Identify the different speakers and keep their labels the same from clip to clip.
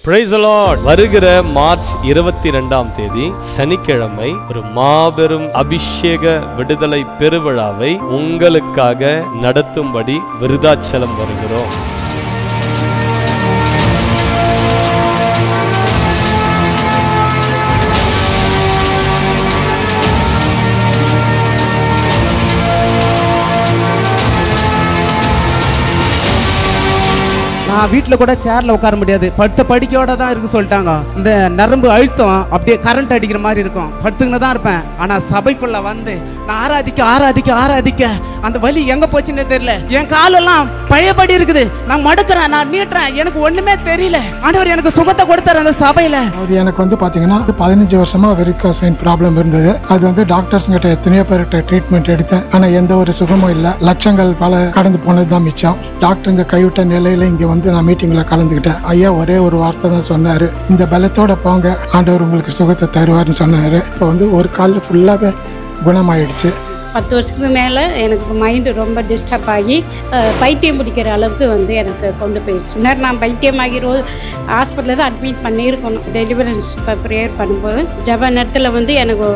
Speaker 1: Praise the Lord. வருகிற March 22ஆம் தேதி சனிக்கிழமை ஒரு மாபெரும் அபிஷேக விடுதலை பெருவிழாவை உங்களுக்காக நடத்தும்படி விருதாச்சலம் வருகிறோம்.
Speaker 2: வீட்டில் கூட சேர்ல உட்கார முடியாது, படுத்த படிக்கையோட தான் இருக்கு சொல்லிட்டாங்க. இந்த நரம்பு அழுத்தம் அப்படியே கரண்ட் அடிக்கிற மாதிரி இருக்கும். படுத்துக்கின்னு தான் இருப்பேன். ஆனா சபைக்குள்ள வந்து நான் ஆராதிக்க அந்த வலி எங்க போச்சுன்னே தெரியல. என் காலெல்லாம் பழையபடி இருக்குது. நான் மடுக்கிறேன், நான் நீட்டுறேன், எனக்கு ஒண்ணுமே தெரியல. ஆண்டவர் எனக்கு சுகத்தை கொடுத்தாரு அந்த சபையில.
Speaker 3: அது எனக்கு வந்து பாத்தீங்கன்னா 15 வருஷமா வெரிகோஸ் ப்ராப்ளம் இருந்தது. அது வந்து டாக்டர்ஸ் கிட்ட எத்தனையோ பேர்கிட்ட ட்ரீட்மெண்ட் எடுத்தேன். ஆனா எந்த ஒரு சுகமும் இல்லை. லட்சங்கள் பல கடந்து போனதுதான் மிச்சம். டாக்டருங்க கைவிட்ட நிலையில இங்க வந்து நான் மீட்டிங்ல கலந்துக்கிட்டேன். ஐயா ஒரே ஒரு வார்த்தை தான் சொன்னாரு, இந்த பலத்தோட போங்க, ஆண்டவர் உங்களுக்கு சுகத்தை தருவார்னு சொன்னாரு. இப்போ வந்து ஒரு காலில் ஃபுல்லாவே குணமாயிடுச்சு.
Speaker 4: 10 வருஷத்துக்கு மேலே எனக்கு மைண்டு ரொம்ப டிஸ்டர்ப் ஆகி பைத்தியம் பிடிக்கிற அளவுக்கு வந்து எனக்கு கொண்டு போயிடுச்சு. நான் பைத்தியமாகி ஹாஸ்பிட்டலில் தான் அட்மிட் பண்ணியிருக்கணும். டெலிவரன்ஸ் இப்போ ப்ரேயர் பண்ணும்போது ஜப நேரத்தில் வந்து எனக்கு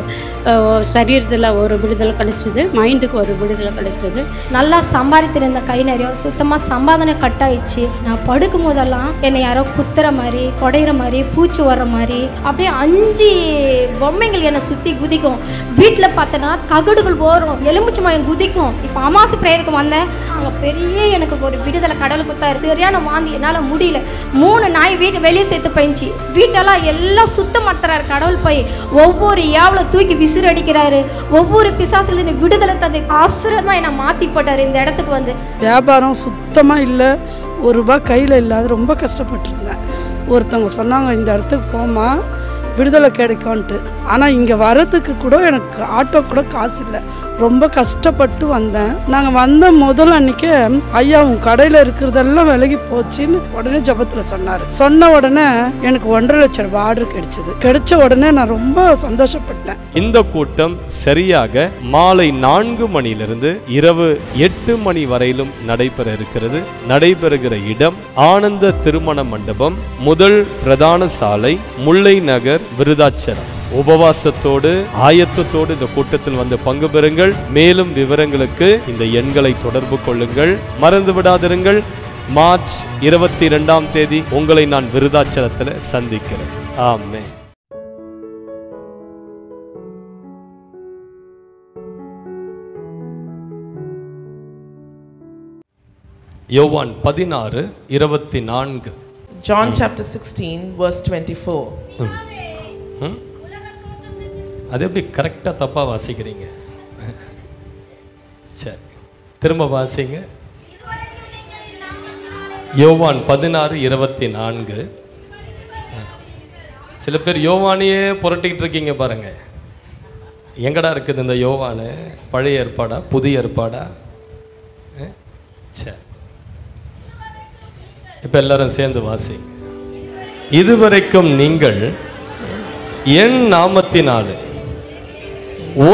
Speaker 4: சரீரத்தில் ஒரு விடுதலை கிடைச்சிது, மைண்டுக்கு ஒரு விடுதலை கிடைச்சிது.
Speaker 5: நல்லா சம்பாதித்திருந்த கை நிறைய சுத்தமாக சம்பாதனை கட் ஆயிடுச்சு. நான் படுக்கும் போதெல்லாம் என்னை யாரோ குத்துற மாதிரி, குடையிற மாதிரி, பூச்சி வர்ற மாதிரி அப்படியே 5 பொம்மைகள் என்னை சுற்றி குதிக்கும். வீட்டில் பார்த்தோன்னா தகடுகள் போகிறோம், எலுமிச்சை மயம் குதிக்கும். இப்போ அமாவாசை பிரேயருக்கு வந்தேன், அங்கே பெரிய எனக்கு ஒரு விடுதலை கடல் குத்தாரு. சரியான வாந்தி, என்னால் முடியல. 3 நாய் வீட்டு வெளியே சேர்த்து போயிடுச்சு. வீட்டெல்லாம் எல்லாம் சுத்தம் மாத்துறாரு கடவுள். போய் ஒவ்வொரு யாவல தூக்கி விசிறு அடிக்கிறாரு. ஒவ்வொரு பிசாசுல விடுதலை தந்தை ஆசீர்வாதமாக என்னை மாற்றி போட்டார். இந்த இடத்துக்கு வந்து
Speaker 6: வியாபாரம் சுத்தமாக இல்லை, ₹1 கையில் இல்லாத ரொம்ப கஷ்டப்பட்டுருந்தேன். ஒருத்தவங்க சொன்னாங்க இந்த இடத்துக்கு போமா விடுதலை கிடைக்கும்ன்ட்டு. ஆனால் இங்கே வரதுக்கு கூட எனக்கு ஆட்டோ கூட காசு இல்லை. ரொம்ப கஷ்டப்பட்டு வந்தேன். நாங்கள் வந்த முதல் அன்றைக்கே ஐயா உன் கடையில் இருக்கிறதெல்லாம் விலகி போச்சுன்னு உடனே ஜபத்தில் சொன்னார். சொன்ன உடனே எனக்கு ₹1,50,000 ஆர்டர் கிடைச்ச உடனே நான் ரொம்ப சந்தோஷப்பட்டேன்.
Speaker 1: இந்த கூட்டம் சரியாக மாலை 4 மணியிலிருந்து இரவு 8 மணி வரையிலும் நடைபெற இருக்கிறது. நடைபெறுகிற இடம் ஆனந்த திருமண மண்டபம், முதல் பிரதான சாலை, முல்லை நகர், விருதாச்சலம். உபவாசத்தோடு ஆயத்தத்தோடு இந்த கூட்டத்தில் வந்து பங்கு பெறுங்கள். மேலும் விவரங்களுக்கு இந்த எண்களை தொடர்பு கொள்ளுங்கள். மறந்து விடாதிருங்கள். மார்ச் 22ஆம் தேதி உங்களை நான் விருதாச்சலத்தில் சந்திக்கிறேன். ஆமென். யோவான் 16:24.
Speaker 7: John chapter 16 verse 24.
Speaker 1: அது எப்படி கரெக்டாக தப்பாக வாசிக்கிறீங்க? சரி, திரும்ப வாசிங்க. யோவான் 16:24. சில பேர் யோவானையே புரட்டிக்கிட்டு இருக்கீங்க பாருங்க. எங்கடா இருக்குது இந்த யோவானு? பழைய ஏற்பாடா புதிய ஏற்பாடா? சரி, இப்போ எல்லாரும் சேர்ந்து வாசிங்க. இதுவரைக்கும் நீங்கள் என் நாமத்தினாலே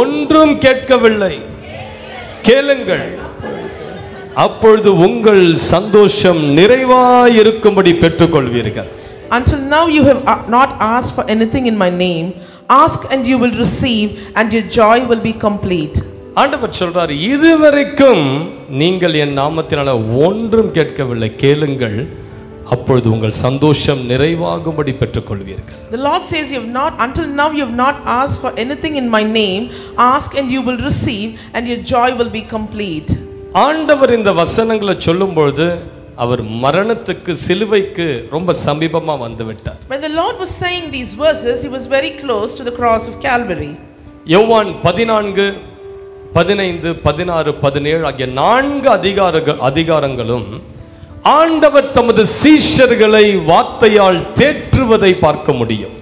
Speaker 1: ஒன்றும் கேட்கவில்லை, கேளுங்கள், அப்பொழுது உங்கள் சந்தோஷம் நிறைவாயிருக்கும்படி பெற்றுக்கொள்வீர்கள்.
Speaker 7: Until now you have not asked for anything in my name. Ask and you will receive, and your joy will be complete.
Speaker 1: ஆண்டவர் சொல்றார், இதுவரைக்கும் நீங்கள் என் நாமத்தினால ஒன்றும் கேட்கவில்லை, கேளுங்கள், அப்பொழுது உங்கள் சந்தோஷம் நிறைவாகும்படி பெற்றுக்கொள்வீர்கள்.
Speaker 7: The Lord says until now you have not asked for anything in my name. Ask and you will receive, and your joy will be complete.
Speaker 1: ஆண்டவர் இந்த வசனங்களை சொல்லும்போது அவர் மரணத்துக்கு, சிலுவைக்கு ரொம்ப சமீபமா வந்து விட்டார்.
Speaker 7: When the Lord was saying these verses, he was very close to the cross of Calvary.
Speaker 1: யோவான் 14, 15, 16, 17 ஆகிய 4 அதிகாரங்களும் ஆண்டவர் தமது சீஷர்களை வார்த்தையால் தேற்றுவதை பார்க்க முடியும்.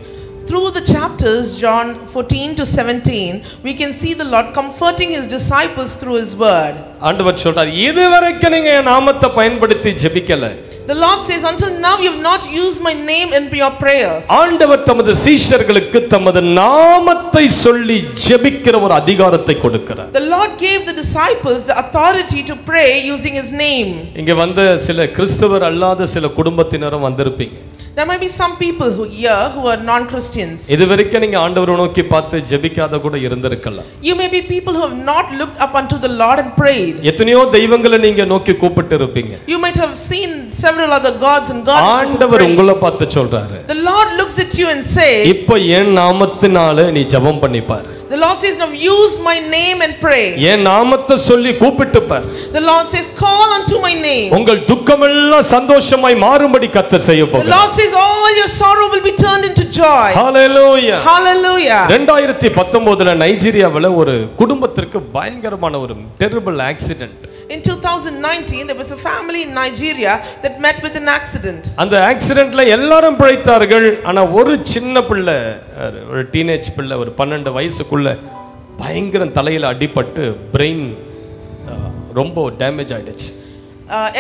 Speaker 7: Through the chapters John 14 to 17, we can see the Lord comforting his disciples through his word.
Speaker 1: ஆண்டவர் சொல்றார், இதுவரைக்கும் நீங்க என் நாமத்தை பயன்படுத்தி ஜெபிக்கல.
Speaker 7: The Lord says, until now you have not used my name in your prayers.
Speaker 1: ஆண்டவர் தமது சீஷர்களுக்கு தமது நாமத்தை சொல்லி ஜெபிக்கிற ஒரு அதிகாரத்தை கொடுக்கிறார்.
Speaker 7: The Lord gave the disciples the authority to pray using his name.
Speaker 1: இங்க வந்த சில கிறிஸ்தவர் அல்லாத சில குடும்பத்தினரும் வந்திருப்பீங்க.
Speaker 7: There might be some people here who are non-Christians.
Speaker 1: இதுவரைக்கும் நீங்க ஆண்டவரை நோக்கி பார்த்து ஜெபிக்காத கூட இருந்திருக்கலாம்.
Speaker 7: You may be people who have not looked up unto the Lord and prayed.
Speaker 1: எத்தனையோ தெய்வங்களை நீங்க நோக்கி கூப்பிட்டு இருப்பீங்க.
Speaker 7: You might have seen several other gods and goddesses.
Speaker 1: ஆண்டவர் உங்களை பார்த்து சொல்றாரு.
Speaker 7: The Lord looks at you and says,
Speaker 1: இப்போ என் நாமத்தினால நீ ஜெபம் பண்ணி பாரு.
Speaker 7: The Lord says, now use my name and pray.
Speaker 1: என் நாமத்தை சொல்லி கூப்பிட்டு பாரு.
Speaker 7: The Lord says, call unto my name.
Speaker 1: உங்கள் துக்கமெல்லாம் சந்தோஷமாய் மாறும்படி கர்த்தர் செய்ய
Speaker 7: The
Speaker 1: போகிறார்.
Speaker 7: Lord says, all your sorrow will be turned into joy.
Speaker 1: Hallelujah.
Speaker 7: Hallelujah.
Speaker 1: 2019ல நைஜீரியாவுல ஒரு குடும்பத்திற்கு பயங்கரமான ஒரு terrible accident.
Speaker 7: In 2019, there was a family in Nigeria that met with an accident.
Speaker 1: அந்த ஆக்சிடென்ட்ல எல்லாரும் பிழைத்தார்கள். ஆனா ஒரு சின்ன பிள்ளை, ஒரு டீனேஜ் பிள்ளை, ஒரு 12 வயசுக்குள்ள பயங்கர தலையில அடிபட்டு பிரெயின் ரொம்ப டேமேஜ் ஆயிடுச்சு.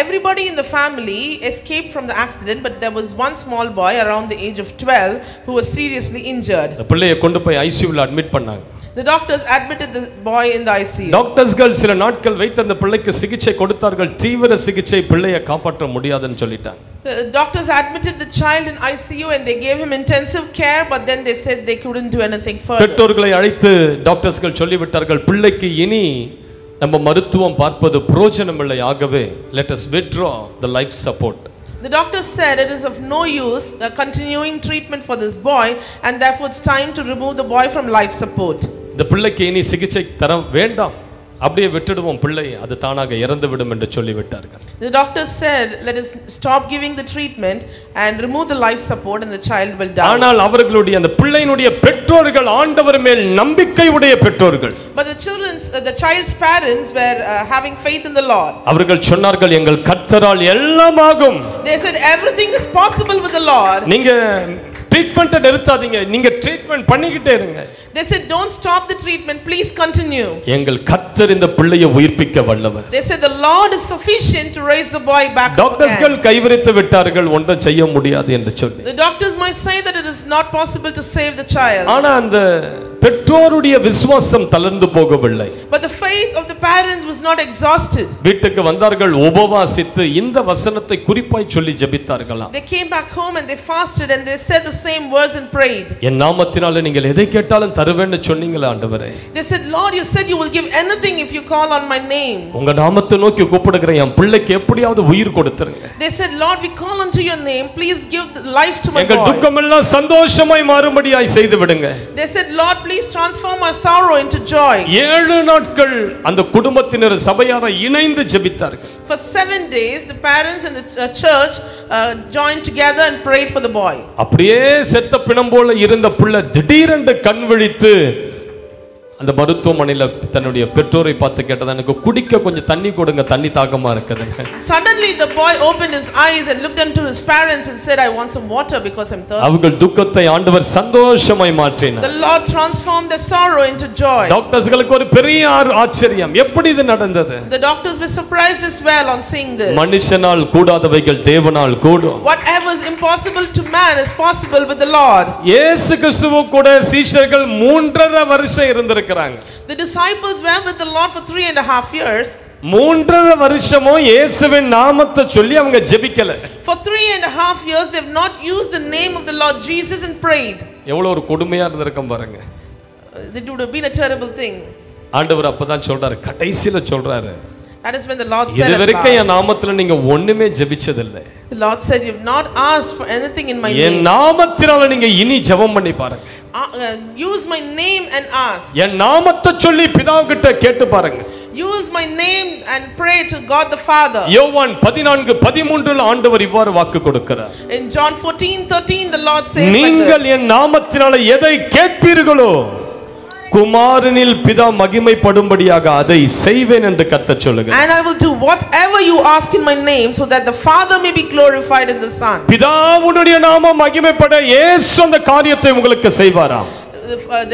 Speaker 7: Everybody in the family escaped from the accident, but there was one small boy around the age of 12 who was seriously injured.
Speaker 1: அந்த பிள்ளையை கொண்டு போய் ஐசியூல அட்மிட் பண்ணாங்க.
Speaker 7: The doctors admitted the boy in the ICU.
Speaker 1: டாக்டர்ஸ்கள் சில நாட்கள் வைத்து அந்த பிள்ளைக்கு சிகிச்சை கொடுத்தார்கள். தீவிர சிகிச்சை பிள்ளையை காப்பாற்ற முடியாதுன்னு சொல்லிட்டாங்க.
Speaker 7: The doctors admitted the child in ICU and they gave him intensive care, but then they said they couldn't do anything further.
Speaker 1: பெற்றோர்களை அழைத்து டாக்டர்ஸ்கள் சொல்லிவிட்டார்கள், பிள்ளைக்கு இனி நம்ம மருத்துவம் பார்ப்பது பிரயோஜனமில்லை, ஆகவே let us withdraw the life support.
Speaker 7: The doctor said it is of no use continuing treatment for this boy, and therefore it's time to remove the boy from life support.
Speaker 1: இந்த பிள்ளைக்கு இனி சிகிச்சை தர வேண்டாம், அப்படியே விட்டுடுவோம், பிள்ளை அது தானாக இறந்து விடும் என்று சொல்லிவிட்டார்கள்.
Speaker 7: The doctor said let us stop giving the treatment and remove the life support and the child will die.
Speaker 1: ஆனால் அவர்களுடைய அந்த பிள்ளையினுடைய பெற்றோர்கள் ஆண்டவர் மேல் நம்பிக்கை உடைய பெற்றோர்கள்.
Speaker 7: But the child's parents were having faith in the Lord.
Speaker 1: அவர்கள் சொன்னார்கள், எங்கள் கர்த்தரால் எல்லாம் ஆகும்.
Speaker 7: They said everything is possible with the Lord.
Speaker 1: நீங்க ட்ரீட்மென்ட் நிறுத்தாதீங்க, நீங்க ட்ரீட்மென்ட் பண்ணிக்கிட்டே இருங்க.
Speaker 7: They said don't stop the treatment, please continue.
Speaker 1: எங்கள் கர்த்தர் இந்த பிள்ளையை உயிர்ப்பிக்க வல்லவர்.
Speaker 7: They said the Lord is sufficient to raise the boy back up again.
Speaker 1: டாக்டர்ஸ்கள் கைவிரித்து விட்டார்கள், ஒன்றும் செய்ய முடியாது என்று சொல்லி.
Speaker 7: The doctors might say that it is not possible to save the child.
Speaker 1: ஆனா அந்த பெற்றோருடைய விசுவாசம் தளர்ந்து போகவில்லை.
Speaker 7: But the faith of the parents was not exhausted.
Speaker 1: வீட்டுக்கு வந்தார்கள், உபவாசித்து இந்த வசனத்தை குறிப்பாய் சொல்லி ஜெபித்தார்களாம்.
Speaker 7: They came back home and they fasted and they said the same words and prayed.
Speaker 1: என் நாமத்தினால நீங்கள் எதை கேட்டாலும் தருவேன்னு சொன்னீங்களே ஆண்டவரே.
Speaker 7: They said, Lord, you said you will give anything if you call on my name.
Speaker 1: உங்க நாமத்தை நோக்கி கூப்பிடுகிற என் பிள்ளைக்கு எப்படியாவது உயிர் கொடுத்துருங்க.
Speaker 7: They said, Lord, we call unto your name, please give life to my
Speaker 1: எங்கள்
Speaker 7: boy.
Speaker 1: துக்கமெல்லாம் சந்தோஷமாய் மாறும்படியாய் செய்து விடுங்க.
Speaker 7: They said, Lord, please transform our sorrow into joy.
Speaker 1: 7 நாட்கள் அந்த குடும்பத்தினர் சபையார இணைந்து ஜெபித்தார்கள்.
Speaker 7: For 7 days, the parents and the church joined together and prayed for the boy.
Speaker 1: அப்படியே செத்த பிணம் போல இருந்த பிள்ளை திடீரென்று கண் விழித்து அந்த மருத்துவமனையில தன்னுடைய பெற்றோரை பார்த்து கேட்டதா, எனக்கு குடிக்க கொஞ்சம் தண்ணி கொடுங்க, தண்ணி தாகமா இருக்குதுங்க.
Speaker 7: Suddenly the boy opened his eyes and looked into his parents and said, I want some water because I'm thirsty.
Speaker 1: அவர்கள் துக்கத்தை ஆண்டவர் சந்தோஷமாய் மாற்றினார்.
Speaker 7: The Lord transformed their sorrow into joy.
Speaker 1: டாக்டர்ஸ்களுக்கு ஒரு பெரிய ஆச்சரியம், எப்படி இது நடந்தது?
Speaker 7: The doctors were surprised as well on seeing this.
Speaker 1: மனுஷனால் கூடாதவைகள் தேவனால் கூடும்.
Speaker 7: Whatever is impossible to man is possible with the Lord.
Speaker 1: இயேசு கிறிஸ்துவு கூட சீஷர்கள் 3.5 வருஷம் இருந்திருக்காங்க.
Speaker 7: The disciples were with the Lord for 3.5 years.
Speaker 1: 3.5 வருஷமும் இயேசுவின் நாமத்தை சொல்லி அவங்க ஜெபிக்கல.
Speaker 7: For 3.5 years they have not used the name of the Lord Jesus and prayed.
Speaker 1: எவ்வளவு ஒரு கொடுமையா இருந்திருக்கும் பாருங்க.
Speaker 7: It would have been a terrible thing.
Speaker 1: ஆண்டவர் அப்பதான் சொல்றாரு, கடைசில சொல்றாரு,
Speaker 7: That is when the Lord said,
Speaker 1: இதுவரைக்கும் என் நாமத்துல நீங்க ஒண்ணுமே ஜெபிச்சதில்லை.
Speaker 7: The Lord said, you have not asked for anything in my
Speaker 1: N
Speaker 7: name.
Speaker 1: நாமத்தினால நீங்க இனி ஜெபம் பண்ணி பாருங்க.
Speaker 7: Use my name and ask.
Speaker 1: என் நாமத்தை சொல்லி பிதாகிட்ட கேட்டு பாருங்க.
Speaker 7: Use my name and pray to God the Father.
Speaker 1: யோவான் 14:13 ஆண்டவர் இவ்வாறு வாக்கு கொடுக்கிறார்.
Speaker 7: In John 14:13 the Lord says,
Speaker 1: நீங்கள் என் நாமத்தினால எதை கேட்பீர்களோ குமாரனில் பிதா மகிமைப்படும்படியாக அதை செய்வேன் என்று கர்த்தர் சொல்லுகிறார்.
Speaker 7: And I will do whatever you ask in my name so that the Father may be glorified in the Son.
Speaker 1: பிதாவுடைய நாமம் மகிமைப்பட இயேசு அந்த காரியத்தை உங்களுக்கு செய்வாராம்.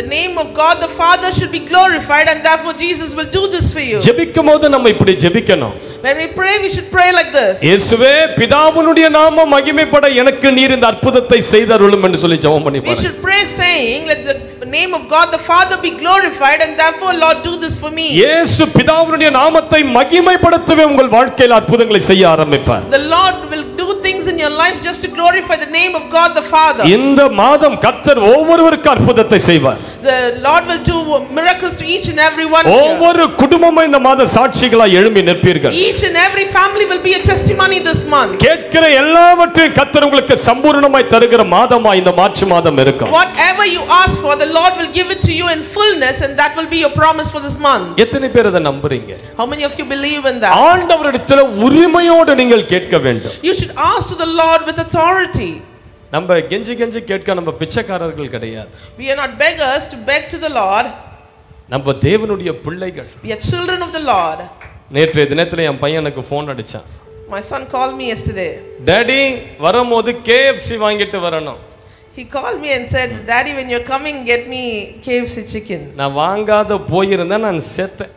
Speaker 7: The name of God the Father should be glorified and therefore Jesus will do this for you.
Speaker 1: ஜெபிக்கும்போது நம்ம இப்படி ஜெபிக்கணும்.
Speaker 7: When we pray we should pray like this.
Speaker 1: இயேசுவே பிதாவுடைய நாமம் மகிமைப்பட எனக்கு நீர் இந்த அற்புதத்தை செய்தருளும் என்று சொல்லி ஜெபம் பண்ணி
Speaker 7: We
Speaker 1: பாருங்க.
Speaker 7: should pray saying, let the name of God the Father be glorified and therefore Lord do this for me.
Speaker 1: இயேசு பிதாவுடைய நாமத்தை மகிமைப்படுத்தவே உங்கள் வாழ்க்கையில் அற்புதங்களை செய்ய ஆரம்பிப்பார்.
Speaker 7: The Lord will do things in in your life just to glorify the name of God the Father.
Speaker 1: இந்த மாதம் கர்த்தர் ஒவ்வொருவருக்கும் அற்புதத்தை செய்வார்.
Speaker 7: The Lord will do miracles to each and every one.
Speaker 1: ஒவ்வொரு குடும்பமும் இந்த மாத சாட்சிகளாய் எழும்பி நிற்பீர்கள்.
Speaker 7: Each and every family will be a testimony this month.
Speaker 1: கேட்கிற எல்லாவற்றையும் கர்த்தர் உங்களுக்கு சம்பூர்ணமாய் தருகிற மாதமா இந்த மார்ச் மாதம் இருக்கும்.
Speaker 7: Whatever you ask for, the Lord will give it to you in fullness, and that will be your promise for this month.
Speaker 1: எத்தனை பேர் அதை நம்புறீங்க?
Speaker 7: How many of you believe in that?
Speaker 1: ஆண்டவரிடத்தில் உரிமையோடு நீங்கள் கேட்க வேண்டும்.
Speaker 7: You should ask to the Lord with authority.
Speaker 1: நம்ம கெஞ்சி கெஞ்சி கேட்க நம்ம பிச்சைக்காரர்கள் கிடையாது.
Speaker 7: We are not beggars to beg to the Lord.
Speaker 1: நம்ம தேவனுடைய பிள்ளைகள்.
Speaker 7: We are children of the Lord.
Speaker 1: நேற்றைய தினத்துல என் பையனுக்கு ஃபோன் அடிச்சான்.
Speaker 7: My son called me yesterday.
Speaker 1: Daddy வரும்போது KFC வாங்கிட்டு வரணும்.
Speaker 7: He called me and said, Daddy, when you're coming, get me KFC chicken.
Speaker 1: நான் வாங்காத போயிருந்தா நான் செத்தேன்.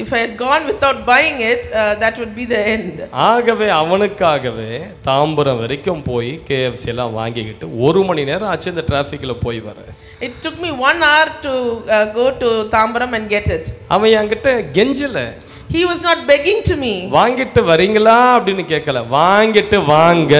Speaker 7: If I had gone without buying it, that would be the end.
Speaker 1: ஆகவே அவனுக்காகவே தாம்பரம் வரைக்கும் போய் KFC எல்லாம் வாங்கிக்கிட்டு 1 மணி நேரம் ஆச்சு இந்த டிராஃபிக்ல போய் வர.
Speaker 7: It took me 1 hour to go to Tambaram and get it.
Speaker 1: அவன் என்கிட்ட கெஞ்சல.
Speaker 7: He was not begging to me.
Speaker 1: வாங்கிட்டு வரீங்களா அப்படினு கேட்கல. வாங்கிட்டு வாங்க.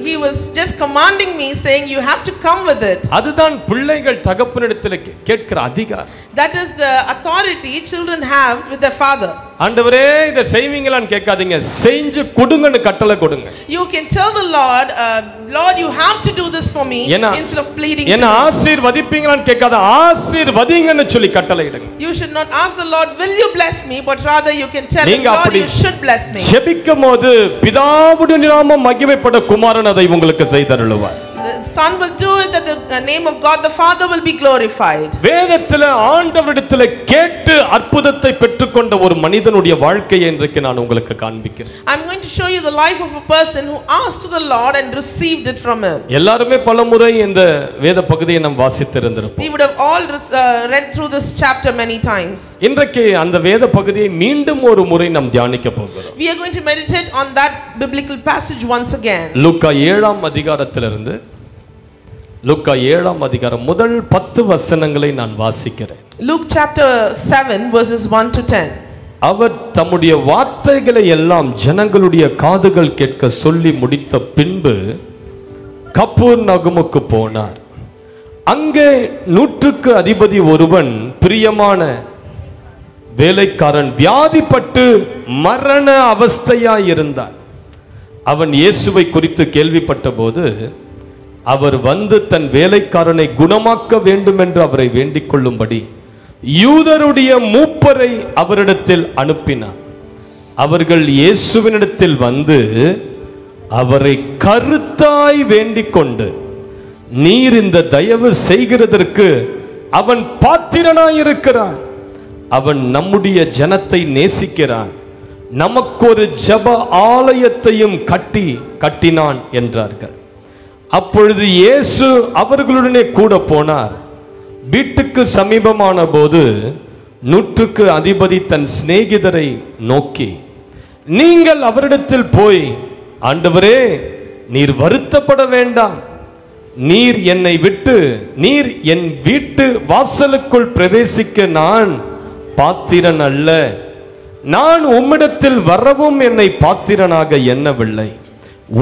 Speaker 7: He was just commanding me, saying you have to come with it.
Speaker 1: அதுதான் பிள்ளைகள் தகப்பனிடத்தில் கேட்கிற அதிகாரம்.
Speaker 7: That is the authority children have with their father.
Speaker 1: ஆண்டவரே இத செய்வீங்களான்னு கேட்காதீங்க, செஞ்சு கொடுங்கன்னு கட்டளை கொடுங்க.
Speaker 7: You can tell the Lord, Lord, you have to do this for me, instead of pleading.
Speaker 1: என்ன ஆசீர்வதிப்பீங்களான்னு கேட்காத, ஆசீர்வதிங்கன்னு சொல்லி கட்டளையிடுங்க.
Speaker 7: You should not ask the Lord, will you bless me, but rather you can tell him, Lord, you should bless me.
Speaker 1: ஜெபிக்கும்போது பிதாவுடைய நாமம் மகிமைப்பட குமாரன் அதை உங்களுக்கு செய்தருளுவார்.
Speaker 7: The Son will do it, that the name of God the Father will be glorified.
Speaker 1: வேதத்திலே ஆண்டவரிடத்திலே கேட்டு அற்புதத்தை பெற்றுக்கொண்ட ஒரு மனிதனுடைய வாழ்க்கையை இன்றைக்கு நான் உங்களுக்கு காண்பிக்கிறேன்.
Speaker 7: I'm going to show you the life of a person who asked to the Lord and received it from him.
Speaker 1: எல்லாரும் பலமுறை இந்த வேத பகுதியை நாம் வாசித்திருந்திருப்போம்.
Speaker 7: We would have all read through this chapter many times.
Speaker 1: இன்றைக்கு அந்த வேத பகுதியை மீண்டும் ஒரு முறை நாம் தியானிக்க போகிறோம்.
Speaker 7: We are going to meditate on that biblical passage once again.
Speaker 1: லூக்கா 7ஆம் அதிகாரத்திலிருந்து லூக்கா 7ஆம் அதிகாரம் முதல் 10 வசனங்களை நான் வாசிக்கிறேன்.
Speaker 7: Luke chapter 7 verses 1 to 10.
Speaker 1: அவர் தம்முடைய வார்த்தைகளை எல்லாம் ஜனங்களுடைய காதுகள் கேட்க சொல்லி முடித்த பின்பு கப்பர்நகமுக்கு போனார். அங்கே 100க்கு அதிபதி ஒருவன், பிரியமான வேலைக்காரன், வியாதிப்பட்டு மரண அவஸ்தையாய் இருந்தான். அவன் இயேசுவை குறித்து கேள்விப்பட்ட போது அவர் வந்து தன் வேலைக்காரனை குணமாக்க வேண்டும் என்று அவரை வேண்டிக் கொள்ளும்படி யூதருடைய மூப்பரை அவரிடத்தில் அனுப்பினார். அவர்கள் இயேசுவினிடத்தில் வந்து அவரை கருத்தாய் வேண்டிக் கொண்டு, நீர் இந்த தயவு செய்கிறதற்கு அவன் பாத்திரனாயிருக்கிறான், அவன் நம்முடைய ஜனத்தை நேசிக்கிறான், நமக்கு ஒரு ஜெப ஆலயத்தையும் கட்டினான் என்றார்கள். அப்பொழுது இயேசு அவர்களுடனே கூட போனார். வீட்டுக்கு சமீபமான போது 100க்கு அதிபதி தன் சிநேகிதரை நோக்கி, நீங்கள் அவரிடத்தில் போய், ஆண்டவரே, நீர் வருத்தப்பட வேண்டாம், நீர் என்னை விட்டு நீர் என் வீட்டு வாசலுக்குள் பிரவேசிக்க நான் பாத்திரன் அல்ல, நான் உம்மிடத்தில் வரவும் என்னை பாத்திரனாக எண்ணவில்லை,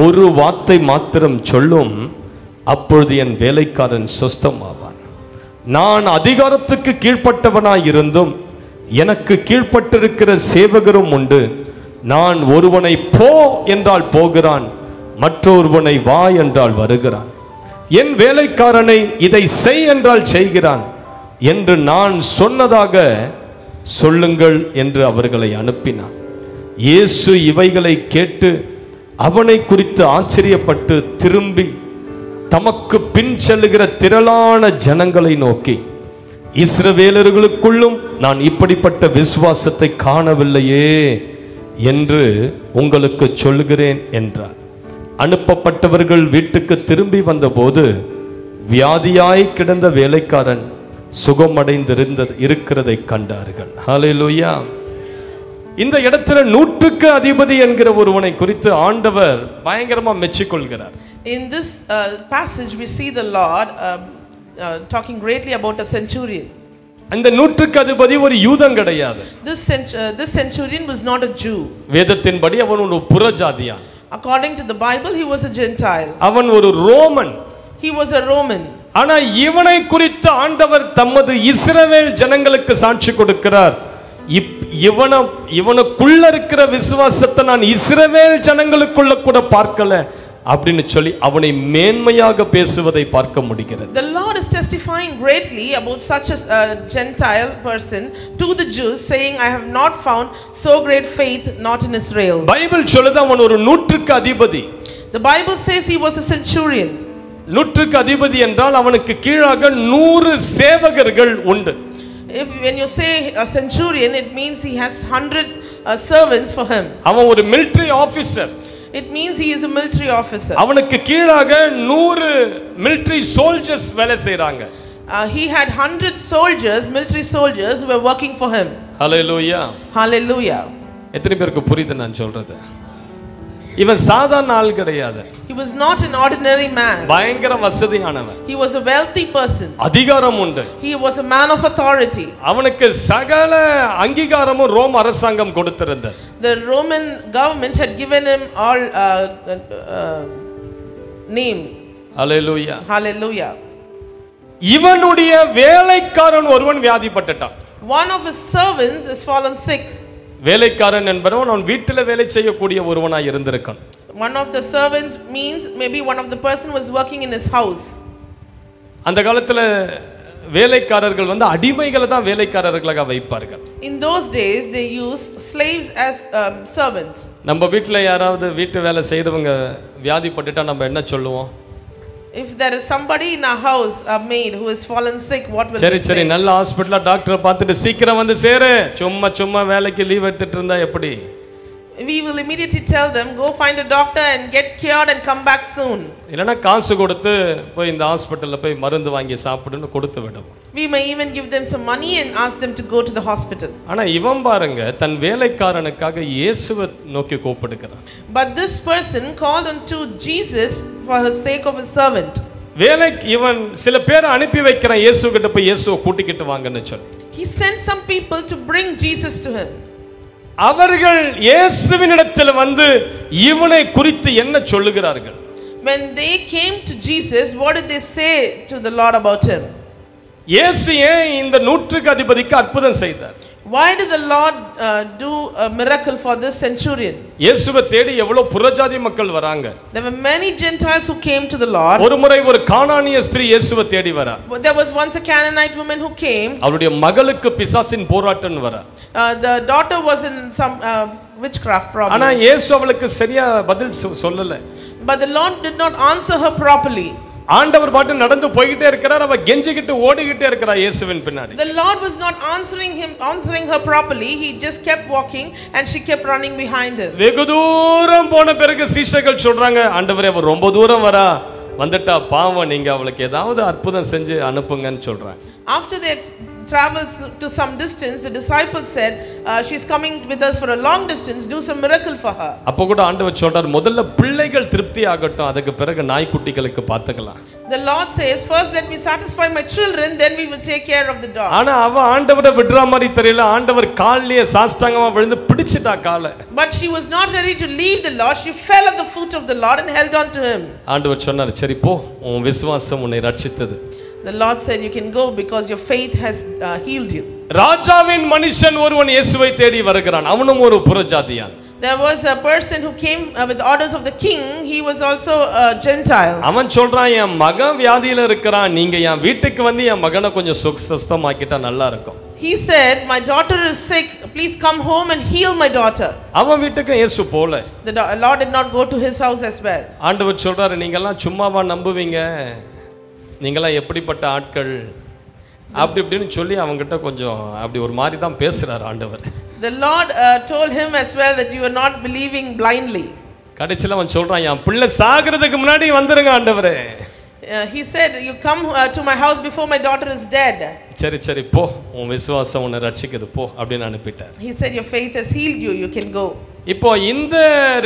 Speaker 1: ஒரு வார்த்தை மாத்திரம் சொல்லும், அப்பொழுது என் வேலைக்காரன் சொஸ்தமாவான். நான் அதிகாரத்துக்கு கீழ்ப்பட்டவனாய் இருந்தும் எனக்கு கீழ்ப்பட்டிருக்கிற சேவகரும் உண்டு. நான் ஒருவனை போ என்றால் போகிறான், மற்றொருவனை வா என்றால் வருகிறான், என் வேலைக்காரனை இதை செய் என்றால் செய்கிறான் என்று நான் சொன்னதாக சொல்லுங்கள் என்று அவர்களை அனுப்பினான். இயேசு இவைகளை கேட்டு அவனை குறித்து ஆச்சரியப்பட்டு திரும்பி தமக்கு பின் செல்லுகிற திரளான ஜனங்களை நோக்கி, இஸ்ரவேலர்களுக்குள்ளும் நான் இப்படிப்பட்ட விசுவாசத்தை காணவில்லையே என்று உங்களுக்கு சொல்கிறேன் என்றார். அனுப்பப்பட்டவர்கள் வீட்டுக்கு திரும்பி வந்தபோது வியாதியாய் கிடந்த வேலைக்காரன் இருக்கிறதை கண்டார்கள். ஹல்லேலூயா. இந்த இடத்துல 100க்கு அதிபதி என்கிற ஒருவனை குறித்து ஆண்டவர் பயங்கரமா மெச்சிக்கொள்கிறார்.
Speaker 7: In this passage we see the Lord talking greatly about a centurion.
Speaker 1: அந்த 100க்கு அதிபதி ஒரு யூதன் கிடையாது.
Speaker 7: This centurion was not a Jew.
Speaker 1: வேதத்தின்படி அவன் ஒரு புறஜாதியான்.
Speaker 7: According to the Bible, he was a Gentile.
Speaker 1: அவன் ஒரு Roman.
Speaker 7: He was a Roman.
Speaker 1: ஆனா இவனை குறித்து ஆண்டவர் தமது இஸ்ரவேல் ஜனங்களுக்கு சாட்சி கொடுக்கிறார். இவனுக்குள்ள இருக்கிற விசுவாசத்தை நான் இஸ்ரவேல் ஜனங்களுக்குள்ள கூட பார்க்கல அப்படின்னு சொல்லி அவனை மேன்மையாக பேசுவதை பார்க்க முடிகிறது.
Speaker 7: The Lord is testifying greatly about such a Gentile person to the Jews, saying, I have not found so great faith not in Israel.
Speaker 1: Bible சொல்லுது அவன் ஒரு நூற்றுக்கு அதிபதி.
Speaker 7: The Bible says he was a centurion.
Speaker 1: நூற்றுக்கு அதிபதி என்றால் அவனுக்கு கீழாக 100 சேவகர்கள் உண்டு.
Speaker 7: When you say a centurion, it means he has 100 servants for him.
Speaker 1: அவன் ஒரு military officer.
Speaker 7: It means he is a military officer.
Speaker 1: அவனுக்கு கீழாக 100 military soldiers வேலை செய்றாங்க.
Speaker 7: He had 100 soldiers, military soldiers who were working for him.
Speaker 1: Hallelujah.
Speaker 7: Hallelujah.
Speaker 1: எத்தனை பேருக்கு புரியுது நான் சொல்றது? இவன் சாதாரண ஆள் கிடையாது.
Speaker 7: He was not an ordinary man.
Speaker 1: பயங்கர வசதியானவன்.
Speaker 7: He was a wealthy person.
Speaker 1: அதிகாரம் உண்டு.
Speaker 7: He was a man of authority.
Speaker 1: அவனுக்கு சகல அங்கீகாரமும் ரோம் அரசாங்கம் கொடுத்திருந்தது.
Speaker 7: The Roman government had given him all name.
Speaker 1: Hallelujah.
Speaker 7: Hallelujah.
Speaker 1: இவனுடைய வேலைக்காரன் ஒருவன் வியாதிப்பட்டுட்டான்.
Speaker 7: One of his servants is fallen sick.
Speaker 1: வேலைக்காரன் என்பவன் அவன் வீட்டில் வேலை செய்யக்கூடிய ஒருவனாய் இருந்திருக்கான்.
Speaker 7: One of the servants means maybe one of the person was working in his house.
Speaker 1: அந்த காலத்துல வேலைக்காரர்கள் வந்து அடிமைகளை தான் வேலைக்காரர்களாக வைப்பார்கள்.
Speaker 7: In those days they used slaves as servants.
Speaker 1: நம்ம வீட்டில் யாராவது வீட்டு வேலை செய்யறவங்க வியாதிப்பட்டுட்டா நம்ம என்ன சொல்லுவோம்?
Speaker 7: If there is somebody in our house, a maid who is fallen sick, what will we say?
Speaker 1: சரி நல்ல ஹாஸ்பிடல்ல டாக்டரை பார்த்துட்டு சீக்கிரம் வந்து சேரு, சும்மா வேலைக்கு லீவ் எடுத்துட்டு இருந்தா எப்படி?
Speaker 7: We will immediately tell them, go find a doctor and get cured and come back soon.
Speaker 1: இல்லனா காசு கொடுத்து போய் இந்த ஹாஸ்பிடல்ல போய் மருந்து வாங்கி சாப்பிடுன்னு கொடுத்து விடுவோம்.
Speaker 7: We may even give them some money and ask them to go to the hospital.
Speaker 1: ஆனா இவன் பாருங்க தன் வேலைக்காரனுக்காக இயேசுவை நோக்கி கூப்பிடுகிறான்.
Speaker 7: But this person called unto Jesus for the sake of his servant.
Speaker 1: இவன் சில பேரை அனுப்பி வைக்கிறான் இயேசு கிட்ட போய் இயேசுவை கூட்டிக்கிட்டு வாங்கன்னு சொல்லி.
Speaker 7: He sent some people to bring Jesus to him.
Speaker 1: அவர்கள் இயேசுவினிடத்தில் வந்து இவனை குறித்து என்ன சொல்லுகிறார்கள்?
Speaker 7: When they came to Jesus, what did they say to the Lord about him?
Speaker 1: இயேசு ஏன் இந்த நூற்றுக்கு அதிபதிக்கு அற்புதம் செய்தார்?
Speaker 7: Why did the Lord do a miracle for this centurion?
Speaker 1: இயேசுவை தேடி எவ்வளவு புறஜாதி மக்கள் வராங்க.
Speaker 7: There were many Gentiles who came to the Lord.
Speaker 1: ஒரு முறை ஒரு கானானிய ஸ்திரீ இயேசுவை தேடி வரா.
Speaker 7: There was once a Canaanite woman who came.
Speaker 1: அவளுடைய மகளுக்கு பிசாசின் போராட்டம் வரா.
Speaker 7: The daughter was in some witchcraft problem.
Speaker 1: ஆனா இயேசு அவளுக்கு சரியா பதில் சொல்லல.
Speaker 7: But the Lord did not answer her properly.
Speaker 1: ஆண்டவர் பாட்டு நடந்து போயிட்டே இருக்கிறார், அவ கெஞ்சிக்கிட்டு ஓடிக்கிட்டே இருக்கறா இயேசுவின் பின்னாடி.
Speaker 7: The Lord was not answering her properly. He just kept walking and she kept running behind him.
Speaker 1: வெகு தூரம் போன பிறகு சீஷர்கள் சொல்றாங்க, ஆண்டவரே அவ ரொம்ப தூரம் வரா, வந்துட்டா பாவம், நீங்க அவளுக்கு ஏதாவது அற்புதம் செஞ்சு அனுப்புங்கன்னு சொல்றாங்க.
Speaker 7: After they traveled to some distance, the disciples said, she's coming with us for a long distance, do some miracle for her.
Speaker 1: அப்போ கூட ஆண்டவர் சொல்றார், முதல்ல பிள்ளைகள் திருப்தி ஆகட்டும், அதுக்கு பிறகு நாய்க்குட்டிகளுக்கு பார்த்துக்கலாம்.
Speaker 7: The Lord says, first let me satisfy my children, then we will take care of the dog.
Speaker 1: ஆனா அவ ஆண்டவரை விடுற மாதிரி தெரியல. ஆண்டவர் காலிலே சாஷ்டாங்கமா விழுந்து பிடிச்சிட்டா காலை.
Speaker 7: But she was not ready to leave the Lord. She fell at the foot of the Lord and held on to him.
Speaker 1: ஆண்டவர் சொன்னார், சரி போ, உன் விசுவாசம் உன்னை ரட்சித்தது.
Speaker 7: The Lord said, you can go because your faith has healed you.
Speaker 1: ராஜாவின் மனுஷன் ஒருவன் இயேசுவை தேடி வருகிறான். அவனும் ஒரு புறஜாதியான்.
Speaker 7: There was a person who came with orders of the king. He was also a Gentile.
Speaker 1: அவன் சொல்றான், என் மகன் வியாதியில இருக்கிறான், நீங்க என் வீட்டுக்கு வந்து என் மகனை கொஞ்சம் சுத்தமாக்கிட்டா நல்லா இருக்கும்.
Speaker 7: He said, my daughter is sick, please come home and heal my daughter.
Speaker 1: அவன் வீட்டுக்கு இயேசு போல.
Speaker 7: The Lord did not go to his house as well.
Speaker 1: ஆண்டவர் சொல்றாரு, நீங்க எல்லாம் சும்மாவா நம்புவீங்க? நீங்களாம் எப்படிப்பட்ட ஆட்கள் இப்படின்னு சொல்லி அவங்ககிட்ட கொஞ்சம் அப்படி ஒரு மாதிரி தான் பேசுறாரு ஆண்டவர்.
Speaker 7: The Lord told him as well that you are not believing blindly.
Speaker 1: கடைசில அவன் சொல்றான், என் பிள்ளை சாகிறதுக்கு முன்னாடி வந்துருங்க ஆண்டவரே.
Speaker 7: He said, you come to my house before my daughter is dead.
Speaker 1: சரி போ, உன் விசுவாசம் உன்னை ரட்சிக்குது போ அப்படின்னு அனுப்பிட்டார்.
Speaker 7: He said, your faith has healed you, you can go.
Speaker 1: இப்போ இந்த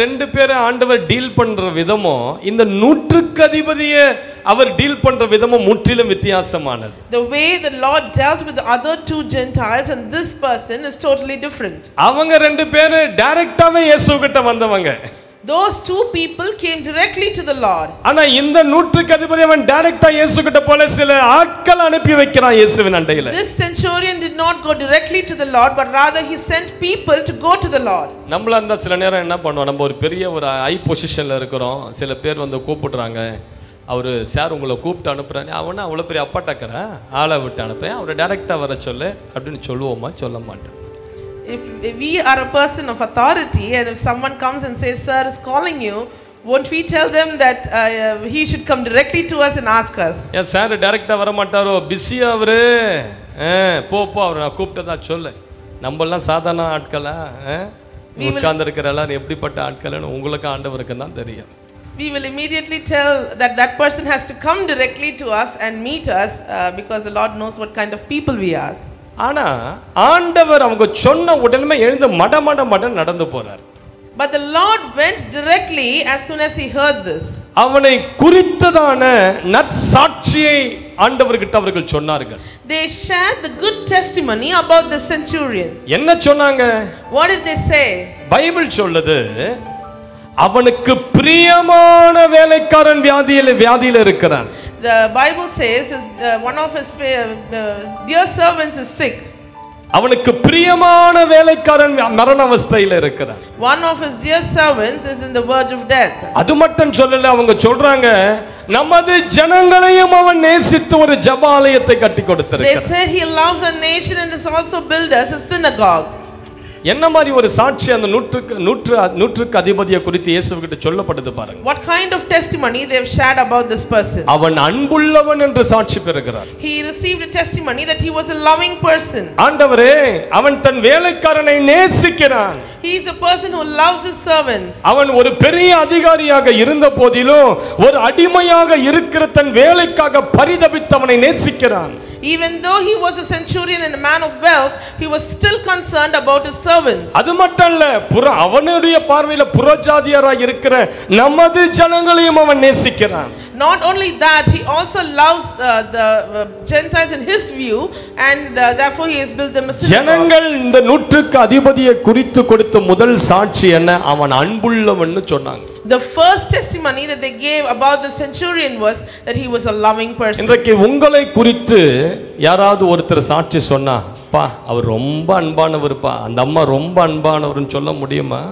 Speaker 1: ரெண்டு பேரை ஆண்டவர் டீல் பண்ற விதமும் இந்த நூற்றுக்கு அதிபதியை அவர் டீல் பண்ற விதமும் முற்றிலும் வித்தியாசமானது.
Speaker 7: The way the Lord dealt with the other two Gentiles and this person is totally different.
Speaker 1: அவங்க ரெண்டு பேரும் டைரக்டாவே இயேசு கிட்ட வந்தவங்க.
Speaker 7: Those two people came directly to the Lord.
Speaker 1: ஆனா இந்த நூற்றுக்கு அதிபதி அவன் டைரக்டா இயேசு கிட்ட போல சில ஆட்கள் அனுப்பி வைக்கிறான் இயேசுவின் அண்டையில.
Speaker 7: This centurion did not go directly to the Lord, but rather he sent people to go to the Lord.
Speaker 1: நம்மள அந்த சில நேரம் என்ன பண்ணுவோம், நம்ம ஒரு பெரிய ஒரு ஹை பொசிஷன்ல இருக்கிறோம், சில பேர் வந்து கூப்பிடுறாங்க, அவரு சார் உங்களை கூப்பிட்டு அனுப்புறாரு, அவனை அவ்வளோ பெரிய அப்பாட்டக்கிற ஆளை விட்டு அனுப்பேன், அவரை டைரெக்டாக வர சொல்லு அப்படின்னு சொல்லுவோமா? சொல்ல மாட்டேன்.
Speaker 7: If we are a person of authority and if someone comes and says sir is calling you, won't we tell them that he should come directly to us and ask us?
Speaker 1: ஏன் sir டைரெக்டாக வர மாட்டாரோ, பிஸியாக அவரு, போ அவர் நான் கூப்பிட்டதா சொல்லு. நம்மளாம் சாதாரண ஆட்களா, உட்கார்ந்துருக்கிற எல்லாரும் எப்படிப்பட்ட ஆட்கள்னு உங்களுக்கு ஆண்டவருக்கு தான் தெரியும்.
Speaker 7: We will immediately tell that that person has to come directly to us and meet us because the Lord knows what kind of people we are.
Speaker 1: ஆனா ஆண்டவர் அவங்க சொன்ன உடனே எழுந்து மட நடந்து போறார்.
Speaker 7: But the Lord went directly as soon as he heard this.
Speaker 1: அவனை குறித்ததான நற்சாட்சியை ஆண்டவர்கிட்ட அவர்கள் சொன்னார்கள்.
Speaker 7: They shared the good testimony about the centurion.
Speaker 1: என்ன சொன்னாங்க?
Speaker 7: What did they say?
Speaker 1: Bible சொல்லுது, அவனுக்கு பிரியமான வேலைக்காரன் வியாதியில இருக்கிறான்.
Speaker 7: The Bible says one of his dear servants is sick.
Speaker 1: அவனுக்கு பிரியமான வேலைக்காரன் மரண அவஸ்தையில இருக்கிறான்.
Speaker 7: One of his dear servants is in the verge of death.
Speaker 1: அது மட்டும் சொல்லல, அவங்க சொல்றாங்க நமது ஜனங்களையும் அவன் நேசித்து ஒரு ஜெபாலயத்தை கட்டி கொடுத்திருக்கிறான்.
Speaker 7: They said he loves our nation and has also built us a synagogue.
Speaker 1: என்ன மாதிரி ஒரு சாட்சி அந்த நூற்றுக்கு அதிபதியை குறித்து இயேசுவிட்ட சொல்லப்படுது பாருங்க.
Speaker 7: What kind of testimony they have shared about this person?
Speaker 1: அவன் அன்புள்ளவன் என்று சாட்சி பெறுகிறார்.
Speaker 7: He received a testimony that he was a loving person.
Speaker 1: ஆண்டவரே, அவன் தன் வேலைக்காரனை நேசிக்கிறான்.
Speaker 7: He is a person who loves his servants.
Speaker 1: அவன் ஒரு பெரிய அதிகாரியாக இருந்த போதிலும் ஒரு அடிமையாக இருக்கிற தன் வேலைக்காக பரிதபித்தவனை நேசிக்கிறான்.
Speaker 7: Even though he was a centurion and a man of wealth, he was still concerned about his servants.
Speaker 1: அது மட்டும் இல்ல, அவனுடைய பார்வையில புறஜாதியராய் இருக்கிற நமது ஜனங்களையும் அவன் நேசிக்கிறான்.
Speaker 7: Not only that, he also loves the Gentiles in his view, and therefore he has built them a synagogue.
Speaker 1: ஜனங்கள் இந்த நூற்றுக்கு அதிபதியை குறித்து கொடுத்த முதல் சாட்சி என்ன? அவன் அன்புள்ளவன்னு சொன்னாங்க.
Speaker 7: The first testimony that they gave about the centurion was that he was a loving person.
Speaker 1: இன்றைக்கு உங்களை குறித்து யாராவது ஒருத்தர் சாட்சி சொன்னா, பா அவர் ரொம்ப அன்பானவர்ப்பா, அந்த அம்மா ரொம்ப அன்பானவர்னு சொல்ல முடியுமா?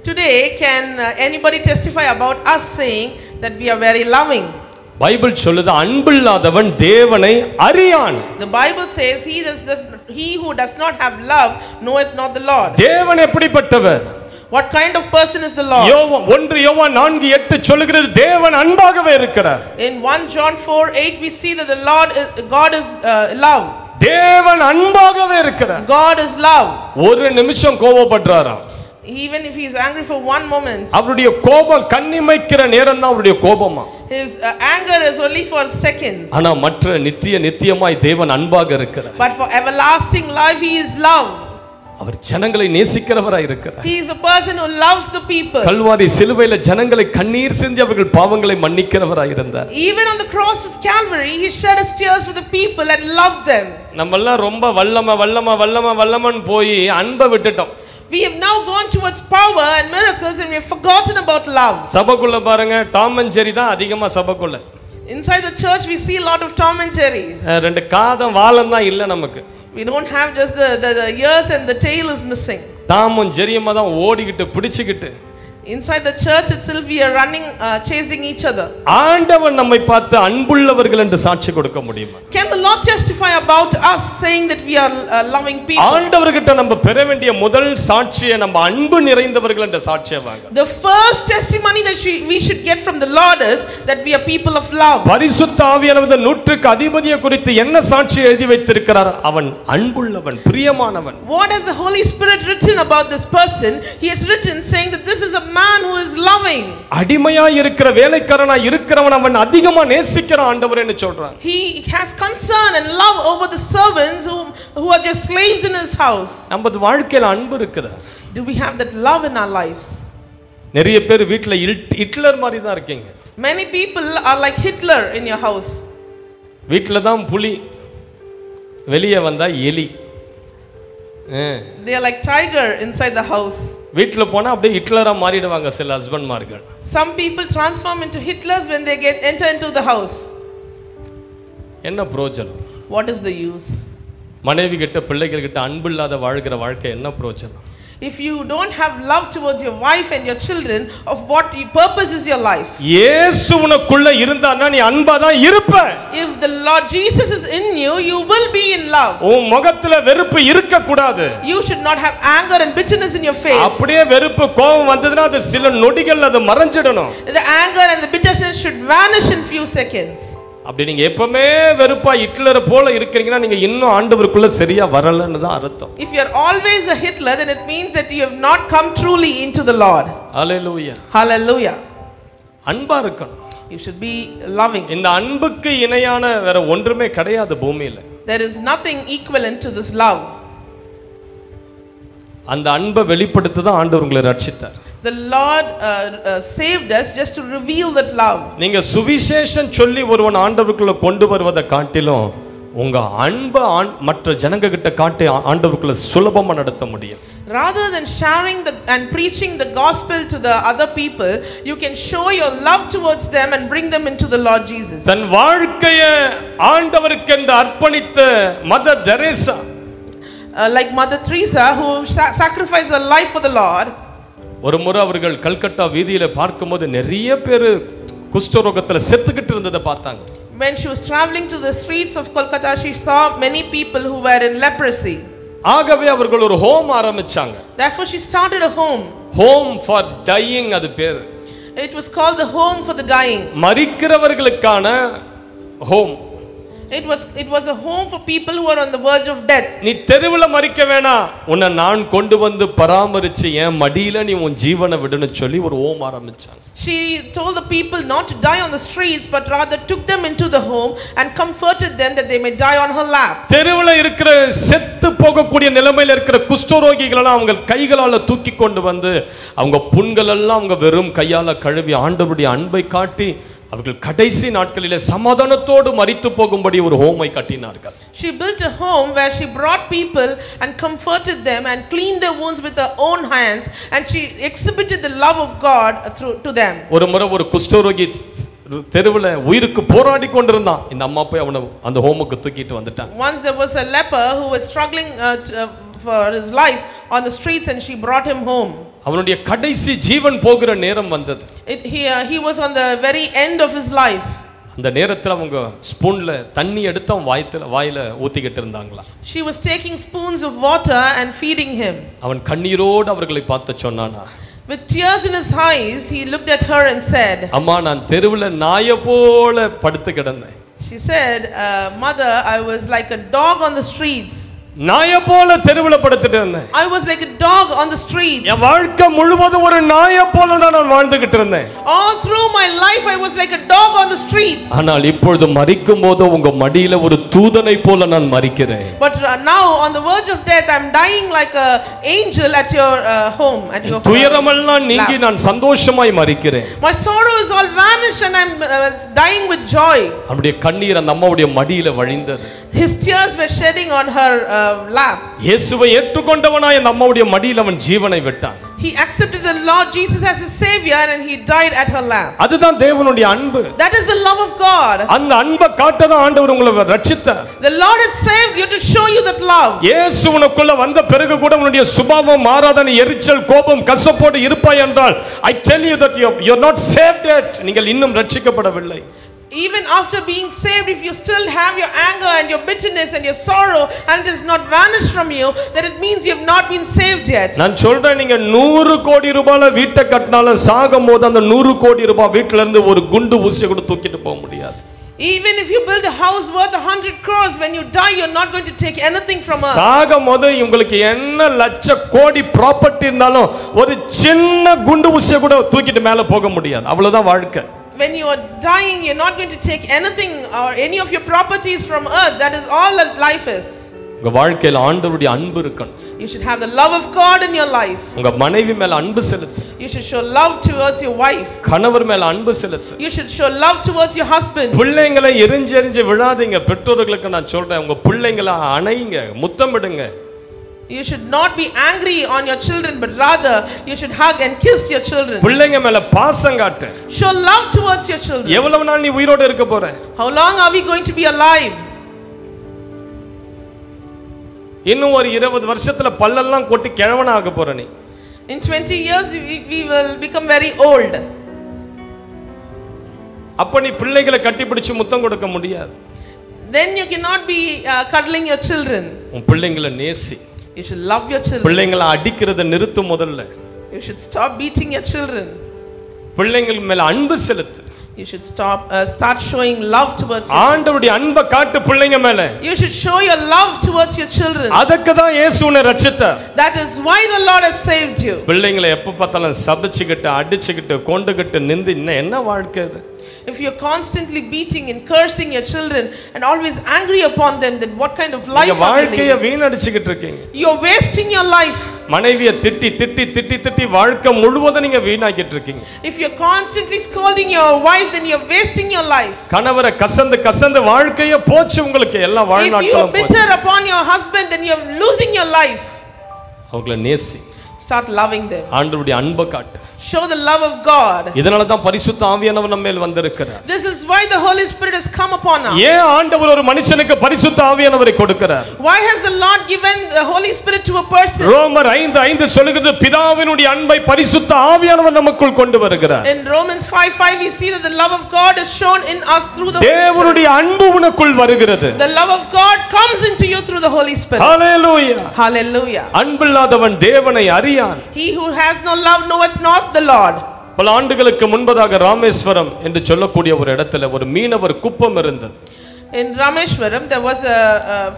Speaker 7: Today, can anybody testify about us saying that we are very loving?
Speaker 1: Bible சொல்லுது, அன்பில்லாதவன் தேவனை அறியான்.
Speaker 7: The Bible says he who does not have love knoweth not the Lord.
Speaker 1: தேவன் எப்படிப்பட்டவர்?
Speaker 7: What kind of person is the Lord?
Speaker 1: யோவான் 4:8 சொல்லுகிறது, தேவன் அன்பாகவே இருக்கிறார்.
Speaker 7: In 1 John 4:8 we see that God is love.
Speaker 1: தேவன் அன்பாகவே இருக்கிறார்.
Speaker 7: God is love.
Speaker 1: ஒரு நிமிஷம் கோபப்படுறாராம்.
Speaker 7: Even if he is angry for one moment,
Speaker 1: அவருடைய கோபம் கண்ணிமைக்கிற நேரம் தான் அவருடைய கோபமா.
Speaker 7: his anger is only for seconds.
Speaker 1: ஆனா மற்ற நித்தியமாய் தேவன் அன்பாக இருக்கிறார்.
Speaker 7: But for everlasting life he is love.
Speaker 1: அவர் ஜனங்களை நேசிக்கிறவராய் இருக்கிறார்.
Speaker 7: He is a person who loves the people.
Speaker 1: Kalvari சிலுவையில ஜனங்களை கண்ணீர் சிந்தி அவர்கள் பாவங்களை மன்னிக்கிறவராய் இருந்தார்.
Speaker 7: Even on the cross of Calvary he shed his tears for the people and loved them.
Speaker 1: நம்மெல்லாம் ரொம்ப வல்லமன்னு போய் அன்பை விட்டுட்டோம்.
Speaker 7: We have now gone towards power and miracles and we have forgotten about love.
Speaker 1: சபைக்குள்ள பாருங்க, டாம் அண்ட் ஜெரி தான் அதிகமா சபைக்குள்ள.
Speaker 7: Inside the church we see a lot of Tom and Jerrys.
Speaker 1: ரெண்டு காதம் வாலம் தான் இல்ல நமக்கு.
Speaker 7: We don't have just the ears and the tail is missing.
Speaker 1: டாமும் ஜெரியுமா தான் ஓடிக்கிட்டு பிடிச்சிக்கிட்டு.
Speaker 7: Inside the church itself we are running chasing each other.
Speaker 1: ஆண்டவன் நம்மை பார்த்து அன்புள்ளவர்கள் என்று சாட்சி கொடுக்க முடியுமா?
Speaker 7: Can the Lord testify about us saying that we are loving people?
Speaker 1: ஆண்டவர்கிட்ட நம்ம பெற வேண்டிய முதல் சாட்சியை நம்ம அன்பு நிறைந்தவர்கள் என்ற சாட்சியை வாங்க.
Speaker 7: The first testimony that we should get from the Lord is that we are people of love.
Speaker 1: பரிசுத்த ஆவியானவர் நூற்றுக்கு அதிபதியை குறித்து என்ன சாட்சி எழுதி வைத்திருக்கிறார்? அவன் அன்புள்ளவன், பிரியமானவன்.
Speaker 7: What has the Holy Spirit written about this person? He has written saying that this is a man who is loving.
Speaker 1: அடிமையா இருக்கிற வேலைக்காரனா இருக்கிறவன் அவன் அதிகமா நேசிக்கிற ஆண்டவரேன்னு சொல்றான்.
Speaker 7: He has concern and love over the servants who are just slaves in his house.
Speaker 1: நமது வாழ்க்கையில அன்பு இருக்குதா?
Speaker 7: Do we have that love in our lives?
Speaker 1: நிறைய பேர் வீட்ல ஹிட்லர் மாதிரி தான் இருக்கீங்க.
Speaker 7: Many people are like Hitler in your house.
Speaker 1: வீட்ல தான் புலி, வெளியே வந்தா எலி.
Speaker 7: They are like tiger inside the house.
Speaker 1: வீட்டுல போனா அப்படியே ஹிட்லரா மாறிடுவாங்க சில ஹஸ்பண்ட்மார்கள்.
Speaker 7: Some people transform into Hitlers when they enter into the house.
Speaker 1: என்ன பிரயோஜனம்?
Speaker 7: What is the use?
Speaker 1: மனைவி கிட்ட பிள்ளைகள் கிட்ட அன்பு இல்லாத வாழ்கிற வாழ்க்கை என்ன பிரயோஜனம்?
Speaker 7: If you don't have love towards your wife and your children, of what purpose is your life?
Speaker 1: இயேசு உனக்குள்ள இருந்தானா நீ அன்பா தான் இருப்ப.
Speaker 7: If the Lord Jesus is in you, you will be in love.
Speaker 1: உன் முகத்துல வெறுப்பு இருக்க கூடாது.
Speaker 7: You should not have anger and bitterness in your face.
Speaker 1: அப்படியே வெறுப்பு கோபம் வந்ததுனா அது சில நொடிகள் அது மறைஞ்சிடணும்.
Speaker 7: The anger and the bitterness should vanish in few seconds.
Speaker 1: அப்படி நீங்க எப்பவுமே வெறுப்பா ஹிட்லர் போல இருக்கீங்கன்னா நீங்க இன்னும் ஆண்டவருக்குள்ள சரியா வரலன்னு தான் அர்த்தம்.
Speaker 7: If you are always a Hitler, then it means that you have not come truly into the Lord.
Speaker 1: Hallelujah.
Speaker 7: Hallelujah.
Speaker 1: அன்பா இருக்கணும்.
Speaker 7: You should be loving.
Speaker 1: இந்த அன்புக்கு இணையான வேற ஒன்றுமே கிடையாது பூமியில.
Speaker 7: There is nothing equivalent to this love.
Speaker 1: அந்த அன்பை வெளிப்படுத்த தான் ஆண்டவர் உங்களை ரட்சித்தார்.
Speaker 7: The Lord saved us just to reveal that love.
Speaker 1: நீங்க சுவிசேஷம் சொல்லி ஒருவன் ஆண்டவருக்குள்ள கொண்டு வருவதை காட்டிலும் உங்க அன்பை மற்ற ஜனங்க கிட்ட காட்டி ஆண்டவருக்குள்ள சுலபமா நடத்த முடியும்.
Speaker 7: Rather than sharing and preaching the gospel to the other people, you can show your love towards them and bring them into the Lord Jesus.
Speaker 1: தன் வாழ்க்கையை ஆண்டவருக்கென்று அர்ப்பணித்த Mother Teresa,
Speaker 7: like Mother Teresa, who sacrificed her life for the Lord.
Speaker 1: ஒரு முறை அவர்கள் கல்கட்டா வீதியில பார்க்கும்போது நிறைய பேர் குஷ்டரோகத்துல செத்துக்கிட்டு இருந்ததை பார்த்தாங்க.
Speaker 7: When she was traveling to the streets of Kolkata, she saw many people who were in leprosy.
Speaker 1: ஆகவே அவர்கள் ஒரு ஹோம் ஆரம்பிச்சாங்க.
Speaker 7: Therefore she started a home.
Speaker 1: Home for dying அது பேர்.
Speaker 7: It was called the home for the dying.
Speaker 1: மரிக்கிறவர்களுக்கான home.
Speaker 7: It was a home for people who are on the verge of death.
Speaker 1: நீ தெருவுல மரிக்க வேணாம், உன்னை நான் கொண்டு வந்து பராமரிச்சு என் மடியில நீ உன் ஜீவனை விடுன்னு சொல்லி ஒரு ஹோம் ஆரம்பிச்சாங்க.
Speaker 7: She told the people not to die on the streets, but rather took them into the home and comforted them that they may die on her lap.
Speaker 1: தெருவுல இருக்கிற செத்து போகக்கூடிய நிலைமையில இருக்கிற குஷ்டரோகிகள் எல்லாம் அவங்க கைகளால தூக்கி கொண்டு வந்து அவங்க புண்கள் எல்லாம் அவங்க வெறும் கையால கழுவி ஆண்டவருடைய அன்பை காட்டி அவர்கள் கடைசி நாட்களிலே சமாதானத்தோடு மரித்து போகும்படி ஒரு ஹோமை கட்டினார்கள்.
Speaker 7: She built a home where she brought people and comforted them and cleaned their wounds with her own hands, and she exhibited the love of God through to them.
Speaker 1: ஒரு முறை ஒரு குஷ்டரோகி தெருவுல உயிருக்கு போராடி கொண்டிருந்தான். இந்த அம்மா போய் அவனை அந்த ஹோமுக்கு தூக்கிட்டு வந்துட்டாங்க.
Speaker 7: Once there was a leper who was struggling for his life on the streets, and she brought him home.
Speaker 1: அவனுடைய கடைசி ஜீவன் போகிற நேரம் வந்தது.
Speaker 7: He was on the very end of his life.
Speaker 1: அந்த நேரத்துல அவங்க ஸ்பூன்ல தண்ணி எடுத்து அவன் வாயில ஊத்திக்கிட்டு இருந்தாங்களா.
Speaker 7: She was taking spoons of water and feeding him.
Speaker 1: அவன் கண்ணீரோடு அவர்களை பார்த்து சொன்னானா,
Speaker 7: with tears in his eyes he looked at her and said,
Speaker 1: அம்மா நான் தெருவுல நாயை போல படுத்து கிடந்தேன்.
Speaker 7: She said, mother, I was like a dog on the streets.
Speaker 1: நாயை போல தெருவுல படுத்துட்டு இருந்தேன்.
Speaker 7: I was like a dog on the streets.
Speaker 1: என் வாழ்க்கை முழுவதும் ஒரு நாயை போல தான் நான் வாழ்ந்துகிட்டு இருந்தேன்.
Speaker 7: All through my life I was like a dog on the streets.
Speaker 1: ஆனால் இப்பொழுது மரிக்கும்போது உங்க மடியில ஒரு தூதனை போல நான் மரிக்கிறேன்.
Speaker 7: But now on the verge of death I'm dying like a angel at your home, at your
Speaker 1: துயரமெல்லாம் நீங்கி நான் சந்தோஷமாய் மரிக்கிறேன்.
Speaker 7: My sorrow is all vanished and I'm dying with joy.
Speaker 1: அப்படியே கண்ணீர் அந்த அம்மாவுடைய மடியில வழிந்தது.
Speaker 7: His tears were shedding on her lap.
Speaker 1: இயேசுவை ஏற்றுக்கொண்டவனாய் அந்த அம்மாவுடைய மடியில அவன் ஜீவனை விட்டான்.
Speaker 7: He accepted the Lord Jesus as his savior and he died at her lap.
Speaker 1: அதுதான் தேவனுடைய அன்பு.
Speaker 7: That is the love of God.
Speaker 1: அந்த அன்பை காட்டதான் ஆண்டவர் உங்களை ரட்சித்தார்.
Speaker 7: The Lord has saved you to show you that love.
Speaker 1: இயேசு உனக்குள்ள வந்த பிறகு கூட உன்னுடைய சுபாவம் மாறாத நீ எரிச்சல் கோபம் கசப்போடு இருப்பாய் என்றால் I tell you that you are not saved yet. நீங்கள் இன்னும் ரட்சிக்கப்படவில்லை.
Speaker 7: Even after being saved, if you still have your anger and your bitterness and your sorrow and it is not vanished from you, then it means you have not been saved yet.
Speaker 1: நான் சொல்றேன், நீங்க 100 கோடி ரூபாயில வீட்டை கட்டினாலும் சாகும்போது அந்த 100 கோடி ரூபாய் வீட்ல இருந்து ஒரு குண்டு ஊசியை கூட தூக்கிட்டு போக முடியாது.
Speaker 7: Even if you build a house worth 100 crores, when you die you're not going to take anything from earth.
Speaker 1: சாகும்போது உங்களுக்கு என்ன லட்ச கோடி ப்ராப்பர்ட்டி இருந்தாலும் ஒரு சின்ன குண்டு ஊசியை கூட தூக்கிட்டு மேல போக முடியாது. அவ்வளவுதான் வாழ்க்கை.
Speaker 7: When you are dying, you're not going to take anything or any of your properties from earth. That is all that life is.
Speaker 1: உங்க வாழ்க்கையில ஆண்டவருடைய அன்பு இருக்கணும்.
Speaker 7: You should have the love of God in your life.
Speaker 1: உங்க மனைவி மேல அன்பு செலுத்து.
Speaker 7: You should show love towards your wife.
Speaker 1: கணவர் மேல அன்பு செலுத்து.
Speaker 7: You should show love towards your husband.
Speaker 1: பிள்ளைங்களை எரிஞ்சு விழாதீங்க. பெற்றோர்களுக்கு நான் சொல்றேன், உங்க பிள்ளைங்களை அணையுங்க, முத்தமிடுங்க.
Speaker 7: You should not be angry on your children, but rather you should hug and kiss your children.
Speaker 1: பிள்ளைங்க மேல பாசம் காட்டு.
Speaker 7: Show love towards your children.
Speaker 1: எவ்வளவு நாள் நீ உயிரோட இருக்க போற?
Speaker 7: How long are we going to be alive?
Speaker 1: இன்னும் ஒரு 20 வருஷத்துல பல்லெல்லாம் கொட்டி கிழவனா ஆக போற நீ.
Speaker 7: In 20 years we will become very old.
Speaker 1: அப்ப நீ பிள்ளைகளை கட்டிப்பிடிச்சு முத்தம் கொடுக்க முடியாது.
Speaker 7: Then you cannot be cuddling your children.
Speaker 1: உன் பிள்ளைங்களை நேசி.
Speaker 7: You should love your children.
Speaker 1: பிள்ளைங்களை அடிக்கிறத நிறுத்து முதல்ல.
Speaker 7: You should stop beating your children.
Speaker 1: பிள்ளைகள் மேல அன்பு செலுத்து.
Speaker 7: You should start showing love towards your
Speaker 1: ஆண்டவருடைய அன்பை காட்டு பிள்ளைங்க மேல.
Speaker 7: You should show your love towards your children.
Speaker 1: அதற்கு தான் இயேசு உன்னை ரட்சித்தார்.
Speaker 7: That is why the Lord has saved you.
Speaker 1: பிள்ளைங்களை எப்ப பார்த்தாலும் சபிச்சுக்கிட்டு அடிச்சுக்கிட்டு கொண்டுகிட்டு நிந்து என்ன வாழ்க்கை இது?
Speaker 7: If you're constantly beating and cursing your children and always angry upon them, then what kind of life are you
Speaker 1: வாழ்க்கையை
Speaker 7: living?
Speaker 1: வீணடிச்சுக்கிட்டு இருக்கீங்க.
Speaker 7: You're wasting your life.
Speaker 1: மனைவியை திட்டி திட்டி திட்டி திட்டி வாழ்க்கை முழுவதும் நீங்க வீணாக்கிட்டு இருக்கீங்க.
Speaker 7: If you're constantly scolding your wife, then you're wasting your life.
Speaker 1: கணவரை கசந்து கசந்து வாழ்க்கையே போச்சு உங்களுக்கு எல்லா
Speaker 7: If you are
Speaker 1: வாழ்நாட்களும் போச்சு.
Speaker 7: bitter upon your husband, then you're losing your life.
Speaker 1: அவங்களை நேசி.
Speaker 7: Start loving them.
Speaker 1: ஆண்டவருடைய அன்பை காட்டு.
Speaker 7: Show the love of God.
Speaker 1: இதனால தான் பரிசுத்த ஆவியானவர் நம்ம மேல் வந்திருக்கிறார்.
Speaker 7: This is why the Holy Spirit has come upon us.
Speaker 1: ஏன் ஆண்டவர் ஒரு மனுஷனுக்கு பரிசுத்த ஆவியானவரை கொடுக்கிறார்?
Speaker 7: Why has the Lord given the Holy Spirit to a person?
Speaker 1: ரோமர் 5:5 சொல்லுகிறது பிதாவினுடைய அன்பை பரிசுத்த ஆவியானவர் நமக்குள் கொண்டு வருகிறார்.
Speaker 7: In Romans 5:5 we see that the love of God is shown in us through the Holy Spirit.
Speaker 1: தேவனுடைய அன்பு உனக்குள் வருகிறது.
Speaker 7: The love of God comes into you through the Holy Spirit.
Speaker 1: Hallelujah.
Speaker 7: Hallelujah.
Speaker 1: அன்பில்லாதவன் தேவனை அறியான்.
Speaker 7: He who has no love knoweth not the Lord.
Speaker 1: பல ஆண்டுகளுக்கு முன்பதாக ராமேஸ்வரம் என்று சொல்லக்கூடிய ஒரு இடத்துல ஒரு மீனவர் குப்பம் இருந்தது.
Speaker 7: In Rameshwaram there was a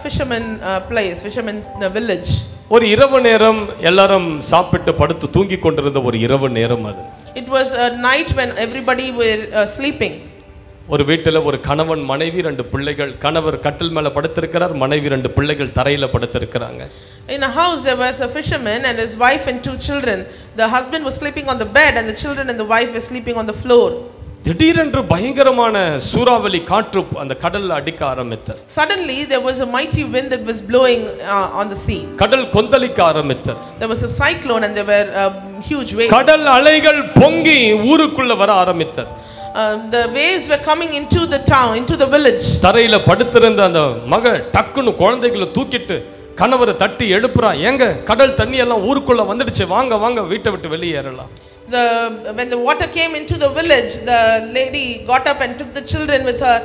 Speaker 7: fisherman place, fisherman's village.
Speaker 1: ஒரு இரவு நேரம் எல்லாரும் சாப்பிட்டு படுத்து தூங்கி கொண்டிருந்த ஒரு இரவு நேரம் அது.
Speaker 7: It was a night when everybody were sleeping.
Speaker 1: ஒரு வீட்டில் ஒரு கணவன் மனைவி 2 பிள்ளைகள், கணவர் கட்டில் மேல படுத்திருக்கிறார், மனைவி 2 பிள்ளைகள் தரையில படுத்திருக்கிறாங்க.
Speaker 7: In a house there was a fisherman and his wife and 2 children. The husband was sleeping on the bed and the children and the wife were sleeping on the floor.
Speaker 1: திடீரென்று பயங்கரமான சூறாவளி காற்று அந்த கடல்ல அடிக்க ஆரம்பித்தது.
Speaker 7: Suddenly there was a mighty wind that was blowing on the sea.
Speaker 1: கடல் கொந்தளிக்க ஆரம்பித்தது.
Speaker 7: There was a cyclone and there were huge waves.
Speaker 1: கடல் அலைகள் பொங்கி ஊருக்குள்ள வர ஆரம்பித்தது.
Speaker 7: The waves were coming into the town, into the village.
Speaker 1: தரையில படுத்திருந்த அந்த மகள் டக்குன்னு குழந்தைகளை தூக்கிட்டு கணவரை தட்டி எழுப்புறா. ஏங்க கடல் தண்ணி எல்லாம் ஊருக்குள்ள வந்துடுச்சு, வாங்க வாங்க வீட்டை விட்டு வெளியேறலாம்.
Speaker 7: When the water came into the village, the lady got up and took the children with her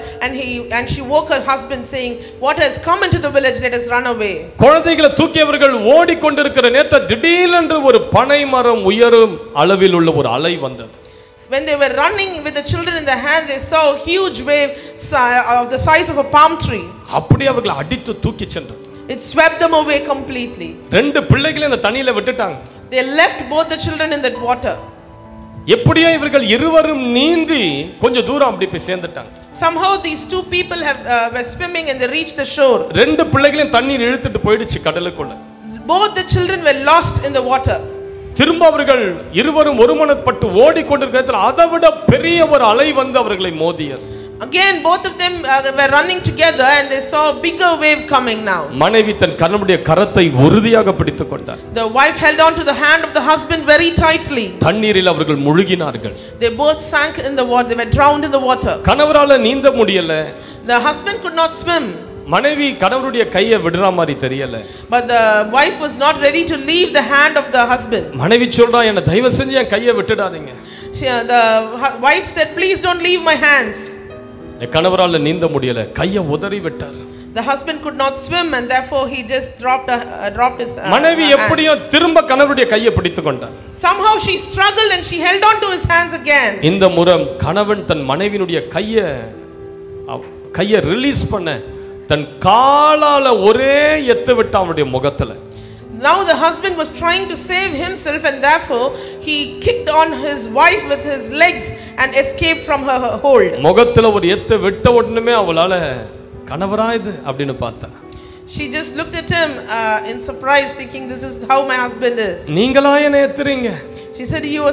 Speaker 7: and she woke her husband saying, water has come into the village, let us run away.
Speaker 1: குழந்தைகளை தூக்கியவர்கள் ஓடிக்கொண்டிருக்கிற நேரத்தில் திடீரென்று ஒரு பனை மரம் உயரும் அளவில் உள்ள ஒரு அலை வந்தது.
Speaker 7: When they were running with the children in their hands, they saw a huge wave of the size of a palm tree.
Speaker 1: அப்படியே அவர்களை அடித்து தூக்கி சென்றது.
Speaker 7: It swept them away completely.
Speaker 1: 2 பிள்ளைகளை அந்த தண்ணியில விட்டுட்டாங்க.
Speaker 7: They left both the children in that water.
Speaker 1: எப்படியோ இவர்கள் இருவரும் நீந்தி கொஞ்சம் தூரம் அப்படி போய் சேர்ந்துட்டாங்க.
Speaker 7: Somehow these 2 people were swimming and they reached the shore.
Speaker 1: 2 பிள்ளைகளையும் தண்ணீர் இழுத்துட்டு போயிடுச்சு கடலுக்குள்ள.
Speaker 7: Both the children were lost in the water.
Speaker 1: திரும்ப அவர்கள் இருவரும் ஒருமனப்பட்டு ஓடிக்கொண்டிருக்கிறதுல அதைவிட பெரிய ஒரு அலை வந்து அவர்களை மோதியது.
Speaker 7: Again both of them were running together and they saw a bigger wave coming now.
Speaker 1: மனைவி தன் கணவனுடைய கரத்தை உறுதியாக பிடித்துக் கொண்டார்.
Speaker 7: The wife held on to the hand of the husband very tightly.
Speaker 1: தண்ணீரில் அவர்கள் முழுகினார்கள்.
Speaker 7: They both sank in the water. They were drowned in the water.
Speaker 1: கணவரால நீந்த முடியல.
Speaker 7: The husband could not swim.
Speaker 1: மனைவி கணவருடைய கையை விடுற மாதிரி தெரியல.
Speaker 7: But the wife was not ready to leave the hand of the husband.
Speaker 1: மனைவி சொல்றா, என்ன தயவு செஞ்சு என் கையை விட்டுடாதீங்க.
Speaker 7: The wife said, please don't leave my hands.
Speaker 1: கணவரால நீந்த முடியல, கையை உதறி விட்டார்.
Speaker 7: The husband could not swim and therefore he just dropped his
Speaker 1: மனைவி எப்படியோ திரும்ப கணவருடைய கையை பிடித்துக் கொண்டார்.
Speaker 7: Somehow she struggled and she held on to his hands again.
Speaker 1: இந்த முறை கணவன் தன் மனைவியினுடைய கையை ரிலீஸ் பண்ண தன் காலால ஒரே எத்து விட்ட அவனுடைய முகத்துல.
Speaker 7: Now the husband was trying to save himself and therefore he kicked on his wife with his legs and escaped from her hold.
Speaker 1: முகத்துல ஒரு எத்து விட்ட உடனே அவளால கணவரா இது அப்படினு பார்த்தா.
Speaker 7: She just looked at him in surprise thinking this is how my husband is.
Speaker 1: நீங்களா என்ன ஏத்துறீங்க?
Speaker 7: She said, you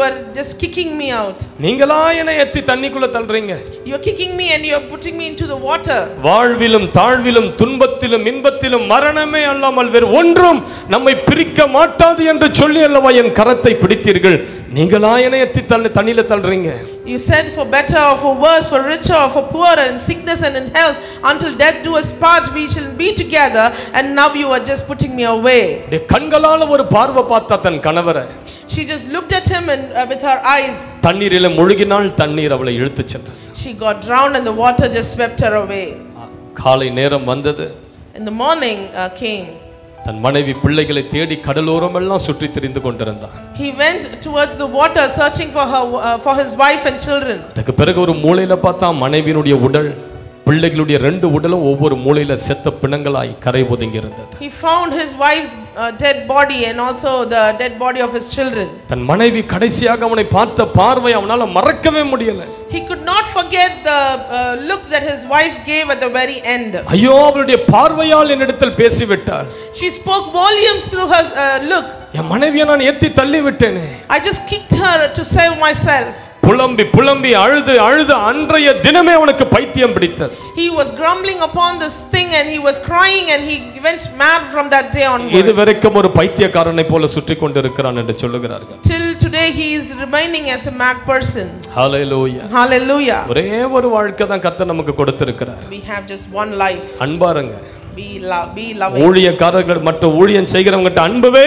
Speaker 7: are just kicking me out.
Speaker 1: நீங்களா என்னை எத்தி தண்ணிக்குள்ள தள்ளுறீங்க.
Speaker 7: You're kicking me and you're putting me into the water.
Speaker 1: வாழ்விலும் தாழ்விலும் துன்பத்திலும் இன்பத்திலும் மரணமே அல்லாமல் வேறு ஒன்றும் நம்மை பிரிக்க மாட்டாது என்று சொல்லி அல்லவா என் கரத்தை பிடித்தீர்கள். நீங்களா என்னை எத்தி தண்ணில தள்ளுறீங்க.
Speaker 7: You said, for better or for worse, for richer or for poorer, in sickness and in health, until death do us part, we shall be together, and now you are just putting me away.
Speaker 1: கண்களால ஒரு பார்வை பார்த்தா தன் கணவரை.
Speaker 7: She just looked at him and with her eyes.
Speaker 1: தண்ணீரில முழுகினாள், தண்ணீர் அவளை இழுத்துச் சென்றது.
Speaker 7: She got drowned and the water just swept her away.
Speaker 1: காலை நேரம் வந்தது.
Speaker 7: In the morning came.
Speaker 1: தன் மனைவி பிள்ளைகளை தேடி கடலோரம் எல்லாம் சுற்றி திரிந்து கொண்டிருந்தார்.
Speaker 7: He went towards the water searching for his wife and children.
Speaker 1: அதுக்கு பிறகு ஒரு மூலையில பார்த்தா மனைவியினுடைய உடல், பிள்ளைகளுடைய ரெண்டு உடலும் ஒவ்வொரு மூலையில செத்த பிணங்களாய் கரை ஒதுங்கி இருந்தது.
Speaker 7: He found his wife's dead body and also the dead body of his children.
Speaker 1: தன் மனைவி கடைசியாக அவனை பார்த்த பார்வை அவனால மறக்கவே முடியல.
Speaker 7: He could not forget the look that his wife gave at the very end.
Speaker 1: ஐயோ, அவளுடைய பார்வையால் என்னிடத்தில் பேசிவிட்டாள்.
Speaker 7: She spoke volumes through her look.
Speaker 1: என் மனைவியை நான் ஏத்தி தள்ளி விட்டேனே.
Speaker 7: I just kicked her to save myself.
Speaker 1: புலம்பி புலம்பி அழுது அழுது அன்றைய தினமே அவனுக்கு பைத்தியம் பிடித்தது.
Speaker 7: He was grumbling upon this thing and he was crying and he went mad from that day onwards.
Speaker 1: இதுவரைக்கும் ஒரு பைத்தியக்காரனை போல சுற்றி கொண்டிருக்கிறான் என்று சொல்லுகிறார்கள்.
Speaker 7: Till today he is remaining as a mad person.
Speaker 1: Hallelujah.
Speaker 7: Hallelujah.
Speaker 1: ஒரே ஒரு வாழ்க்கை தான் கர்த்தர் நமக்கு கொடுத்திருக்கிறார்.
Speaker 7: We have just one life.
Speaker 1: அன்பாருங்க.
Speaker 7: Be loving.
Speaker 1: ஊழியக்காரர்கள் மற்ற ஊழியம் செய்கிறவங்கட்ட அன்புவே.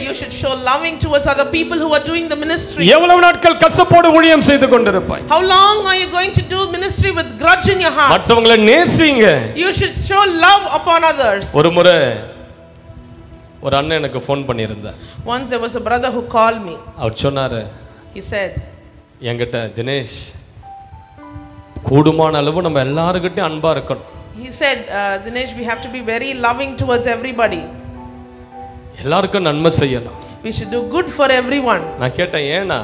Speaker 7: You should show loving towards other people who are doing the ministry.
Speaker 1: எவ்வளவு நாட்கள் கசப்போடு ஊழியம் செய்து கொண்டிருப்பாய்?
Speaker 7: How long are you going to do ministry with grudge in your heart?
Speaker 1: மற்றவங்களை நேசிங்க.
Speaker 7: You should show love upon others.
Speaker 1: ஒரு முறை ஒரு அண்ணன் எனக்கு ஃபோன் பண்ணியிருந்தார்.
Speaker 7: Once there was a brother who called me.
Speaker 1: அவர் சொன்னாரு,
Speaker 7: He said,
Speaker 1: என்கிட்ட தினேஷ், கூடுமான அளவு நம்ம எல்லாருக்கிட்டையும் அன்பா இருக்கணும்.
Speaker 7: He said, Dinesh, we have to be very loving towards everybody.
Speaker 1: எல்லாருக்கும் நன்மை செய்யணும்.
Speaker 7: We should do good for everyone.
Speaker 1: நான் கேட்டேன், ஏனா?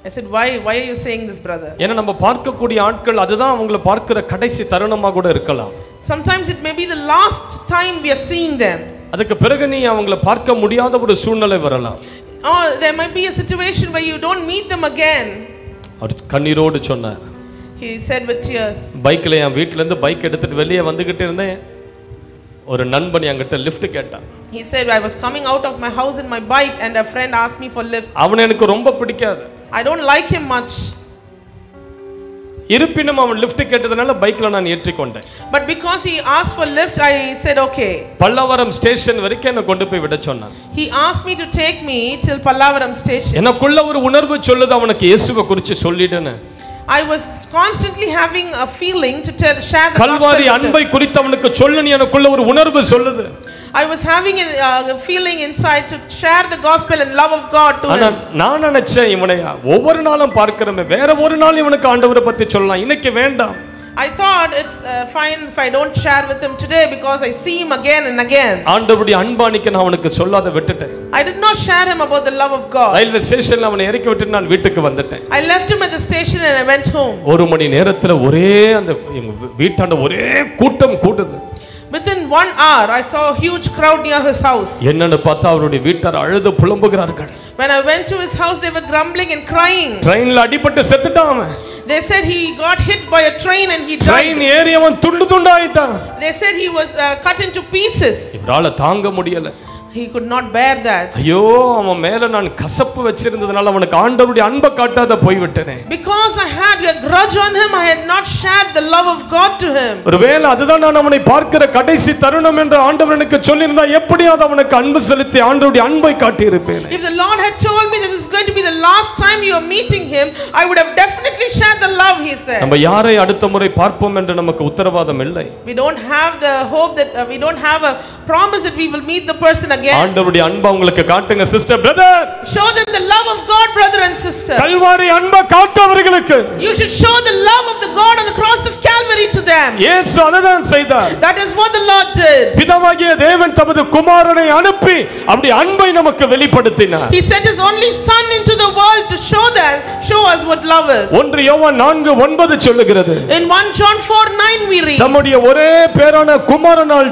Speaker 7: I said, why are you saying this, brother?
Speaker 1: ஏன்னா நம்ம பார்க்கக்கூடிய ஆட்கள் அதுதான் அவங்களை பார்க்கிற கடைசி தருணமா கூட இருக்கலாம்.
Speaker 7: Sometimes it may be the last time we are seeing them.
Speaker 1: அதுக்கு பிறகு நீ அவங்களை பார்க்க முடியாத ஒரு சூழ்நிலை வரலாம்.
Speaker 7: Or there might be a situation where you don't meet them again.
Speaker 1: அவர் கண்ணீரோடு சொன்னார்.
Speaker 7: He said with tears.
Speaker 1: பைக்ல என் வீட்ல இருந்து பைக் எடுத்துட்டு வெளியே வந்துகிட்டு இருந்தேன். ஒரு நண்பன் என்கிட்ட லிஃப்ட் கேட்டான்.
Speaker 7: He said, I was coming out of my house in my bike and a friend asked me for lift.
Speaker 1: அவனை எனக்கு ரொம்ப பிடிக்காது.
Speaker 7: I don't like him much.
Speaker 1: இருப்பினும் அவன் லிஃப்ட் கேட்டதனால பைக்ல நான் ஏற்றிக்கொண்டேன்.
Speaker 7: But because he asked for lift, I said okay.
Speaker 1: Pallavaram station வரைக்கும் என்ன கொண்டு போய் விட சொன்னான்.
Speaker 7: He asked me to take me till Pallavaram station.
Speaker 1: எனக்குள்ள ஒரு உணர்வு சொல்லுது அவனுக்கு இயேசுவை குறித்து சொல்லிடுன்னு.
Speaker 7: I was constantly having a feeling to share the
Speaker 1: Kalvari அன்பை குறித்து அவனுக்கு சொல்லுன்னு எனக்குள்ள ஒரு உணர்வு சொல்லுது.
Speaker 7: I was having a feeling inside to share the gospel and love of God to him.
Speaker 1: நான் நினைச்சேன், இவனை ஒவ்வொரு நாளும் பார்க்கிறமே, வேற ஒரு நாள் இவனுக்கு ஆண்டவரை பத்தி சொல்லலாம், இன்னைக்கு வேண்டாம்.
Speaker 7: I thought it's fine if I don't share with him today because I see him again and again.
Speaker 1: ஆண்டவருடைய அன்பானிக்கு நான் அவனுக்கு சொல்லாத விட்டுட்டேன்.
Speaker 7: I did not share him about the love of God.
Speaker 1: Railway ஸ்டேஷன்ல அவனை இறக்கி விட்டு நான் வீட்டுக்கு வந்துட்டேன்.
Speaker 7: I left him at the station and I went home.
Speaker 1: ஒரு மணி நேரத்துல ஒரே அந்த வீட்டாண்ட ஒரே கூட்டம் கூடுது.
Speaker 7: Within 1 hour I saw a huge crowd near his house.
Speaker 1: என்னன்னு பார்த்தா அவருடைய வீட்டார் அழுது புலம்புகிறார்கள்.
Speaker 7: When I went to his house they were grumbling and crying.
Speaker 1: ட்ரெயின்ல அடிபட்டு செத்துட்டான் அவன்.
Speaker 7: They said he got hit by a train and he died.
Speaker 1: Train ஏறி அவன் துண்டு துண்டாயிட்டான்.
Speaker 7: They said he was cut into pieces.
Speaker 1: இவரால தாங்க முடியல.
Speaker 7: He could not bear that.
Speaker 1: ஐயோ, அவன் மேல நான் கசப்பு வச்சிருந்ததனால அவனுக்கு ஆண்டவருடைய அன்பை காட்டாத போய் விட்டேனே.
Speaker 7: Because I had a grudge on him, I had not shared the love of God to him.
Speaker 1: ஒருவேளை அதுதான் நான் அவனை பார்க்கிற கடைசி தருணம் என்று ஆண்டவர் எனக்கு சொல்லியிருந்தா எப்படியாவது அவனுக்கு அன்பு செலுத்தி ஆண்டவருடைய அன்பை காட்டி இருப்பேன்.
Speaker 7: If the Lord had told me that this is going to be the last time you are meeting him, I would have definitely shared the love, he said.
Speaker 1: நம்ம யாரை அடுத்த முறை பார்ப்போம் என்று நமக்கு உத்தரவாதம் இல்லை.
Speaker 7: We don't have the hope that we don't have a promise that we will meet the person again.
Speaker 1: ஆண்டவருடைய அன்பை உங்களுக்கு காட்டுங்க sister, brother.
Speaker 7: Show them the love of God, brother and sister.
Speaker 1: Kalvari அன்பை காட்டவர்களுக்கு
Speaker 7: You should show the love of the God on the cross of Calvary to them.
Speaker 1: இயேசு அதைதான் செய்தார்.
Speaker 7: That is what the Lord did.
Speaker 1: பிதாவாகிய தேவன் தமது குமாரனை அனுப்பி அப்படி அன்பை நமக்கு வெளிப்படுத்தினார்.
Speaker 7: He sent his only son into the world to show us what love is.
Speaker 1: 1 யோவான் 4:9 சொல்லுகிறது.
Speaker 7: In 1 John 4:9 we read.
Speaker 1: நம்முடைய ஒரே பேரான குமாரனால்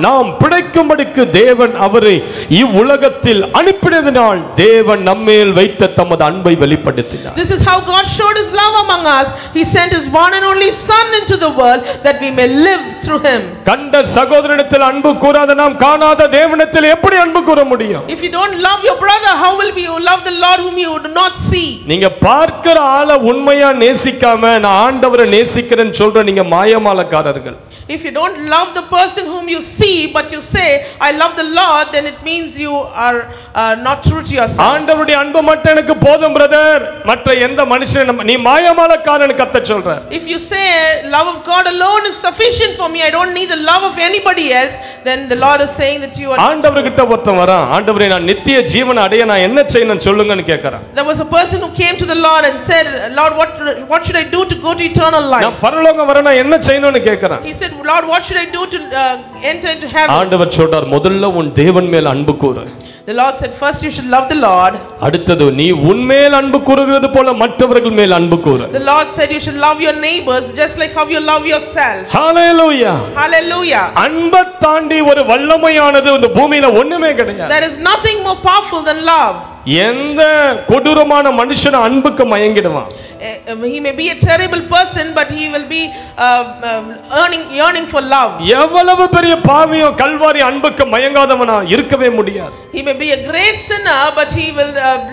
Speaker 1: நாம் பிழை அழைக்கும்படிக்கு தேவன் அவரை இவ்வுலகத்தில் அனுப்பினதினால் தேவன் நம்மேல் வைத்த தமது அன்பை வெளிப்படுத்தினார்.
Speaker 7: This is how God showed his love among us. He sent his one and only son into the world that we may live through him.
Speaker 1: கண்ட சகோதரனிடத்தில் அன்பு கூறாத நாம் காணாத தேவனிடத்தில் எப்படி அன்பு கூற முடியும்?
Speaker 7: If you don't love your brother, how will you love the Lord whom you do not see?
Speaker 1: நீங்க பார்க்கிற ஆளை உண்மையா நேசிக்காம நான் ஆண்டவரை நேசிக்கிறேன்னு சொல்ற நீங்க மாயமாலக்காரர்கள்.
Speaker 7: If you don't love the person whom you see but you say I love the Lord, then it means you are not true to yourself.
Speaker 1: ஆண்டவருடைய அன்பு மட்டும் எனக்கு போதும் பிரதர், மற்ற எந்த மனுஷன் நீ மாயமாலக்காரன்னு கத்த சொல்ற.
Speaker 7: If you say love of God alone is sufficient for me, I don't need the love of anybody else, then the Lord is saying that you are.
Speaker 1: ஆண்டவர்கிட்ட ஒருத்தன் வரான், ஆண்டவரே நான் நித்திய ஜீவனை அடைய நான் என்ன செய்யணும் சொல்லுங்கன்னு கேக்குறான்.
Speaker 7: There was a person who came to the Lord and said, Lord, what should I do to go to eternal life?
Speaker 1: நான் பரலோகம் வர நான் என்ன செய்யணும்னு கேக்குறான்.
Speaker 7: He said, Lord, what should I do to enter into heaven?
Speaker 1: ஆண்டவர் சொல்றார் முதல்ல உன் தேவன் மேல் அன்பு கூறு.
Speaker 7: The Lord said, first you should love the Lord.
Speaker 1: அடுத்தது நீ உன்மேல் அன்பு கூறுகிறது போல மற்றவர்கள் மேல் அன்பு கூறு.
Speaker 7: The Lord said you should love your neighbors just like how you love yourself.
Speaker 1: Hallelujah.
Speaker 7: Hallelujah.
Speaker 1: அன்பை தாண்டி ஒரு வல்லமையானது இந்த பூமியில ஒண்ணுமே கிடையாது.
Speaker 7: There is nothing more powerful than love.
Speaker 1: எந்த கொடூரமான மனுஷன் அன்புக்கு மயங்கிடுவான்.
Speaker 7: He may be a terrible person, but he will be yearning for love.
Speaker 1: எவ்வளவு பெரிய பாவியோ கல்வாரி அன்புக்கு மயங்காதவனா இருக்கவே முடியாது.
Speaker 7: He may be a great sinner, but he will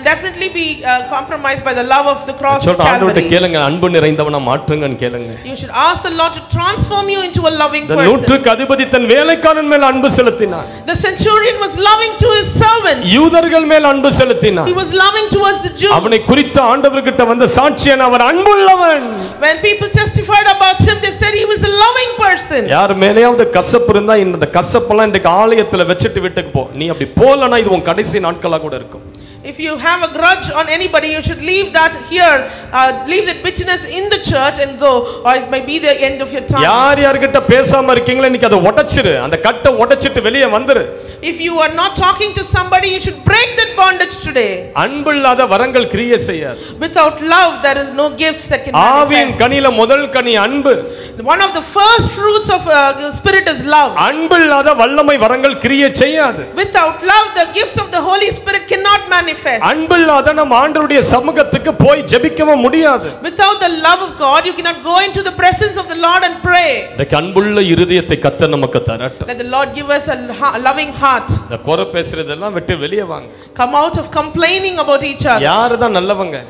Speaker 7: definitely be compromised by the love of the cross of Calvary.
Speaker 1: கேளுங்க, அன்பு நிறைந்தவனா மாற்றுங்கன்னு கேளுங்க.
Speaker 7: You should ask the Lord to transform you into a loving person.
Speaker 1: நூற்றுக்கு அதிபதி தன் வேலைக்காரன் மேல் அன்பு செலுத்தினார்.
Speaker 7: The centurion was loving to his servant.
Speaker 1: யூதர்கள் மேல் அன்பு செலுத்தினார்.
Speaker 7: He was loving towards the Jews.
Speaker 1: அவனை குறித்து ஆண்டவர்கிட்ட வந்த சாட்சியன் அவர் அன்புள்ளவன்.
Speaker 7: When people testified about him, they said he was a loving person.
Speaker 1: யார் மேலேயாவது கசப்பு இருந்தா இந்த கசப்பெல்லாம் இன்றைக்கு ஆலயத்துல வச்சிட்டு வீட்டுக்கு போ. நீ அப்படி போலனா இது உன் கடைசி நாட்களா கூட இருக்கும்.
Speaker 7: If you have a grudge on anybody, you should leave that here, leave that bitterness in the church and go, or it may be the end of your time.
Speaker 1: யார் யார்கிட்ட பேசாம இருக்கீங்களோ இன்னைக்கு அதை உடைச்சிரு, அந்த கட்டை உடைச்சிட்டு வெளியே வந்துரு.
Speaker 7: If you are not talking to somebody, you should break that bondage today.
Speaker 1: அன்பில்லாத வரங்கள் கிரியை செய்யாது.
Speaker 7: Without love, there is no gifts that can
Speaker 1: ஆவியின்
Speaker 7: manifest.
Speaker 1: கனியில முதல் கனி அன்பு.
Speaker 7: One of the first fruits of spirit is love.
Speaker 1: அன்பில்லாத வல்லமை வரங்கள் கிரியை செய்யாது.
Speaker 7: Without love, the gifts of the Holy Spirit cannot manifest.
Speaker 1: அன்பில்லாத நம்ம ஆண்டவருடைய சமூகத்துக்கு போய் ஜெபிக்கவே முடியாது.
Speaker 7: Without the love of God, you cannot go into the presence of the Lord and pray.
Speaker 1: இந்த அன்புள்ள இருதயத்தை கர்த்தர் நமக்கு தரட்டும்.
Speaker 7: Let the Lord give us a loving heart.
Speaker 1: இந்த குறை பேசுறதெல்லாம் விட்டு வெளியே வாங்க.
Speaker 7: Come out of complaining about each other.
Speaker 1: யாரு தான் நல்லவங்க?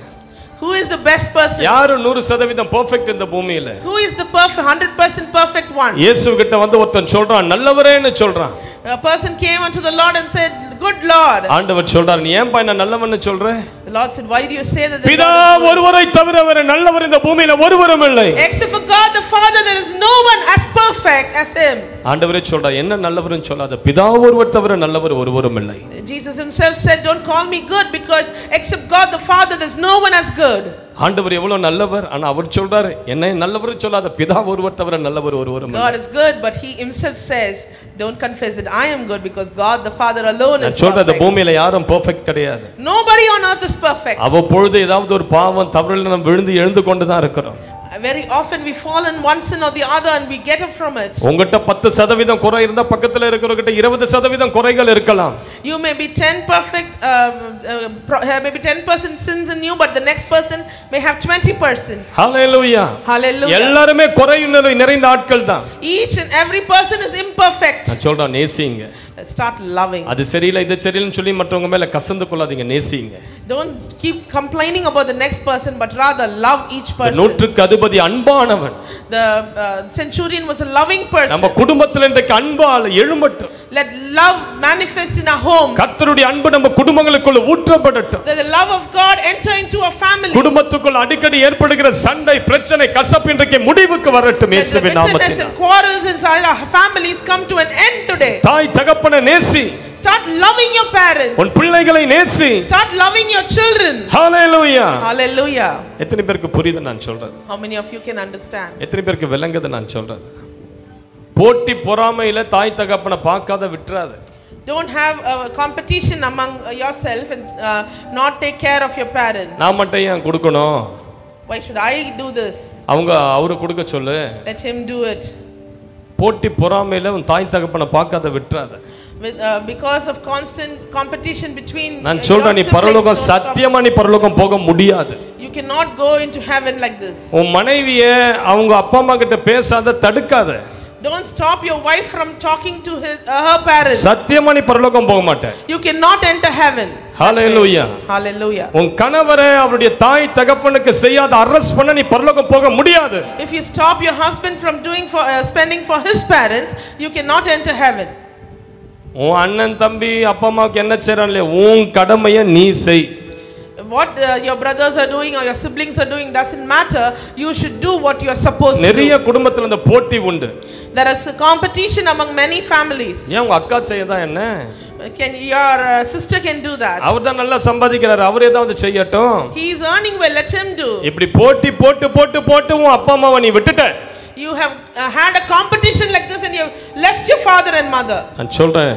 Speaker 7: Who is the best person?
Speaker 1: யாரு 100% பெர்ஃபெக்ட் இந்த பூமியில?
Speaker 7: Who is the perfect 100% perfect one?
Speaker 1: இயேசு கிட்ட வந்து ஒருத்தன் சொல்றான் நல்லவரேன்னு சொல்றான்.
Speaker 7: A person came unto the Lord and said, good Lord.
Speaker 1: ஆண்டவர் சொல்றார் நீ ஏன் என்ன நல்லவன்னு சொல்ற?
Speaker 7: The Lord said, why do you say that?
Speaker 1: பிதா ஒருவரை தவிர வேற நல்லவர் இந்த பூமியில ஒருவரும் இல்லை.
Speaker 7: Except for God the Father, there is no one as perfect as him.
Speaker 1: ஆண்டவரே சொல்றார் என்ன நல்லவர்னு சொல்லாத, பிதா ஒருவர் தவிர நல்லவர் ஒருவரும் இல்லை.
Speaker 7: Jesus himself said, don't call me good, because except God the Father, there is no one as good.
Speaker 1: ஆண்டவர் எவ்வளவு நல்லவர், ஆனா அவர் சொல்றாரு என்ன நல்லவர் சொல்லாத, பிதா ஒருவர் தவிர நல்லவர் ஒருவரும் இல்லை.
Speaker 7: God is good, but he himself says, don't confess that I am good, because God the Father alone is
Speaker 1: சொல்ற இந்த
Speaker 7: perfect.
Speaker 1: பூமியில யாரும் பெர்ஃபெக்ட் கிடையாது.
Speaker 7: Nobody on earth is perfect.
Speaker 1: அவ்வப்பொழுது ஏதாவது ஒரு பாவம் தவறுல நம்ம விழுந்து எழுந்து கொண்டு தான் இருக்கிறோம்.
Speaker 7: Very often we fall in one sin or the other and we get up from it.
Speaker 1: உங்ககிட்ட 10% குறை இருந்தா பக்கத்துல இருக்கிறவங்கிட்ட 20% குறைகள் இருக்கலாம்.
Speaker 7: You may be 10 perfect, maybe 10% sins in you, but the next person may have 20%.
Speaker 1: Hallelujah.
Speaker 7: Hallelujah.
Speaker 1: எல்லாரும் குறையுணர்வு நிறைந்த ஆட்கள் தான்.
Speaker 7: Each and every person is imperfect.
Speaker 1: நான் சொல்றேன் நேசிங்க.
Speaker 7: Let's start loving.
Speaker 1: அது சரியில்லை இது சரியில்லைன்னு சொல்லி மற்றவங்க மேல கசந்து கொள்ளாதீங்க, நேசிங்க.
Speaker 7: Don't keep complaining about the next person, but rather love each person.
Speaker 1: நூற்றுக்கு அதிபதி அன்பானவன்.
Speaker 7: The centurion was a loving person.
Speaker 1: நம்ம குடும்பத்துல இன்றைக்கு அன்பால எழும்பட்டும்.
Speaker 7: Let love manifest in our homes.
Speaker 1: கர்த்தருடைய அன்பு நம்ம குடும்பங்களுக்குள்ள ஊற்றப்படட்டும்.
Speaker 7: Let the love of God enter into our family.
Speaker 1: குடும்பத்துக்குள்ள அடிக்கடி ஏற்படுகிற சண்டை பிரச்சனை கசப்பு இன்றைக்கு முடிவுக்கு வரட்டும் இயேசுவின் நாமத்தில்.
Speaker 7: And quarrels inside our families come to an end today.
Speaker 1: தாய் தகப்பனை நேசி.
Speaker 7: Start loving your parents.
Speaker 1: உன் பிள்ளைகளை நேசி.
Speaker 7: Start loving your children.
Speaker 1: Hallelujah.
Speaker 7: Hallelujah.
Speaker 1: எத்தனை பேருக்கு புரியுது நான் சொல்றது?
Speaker 7: How many of you can understand?
Speaker 1: எத்தனை பேருக்கு விளங்குது நான் சொல்றது? போட்டி பொறாமையில தாய் தகப்பனை பார்க்காத விட்டுறாத.
Speaker 7: Don't have a competition among yourself and not take care of your parents.
Speaker 1: நான் மட்டும் ஏன் கொடுக்கணும்?
Speaker 7: Why should I do this?
Speaker 1: அவரு கொடுக்க சொல்லு.
Speaker 7: Let him do it.
Speaker 1: போட்டி பொறாமையில உன் தாய் தகப்பனை பார்க்காத விட்டுறாத.
Speaker 7: Because of constant competition between
Speaker 1: நான் சொல்றேன், நீ பரலோகம் சத்தியமா நீ பரலோகம் போக முடியாது.
Speaker 7: You cannot go into heaven like this.
Speaker 1: உன் மனைவியை அவங்க அப்பா அம்மா கிட்ட பேசாத, தடுக்காத.
Speaker 7: Don't stop your wife from talking to her parents.
Speaker 1: சத்தியமா நீ பரலோகம் போக மாட்ட.
Speaker 7: You cannot enter heaven.
Speaker 1: Hallelujah.
Speaker 7: Hallelujah.
Speaker 1: உன் கணவரை அவருடைய தாய் தகப்பனுக்கு செய்யாத அரெஸ்ட் பண்ண நீ பரலோகம் போக முடியாது.
Speaker 7: If you stop your husband from doing for spending for his parents, you cannot enter heaven.
Speaker 1: உன் அண்ணன் தம்பி அப்பா அம்மாவுக்கு என்ன செய்றானே உன் கடமையை நீ செய்.
Speaker 7: What your brothers are doing or your siblings are doing doesn't matter. You should do what you are supposed to do.
Speaker 1: நிறைய குடும்பத்துல இந்த போட்டி உண்டு.
Speaker 7: There is a competition among many families.
Speaker 1: ஏன் உங்க அக்கா செய்யதா என்ன?
Speaker 7: Can your sister can do that?
Speaker 1: அவர் தான் நல்லா சம்பாதிக்கிறாரு, அவர் ஏதாவது செய்யட்டும்.
Speaker 7: He is earning well, let him do.
Speaker 1: இப்படி போட்டி போட்டு போட்டு போட்டு உன் அப்பா அம்மாவை நீ விட்டுட்ட.
Speaker 7: You have had a competition like this and you have left your father and mother.
Speaker 1: நான் சொல்றேன்,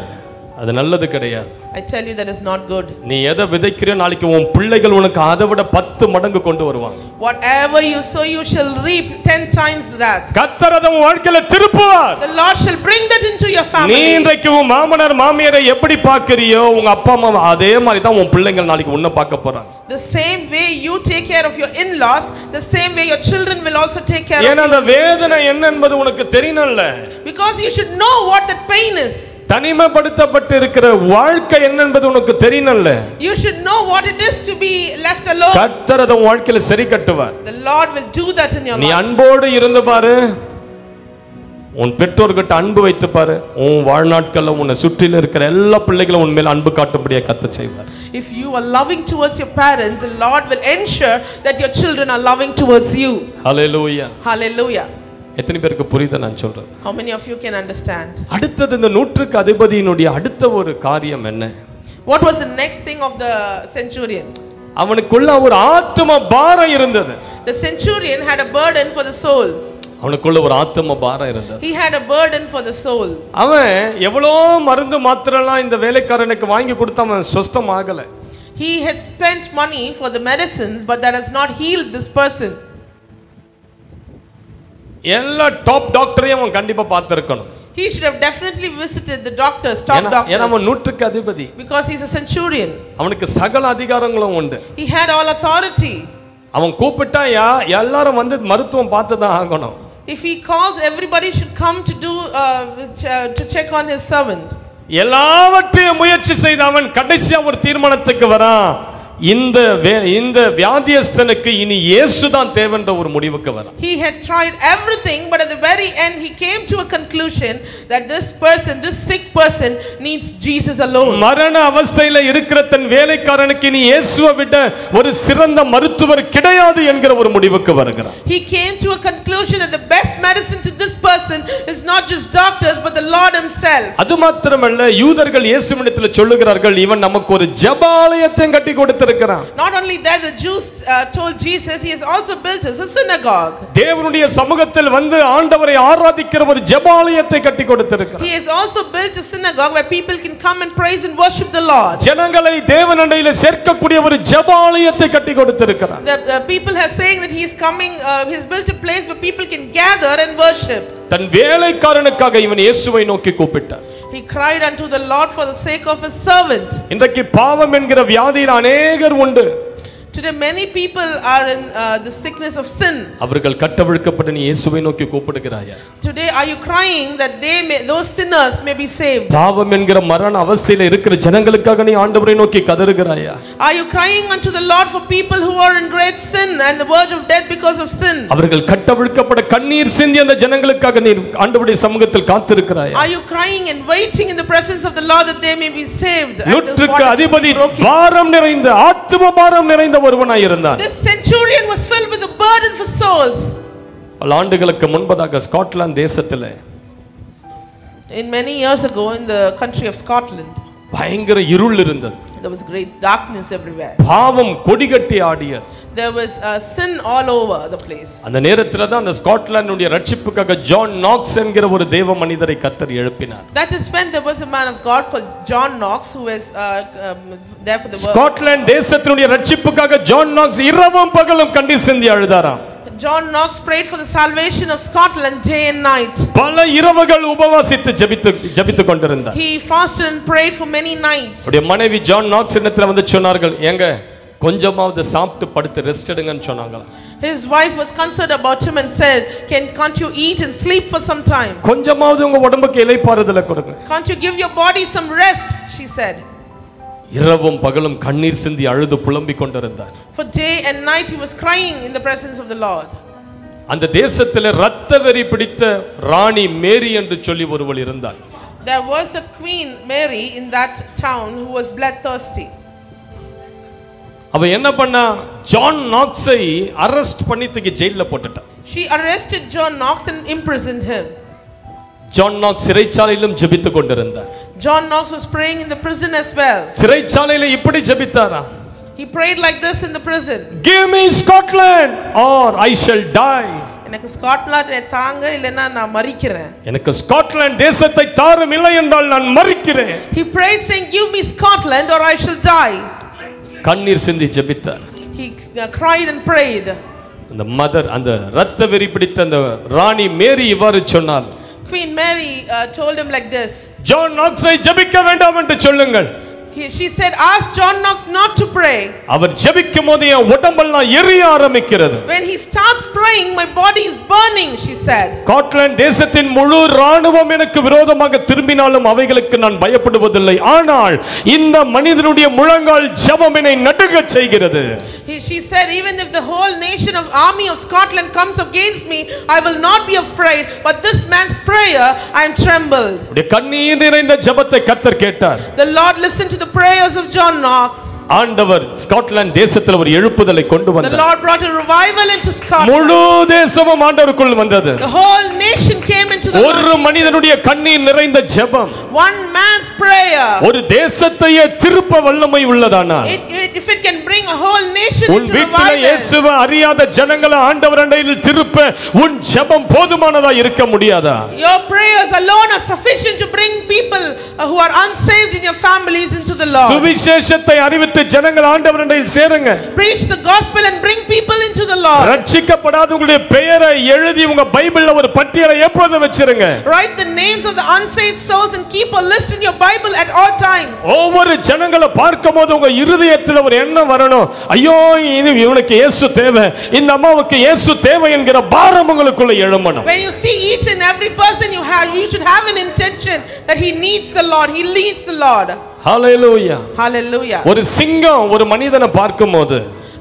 Speaker 1: அது நல்லது கிடையாது.
Speaker 7: I tell you that is not good.
Speaker 1: நீ எதை விதைக்கிற நாளைக்கு உன் பிள்ளைகள் உனக்கு அதை விட 10 மடங்கு கொண்டு வருவாங்க.
Speaker 7: Whatever you sow you shall reap 10 times that.
Speaker 1: கர்த்தர் அதை உன் வாழ்க்கையில திருப்புவார்.
Speaker 7: The Lord shall bring that into your family.
Speaker 1: நீ இன்றைக்கு உன் மாமனார் மாமியாரை எப்படி பார்க்கறியோ உங்க அப்பா அம்மா அதே மாதிரி தான் உன் பிள்ளைகள் நாளைக்கு உன்னை பார்க்க போறாங்க.
Speaker 7: The same way you take care of your in-laws, the same way your children will also take care of you.
Speaker 1: ஏன்னா அந்த வேதனை என்ன என்பது உனக்கு தெரியணும்ல.
Speaker 7: Because you should know what that pain is.
Speaker 1: தனிமைப்படுத்தப்பட்டு இருக்கிற வாழ்க்கை என்ன என்பது உனக்கு தெரியணும்ல.
Speaker 7: You should know what it is to be left alone.
Speaker 1: கர்த்தர் அதை உன் வாழ்க்கையில சரி கட்டுவார்.
Speaker 7: The Lord will do that in your life.
Speaker 1: நீ அன்போடு இருந்து பாரு, உன் பெற்றோர்கிட்ட அன்பு வைத்து பாரு, உன் வாழ்நாட்கள்ல உன்னை சுற்றில இருக்கிற எல்லா பிள்ளைகளும் உன் மேல் அன்பு காட்டும்படியா கர்த்தர் செய்வார்.
Speaker 7: If you are loving towards your parents, the Lord will ensure that your children are loving towards you.
Speaker 1: Hallelujah.
Speaker 7: Hallelujah.
Speaker 1: எத்தனை பேருக்கு புரியுதா நான் சொல்றது?
Speaker 7: How many of you can understand?
Speaker 1: அடுத்தது இந்த நூற்றுக்கு அதிபதியினுடைய அடுத்த ஒரு காரியம் என்ன?
Speaker 7: What was the next thing of the centurion?
Speaker 1: அவனுக்குள்ள ஒரு ஆத்தும பாரம் இருந்தது.
Speaker 7: The centurion had a burden for the souls.
Speaker 1: அவனுக்குள்ள ஒரு ஆத்தும பாரம் இருந்தது.
Speaker 7: He had a burden for the soul.
Speaker 1: அவன் எவ்வளோ மருந்து மாத்திரைலாம் இந்த வேலைக்காரனுக்கு வாங்கி கொடுத்து அவன் சுஸ்தமாகல.
Speaker 7: He had spent money for the medicines, but that has not healed this person.
Speaker 1: எல்லா டாப் டாக்டரையும் அவன் கண்டிப்பா பார்த்திருக்கணும்.
Speaker 7: He should have definitely visited the doctors, top doctors.
Speaker 1: ஏன்னா அவன் நூற்றுக்கு அதிபதி.
Speaker 7: Because he's a centurion.
Speaker 1: அவனுக்கு சகல அதிகாரங்களும் உண்டு.
Speaker 7: He had all authority.
Speaker 1: அவன் கூப்பிட்டா எல்லாரும் வந்து மருத்துவம் பார்த்து தான் ஆகணும்.
Speaker 7: If he calls, everybody should come to do to check on his servant.
Speaker 1: எல்லாவற்றையும் முயற்சி செய்து அவன் கடைசியா ஒரு தீர்மானத்துக்கு வரான். இந்த வியாதியஸ்தனுக்கு இனி இயேசு தான் தேவன்ற ஒரு முடிவுக்கு வரான்.
Speaker 7: He had tried everything, but at the very end he came to a conclusion that this sick person needs Jesus alone.
Speaker 1: மரண அவஸ்தையில இருக்கிற தன் வேலைக்காரனுக்கு இனி இயேசுவை விட ஒரு சிறந்த மருத்துவர் கிடையாது என்கிற ஒரு முடிவுக்கு வருகிறான்.
Speaker 7: He came to a conclusion that the best medicine to this person is not just doctors but the Lord himself.
Speaker 1: அது மாத்திரமல்ல, யூதர்கள் இயேசுவிடத்தில் சொல்லுகிறார்கள், இவன் நமக்கு ஒரு ஜெபாலயத்தை கட்டி கொடுத்து
Speaker 7: Not only that, the Jews told Jesus he has also built us a synagogue.
Speaker 1: தேவனுடைய சமூகத்தில் வந்து ஆண்டவரை ஆராதிக்கிற ஒரு ஜெபாலயத்தை கட்டி கொடுத்திருக்கிறார்.
Speaker 7: He has also built a synagogue where people can come and praise and worship the Lord.
Speaker 1: ஜனங்களை தேவனண்டையிலே சேர்க்கக்கூடிய ஒரு ஜெபாலயத்தை கட்டி கொடுத்திருக்கிறார்.
Speaker 7: The people are saying that he is coming, he has built a place where people can gather and worship.
Speaker 1: தன் வேலைக்காரனுக்காக இவன் இயேசுவை நோக்கி கூப்பிட்டார்.
Speaker 7: He cried unto the Lord for the sake of his servant.
Speaker 1: இன்றைக்கு பாவம் என்கிற வியாதியில் அநேகர் உண்டு.
Speaker 7: Today many people are in the sickness of sin.
Speaker 1: அவர்கள் கட்டவிழ்க்கப்பட்டு நீ இயேசுவை நோக்கி கூப்பிடுகிறாயா?
Speaker 7: Today are you crying that those sinners may be saved?
Speaker 1: பாவம் என்கிற மரண அவஸ்தையில இருக்கிற ஜனங்களுக்காக நீ ஆண்டவரை நோக்கி கதறுகிறாயா?
Speaker 7: Are you crying unto the Lord for people who are in great sin and the verge of death because of sin?
Speaker 1: அவர்கள் கட்டவிழ்க்கப்பட கண்ணீர் சிந்தி அந்த ஜனங்களுக்காக நீ ஆண்டவருடைய சமூகத்தில் காத்திருக்கிறாயா?
Speaker 7: Are you crying and waiting in the presence of the Lord that they may be saved?
Speaker 1: நூற்றுக்கு அதிபதி பாரம் நிறைந்த ஆத்தும பாரம் நிறைந்த ஒருவனாய் இருந்தான்.
Speaker 7: This centurion was filled with a burden for souls.
Speaker 1: பல ஆண்டுகளுக்கு முன்பதாக ஸ்காட்லாந்து தேசத்திலே
Speaker 7: In many years ago in the country of Scotland
Speaker 1: பயங்கர இருள் இருந்தது.
Speaker 7: there was great darkness everywhere.
Speaker 1: பாவம் கொடிகட்டி ஆடியது.
Speaker 7: There was sin all over the place.
Speaker 1: அந்த நேரத்துல தான் அந்த ஸ்காட்லாந்துடைய ரட்சிப்புக்காக ஜான் நாக்ஸ் என்கிற ஒரு தேவ மனிதரை கர்த்தர் எழுப்பினார்.
Speaker 7: That is when there was a man of God called John Knox who was there for the work.
Speaker 1: Scotland தேசத்தினுடைய ரட்சிப்புக்காக ஜான் நாக்ஸ் இரவும் பகலும் கண்ணீர் சிந்தி அழுதாராம்.
Speaker 7: John Knox prayed for the salvation of Scotland day and night.
Speaker 1: பல இரவுகள் உபவாசித்து ஜெபித்து கொண்டிருந்தார்.
Speaker 7: He fasted and prayed for many nights.
Speaker 1: அவருடைய மனைவி ஜான் நாக்ஸ் இடத்துல வந்து சொன்னார்கள், ஏங்க கொஞ்சமாவது சாப்பிட்டு படுத்து ரெஸ்ட் எடுங்கன்னு சொன்னாங்க.
Speaker 7: His wife was concerned about him and said, can't you eat and sleep for some time?
Speaker 1: கொஞ்சமாவது உங்க உடம்புக்கு இளைப்பாறுதலை கொடுங்க.
Speaker 7: Can't you give your body some rest? She said.
Speaker 1: இரவும் பகலும் கண்ணீர் சிந்தி அழுது புலம்பிக் கொண்டிருந்தார்.
Speaker 7: For day and night he was crying in the presence of the Lord.
Speaker 1: அந்த தேசத்திலே இரத்த வெறி பிடித்த ராணி மேரி என்று சொல்லி ஒருவள் இருந்தாள்.
Speaker 7: There was a Queen Mary in that town who was bloodthirsty.
Speaker 1: அவ என்ன பண்ணா, ஜான் நாக்ஸை அரெஸ்ட் பண்ணி தூக்கி ஜெயில்ல போட்டுட்டா.
Speaker 7: She arrested John Knox and imprisoned him.
Speaker 1: John Knox சிறைச்சாலையிலும் ஜெபித்துக் கொண்டிருந்தார்.
Speaker 7: John Knox was praying in the prison as well.
Speaker 1: சிறைச்சாலையில இப்படி ஜெபித்தாரா?
Speaker 7: He prayed like this in the prison.
Speaker 1: Give me Scotland or I shall die.
Speaker 7: எனக்கு Scotland தாங்க இல்லனா நான் மரிக்கிறேன்.
Speaker 1: எனக்கு ஸ்காட்லாந்து தேசத்தை தாரும், இல்லை என்றால் நான் மரிக்கிறேன்.
Speaker 7: He prayed saying, give me Scotland or I shall die.
Speaker 1: கண்ணீர் சிந்தி ஜெபித்தார்.
Speaker 7: He cried and prayed.
Speaker 1: அந்த மதர், அந்த இரத்த வெறி பிடித்த அந்த ராணி மேரி இவ்வாறு சொன்னாள்.
Speaker 7: Queen Mary told him like this.
Speaker 1: John நாக்ஸை ஜெபிக்க வேண்டாம் என்று சொல்லுங்கள்.
Speaker 7: She said, ask John Knox not to pray.
Speaker 1: அவர் ஜெபிக்கும்போது என் உடம்பெல்லாம் எரிய ஆரம்பிக்கிறது.
Speaker 7: When he starts praying, my body is burning, she said.
Speaker 1: Scotland தேசத்தின் முழு ராணுவம் எனக்கு விரோதமாக திரும்பினாலும் அவைகளுக்கு நான் பயப்படுவதில்லை. ஆனால் இந்த மனிதனுடைய முழங்கால் ஜெபம் என்னை நடுங்கச் செய்கிறது.
Speaker 7: She said, even if the whole nation of army of Scotland comes against me, I will not be afraid, but this man's prayer, I am trembled.
Speaker 1: கண்ணீர் நிறைந்த ஜெபத்தை கர்த்தர் கேட்டார்.
Speaker 7: The Lord listened to the prayers of John Knox.
Speaker 1: ஆண்டவர் Scotland தேசத்தில் ஒரு எழுப்புதலை கொண்டு வந்தார்.
Speaker 7: The Lord brought a revival into Scotland.
Speaker 1: முழு தேசமும் ஆண்டவருக்குள் வந்தது.
Speaker 7: The whole nation came into the Lord.
Speaker 1: ஒரு மனிதனுடைய கண்ணீர் நிறைந்த ஜெபம்,
Speaker 7: one man's prayer,
Speaker 1: ஒரு தேசத்தையே திருப்ப வல்லமை உள்ளதானா?
Speaker 7: if it can bring a whole nation into
Speaker 1: revival, இயேசுவை அறியாத ஜனங்களை ஆண்டவர் அண்டையில் திருப்ப உன் ஜெபம் போதுமானதா இருக்க முடியாதா?
Speaker 7: Your prayers alone are sufficient to bring people who are unsaved in your families into the Lord.
Speaker 1: சுவிசேஷத்தை அறிவித்து ஜனங்கள் ஆண்டவர் அண்டையில் சேருங்க.
Speaker 7: Preach the gospel and bring people into the Lord.
Speaker 1: ரட்சிக்கப்படாதவங்களுடைய பெயரை எழுதி உங்க பைபிள்ல ஒரு பட்டியலை எப்போதும் வச்சிருங்க.
Speaker 7: Write the names of the unsaved souls and keep a list in your Bible at all times.
Speaker 1: ஒவ்வொரு ஜனங்களை பார்க்கும்போது உங்க இருதயத்தில் ஒரு எண்ணம் வரணும், ஐயோ இவனுக்கு இயேசு தேவை, இந்த அம்மாவுக்கு இயேசு தேவை என்கிற பாரம் உங்களுக்குள்ள எழும்பணும்.
Speaker 7: When you see each and every person you should have an intention that he needs the Lord, he leads the Lord.
Speaker 1: Hallelujah.
Speaker 7: Hallelujah.
Speaker 1: ஒரு சிங்கம் ஒரு மனிதனை பார்க்கும்போது,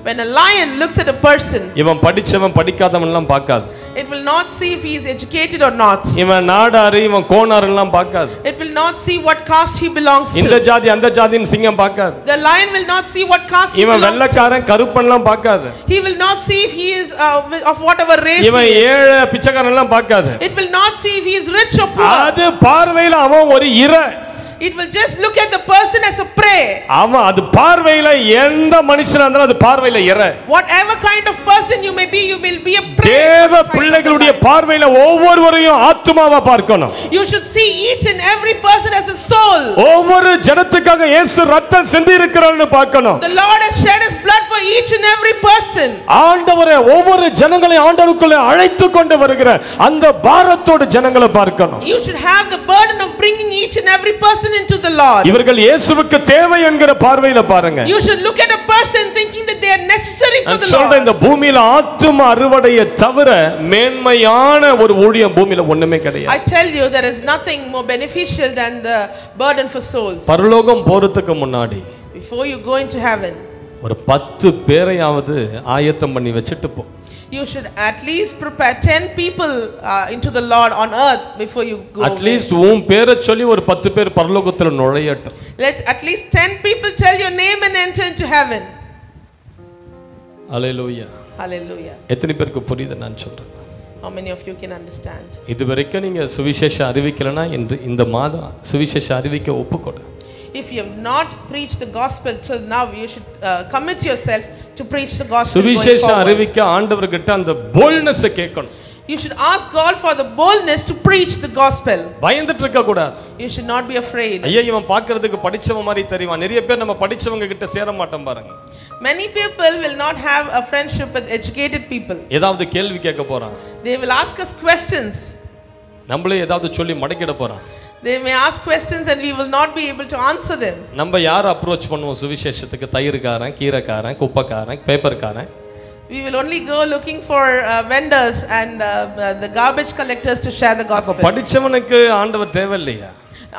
Speaker 7: when a lion looks at a person,
Speaker 1: இவன் படிச்சவன் படிக்காதவன் எல்லாம் பார்க்காது.
Speaker 7: it will not see if he is educated or not.
Speaker 1: இவன் நாடாரு இவன் கோனாரு எல்லாம் பார்க்காது.
Speaker 7: It will not see what caste he belongs to.
Speaker 1: இந்த ஜாதி அந்த ஜாதின்னு சிங்கம் பார்க்காது.
Speaker 7: The lion will not see what caste he
Speaker 1: இவன்
Speaker 7: belongs
Speaker 1: வெள்ளக்காரன் கருப்பன் எல்லாம் பார்க்காது.
Speaker 7: to. He will not see if he is of whatever race he
Speaker 1: இவன்
Speaker 7: is.
Speaker 1: ஏழை பிச்சைக்காரன் எல்லாம் பார்க்காது.
Speaker 7: It will not see if he is rich or poor.
Speaker 1: அது பார்வையில அவன் ஒரு
Speaker 7: It will just look at the person as a prey.
Speaker 1: ஆமா, அது பார்வையில எந்த மனுஷனா இருந்தாலும் அது பார்வையில
Speaker 7: Whatever kind of person you may be, you will be a prey.
Speaker 1: தேவ பிள்ளைகளுடைய பார்வையில ஒவ்வொருவரையும் ஆத்துமாவா பார்க்கணும்.
Speaker 7: You should see each and every person as a soul.
Speaker 1: ஒவ்வொரு ஜனத்துக்காக இயேசு ரத்தம் சிந்தி இருக்கிறார்னு பார்க்கணும்.
Speaker 7: The Lord has shed his blood for each and every person.
Speaker 1: ஆண்டவரே ஒவ்வொரு ஜனங்களை ஆண்டவருக்குள்ள அழைத்து கொண்டு வருகிற அந்த பாரத்தோடு ஜனங்களை பார்க்கணும்.
Speaker 7: You should have the burden of bringing each and every person into the Lord.
Speaker 1: இவர்கள் இயேசுவுக்கு தேவை என்கிற பார்வையில பாருங்க.
Speaker 7: You should look at a person thinking that they are necessary for the Lord.
Speaker 1: சொல்ற இந்த பூமியில ஆத்தும அறுவடையை தவிர மேன்மையான ஒரு ஊழியம் பூமியில ஒண்ணுமே கிடையாது.
Speaker 7: I tell you there is nothing more beneficial than the burden for souls.
Speaker 1: பரலோகம் போறதுக்கு முன்னாடி
Speaker 7: Before you go into heaven,
Speaker 1: ஒரு 10 பேரையாவது ஆயத்தம் பண்ணி வச்சிட்டு போ.
Speaker 7: You should at least prepare 10 people into the Lord on earth before you go.
Speaker 1: At least உன் பேரை சொல்லி ஒரு 10 பேர் பரலோகத்துல நுழையட்டும்.
Speaker 7: Let at least 10 people tell your name and enter into heaven.
Speaker 1: Hallelujah.
Speaker 7: Hallelujah.
Speaker 1: எத்தனை பேருக்கு புரியுது நான் சொல்றது?
Speaker 7: How many of you can understand?
Speaker 1: இதுவரைக்கும் நீங்க சுவிசேஷம் அறிவிக்கலனா இந்த மாதம் சுவிசேஷம் அறிவிக்க ஒப்புக்கொடு.
Speaker 7: If you have not preached the gospel till now, you should commit yourself to preach the gospel.
Speaker 1: சுவிசேஷம் அறிவிக்க ஆண்டவர்கிட்ட அந்த boldness கேட்கணும்.
Speaker 7: You should ask God for the boldness to preach the gospel.
Speaker 1: பயந்துட்டு இருக்க கூடாது.
Speaker 7: You should not be afraid.
Speaker 1: ஐயா இவன் பார்க்கிறதுக்கு படிச்சவன் மாதிரி தெரிவான். நிறைய பேர் நம்ம படிச்சவங்க கிட்ட சேர மாட்டோம் பாருங்க.
Speaker 7: Many people will not have a friendship with educated people.
Speaker 1: ஏதாவது கேள்வி கேட்க போறான்.
Speaker 7: They will ask us questions.
Speaker 1: நம்மளே ஏதாவது சொல்லி மடக்கிட போறான்.
Speaker 7: They may ask questions and we will not be able to answer them.
Speaker 1: நம்ம யாரை அப்ரோச் பண்ணுவோம் சுவிசேஷத்துக்கு? தயிர்காரன், கீரைக்காரன், குப்பைக்காரன், பேப்பர்காரன்.
Speaker 7: We will only go looking for vendors and the garbage collectors to share the gospel.
Speaker 1: படிச்சவனுக்கு ஆண்டவர் தேவையில்லையா?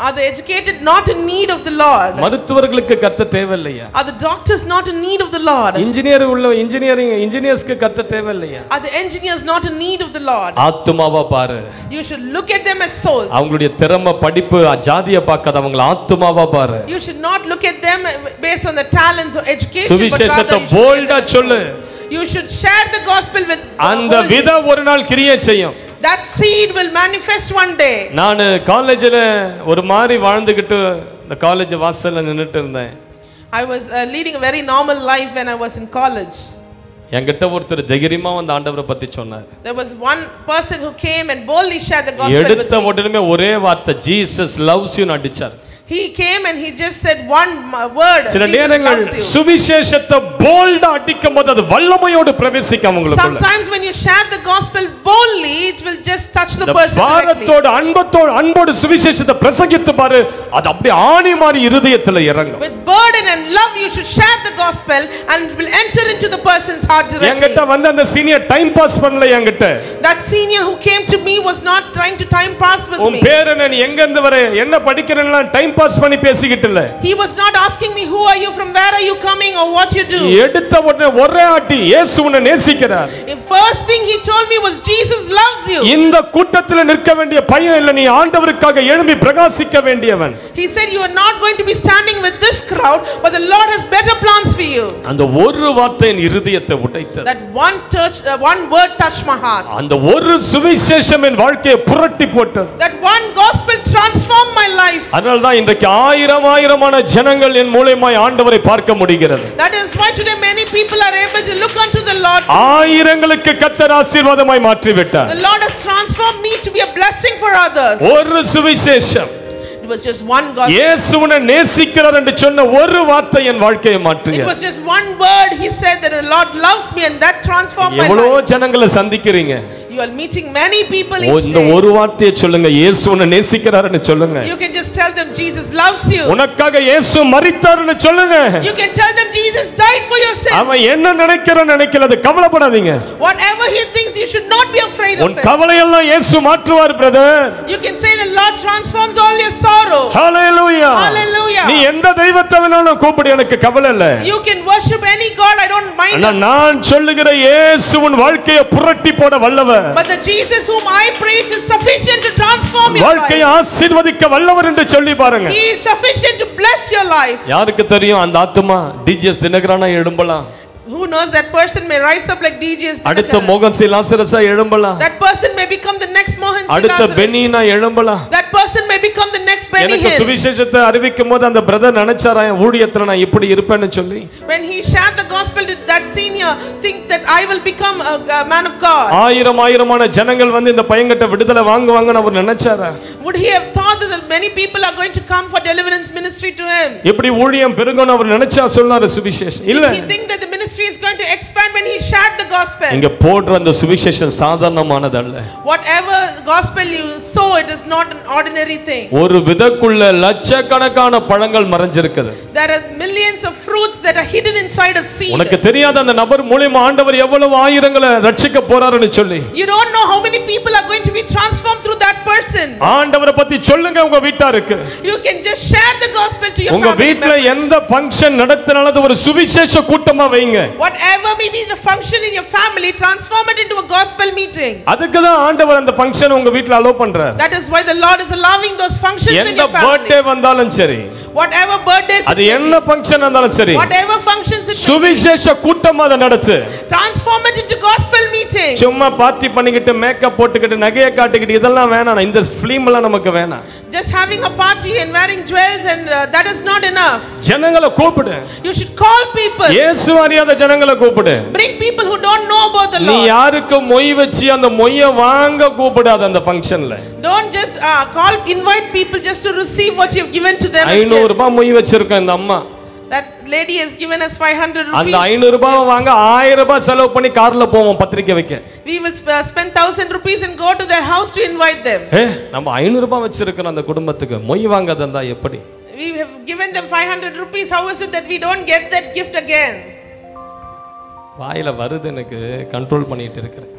Speaker 7: Are the educated not in need of the Lord?
Speaker 1: மருத்துவர்களுக்கு கர்த்தர் தேவையில்லையா?
Speaker 7: Are the doctors not in need of the Lord?
Speaker 1: இன்ஜினியர்ஸ்க்கு கர்த்தர் தேவையில்லையா?
Speaker 7: Are the engineers not in need of the Lord?
Speaker 1: ஆத்துமாவா பாரு.
Speaker 7: You should look at them as souls.
Speaker 1: அவங்களுடைய திறமை படிப்பு ஜாதியை பார்க்காத அவங்கள ஆத்துமாவா பாரு.
Speaker 7: You should not look at them based on the talents or education.
Speaker 1: சுவிசேஷத்தை போல்டா சொல்லு.
Speaker 7: You should share the gospel with
Speaker 1: அந்த விதை ஒரு நாள் கிரியை செய்யும்.
Speaker 7: That seed will manifest one day.
Speaker 1: நான் காலேஜ்ல ஒரு மாதிரி வாழ்ந்துகிட்டு இந்த காலேஜ் வாசல்ல நின்னுட்டு இருந்தேன்.
Speaker 7: I was leading a very normal life when I was in college.
Speaker 1: என்கிட்ட ஒருத்தர் தைரியமா வந்து ஆண்டவரை பத்தி சொன்னார்.
Speaker 7: There was one person who came and boldly shared the gospel with me.
Speaker 1: எடுத்த உடனே ஒரே வார்த்தை Jesus loves you அடிச்சார்.
Speaker 7: He came and he just said one word.
Speaker 1: சில நேரங்கள் சுவிசேஷத்தை போல்டா அடிக்கும்போது அது வல்லமையோடு பிரவேசிக்கும் உங்களுக்குள்ள.
Speaker 7: Sometimes when you share the gospel boldly it will just touch the person directly.
Speaker 1: பாரத்தோடு அன்போடு சுவிசேஷத்தை பிரசங்கித்து பாரு, அது அப்படியே ஆணி மாதிரி இதயத்துல இறங்கும்.
Speaker 7: With burden and love you should share the gospel and it will enter into the person's heart directly.
Speaker 1: என்கிட்ட வந்து அந்த சீனியர் டைம் பாஸ் பண்ணல என்கிட்ட.
Speaker 7: That senior who came to me was not trying to time pass with me.
Speaker 1: உன் பேர் என்ன, நீ எங்க இருந்து வர, என்ன படிக்கிறேன்னா டைம் பாஸ் பண்ணி பேசிக்கிட்டு இல்ல.
Speaker 7: He was not asking me who are you, from where are you coming or what you do.
Speaker 1: எடுத்த உடனே ஒரே ஆட்டி இயேசு உன்னை நேசிக்கிறார்.
Speaker 7: The first thing he told me was Jesus loves you.
Speaker 1: இந்த கூட்டத்தில் நிற்க வேண்டிய பையன் இல்ல, நீ ஆண்டவருக்காக எழும்பி பிரகாசிக்க வேண்டியவன்.
Speaker 7: He said you are not going to be standing with this crowd but the Lord has better plans for you.
Speaker 1: அந்த ஒரு வார்த்தை என் இதயத்தை உடைத்தது.
Speaker 7: That one word touched my heart.
Speaker 1: அந்த ஒரு சுவிசேஷம் என் வாழ்க்கையை புரட்டி போட்டது.
Speaker 7: That one gospel transformed my life.
Speaker 1: அதனால தான் இன்றைக்கு ஆயிரமான ஜனங்கள் என் மூலமாய் ஆண்டவரை பார்க்க முடிகிறது.
Speaker 7: That is why today many people are able to look unto the Lord.
Speaker 1: ஆயிரங்களுக்கு கர்த்தர் ஆசீர்வாதமாய் மாற்றி விட்டார்.
Speaker 7: The Lord has transformed me to be a blessing for others.
Speaker 1: ஒரு சுவிசேஷம்,
Speaker 7: it was just one gospel.
Speaker 1: இயேசுவை நேசிக்கிறார் என்று சொன்ன ஒரு வார்த்தை என் வாழ்க்கையை மாற்றியது.
Speaker 7: It was just one word he said that the Lord loves me and that transformed my life.
Speaker 1: எவ்வளவு ஜனங்களை சந்திக்கிறீங்க.
Speaker 7: You are meeting many people each day.
Speaker 1: இந்த ஒரு வார்த்தையை சொல்லுங்க, இயேசுவை நேசிக்கிறார்னு சொல்லுங்க.
Speaker 7: You can just tell them Jesus loves you.
Speaker 1: உனக்காக இயேசு மரித்தார்னு சொல்லுங்க.
Speaker 7: You can tell them Jesus died for your sins.
Speaker 1: அவன் என்ன நினைக்கிறான் நினைக்கலது கவலைப்படாதீங்க.
Speaker 7: Whatever he thinks you should not be afraid of it.
Speaker 1: உன் கவலையெல்லாம் இயேசு மாற்றுவார் brother.
Speaker 7: You can say the Lord transforms all your sorrow.
Speaker 1: Hallelujah.
Speaker 7: Hallelujah.
Speaker 1: நீ எந்த தெய்வத்தை வேணாலும் கூப்பிடு, எனக்கு கவலை இல்ல.
Speaker 7: You can worship any god, I don't mind.
Speaker 1: நான் சொல்லுகிற இயேசு உன் வாழ்க்கையை புரட்டி போட வல்லவர்.
Speaker 7: But the Jesus whom I preach is sufficient to transform your life.
Speaker 1: வாழ்க்கையை ஆசீர்வதிக்க வல்லவர் என்று சொல்லி பாருங்க.
Speaker 7: He is sufficient to bless your life.
Speaker 1: யாருக்கு தெரியும் அந்த ஆத்துமா DGS தினகரனா எழும்பலாம்.
Speaker 7: Who knows that person may rise up like DJs.
Speaker 1: அடுத்த மோகன் C லாசரஸா எழும்பலாம்.
Speaker 7: That person may become the next Mohan C.
Speaker 1: அடுத்த பெனினா எழும்பலாம்.
Speaker 7: That person may become the next Benny
Speaker 1: எனக்கு
Speaker 7: Hill.
Speaker 1: சுவிசேஷத்தை அறிவிக்கும்போது அந்த பிரதர் நினைச்சாரா ஊழியத்துல நான் இப்படி இருப்பேன்னு சொல்லி.
Speaker 7: When he shared the gospel, did that senior think that I will become a man of God?
Speaker 1: ஆயிரமான ஜனங்கள் வந்து இந்த பையன்கிட்ட விடுதலை வாங்குவாங்கன்னு அவர் நினைச்சாரா?
Speaker 7: Would he have thought that many people are going to come for deliverance ministry to him?
Speaker 1: எப்படி ஊழியம் பெருகும்னு அவர் நினைச்சா சொன்னாரு சுவிசேஷம் இல்ல.
Speaker 7: Did he think that the ministry is going to expand when he shared the gospel?
Speaker 1: இங்க போடுற அந்த சுவிசேஷம் சாதாரணமானதல்ல.
Speaker 7: Whatever gospel you sow, it is not an ordinary thing.
Speaker 1: ஒரு விதைக்குள்ள லட்சக்கணக்கான பழங்கள் மறைஞ்சிருக்குது.
Speaker 7: There are millions of fruits that are hidden inside a seed.
Speaker 1: உனக்கு தெரியாத அந்த நபர் மூலமா ஆண்டவர் எவ்வளவு ஆயிரங்களை ரட்சிக்க போறாருன்னு சொல்லி.
Speaker 7: You don't know how many people are going to be transformed through that person.
Speaker 1: ஆண்டவரை பத்தி சொல்லுங்க உங்க வீட்டாருக்கு.
Speaker 7: You can just share the gospel to your family.
Speaker 1: உங்க வீட்ல எந்த ஃபங்க்ஷன் நடத்தினாலும் ஒரு சுவிசேஷ கூட்டமா வைங்க.
Speaker 7: Whatever may be the function in your family, transform it into a gospel meeting.
Speaker 1: அதுக்கு தான் ஆண்டவர் அந்த ஃபங்க்ஷன் உங்க வீட்ல அலோ பண்றார்.
Speaker 7: That is why the Lord is allowing those functions in your family.
Speaker 1: எந்த பர்த்டே வந்தாலும் சரி,
Speaker 7: whatever birthdays,
Speaker 1: அது என்ன ஃபங்க்ஷன் வந்தாலும் சரி,
Speaker 7: whatever functions it
Speaker 1: சுவிசேஷ கூட்டமா அதை நடத்து.
Speaker 7: transform it into gospel meeting.
Speaker 1: சும்மா பார்ட்டி பண்ணிக்கிட்டு மேக்கப் போட்டுக்கிட்டு நகையை காட்டிக்கிட்டு இதெல்லாம் வேணாம். இந்த ஃபிலிம்லாம் நமக்கு வேணாம்.
Speaker 7: Just having a party and wearing jewels and that is not enough.
Speaker 1: ஜனங்களை கூப்பிடு.
Speaker 7: You should call people.
Speaker 1: இயேசு அறியாத தெரியாத ஜனங்களை கூப்பிடு.
Speaker 7: Bring people who don't know about the
Speaker 1: நீ
Speaker 7: Lord.
Speaker 1: யாருக்கு மொய் வச்சு அந்த மொய்ய வாங்க கூப்பிடாத அந்த ஃபங்க்ஷன்ல.
Speaker 7: Don't just invite people just to receive what you have given to them.
Speaker 1: 500 ரூபாய் மொய் வச்சிருக்க இந்த அம்மா.
Speaker 7: That lady has given us 500 rupees.
Speaker 1: அந்த 500 ரூபாய் வாங்க 1000 ரூபாய் செலவு பண்ணி கார்ல போவோம் பத்திரிக்கை வைக்க.
Speaker 7: We will spend 1000 rupees and go to their house to invite them.
Speaker 1: நம்ம 500 ரூபாய் வச்சிருக்கோம் அந்த குடும்பத்துக்கு மொய் வாங்காததா எப்படி?
Speaker 7: We have given them 500 rupees. How is it that we don't get that gift again?
Speaker 1: வாயில வருது எனக்கு கண்ட்ரோல் பண்ணிட்டு இருக்கேன்.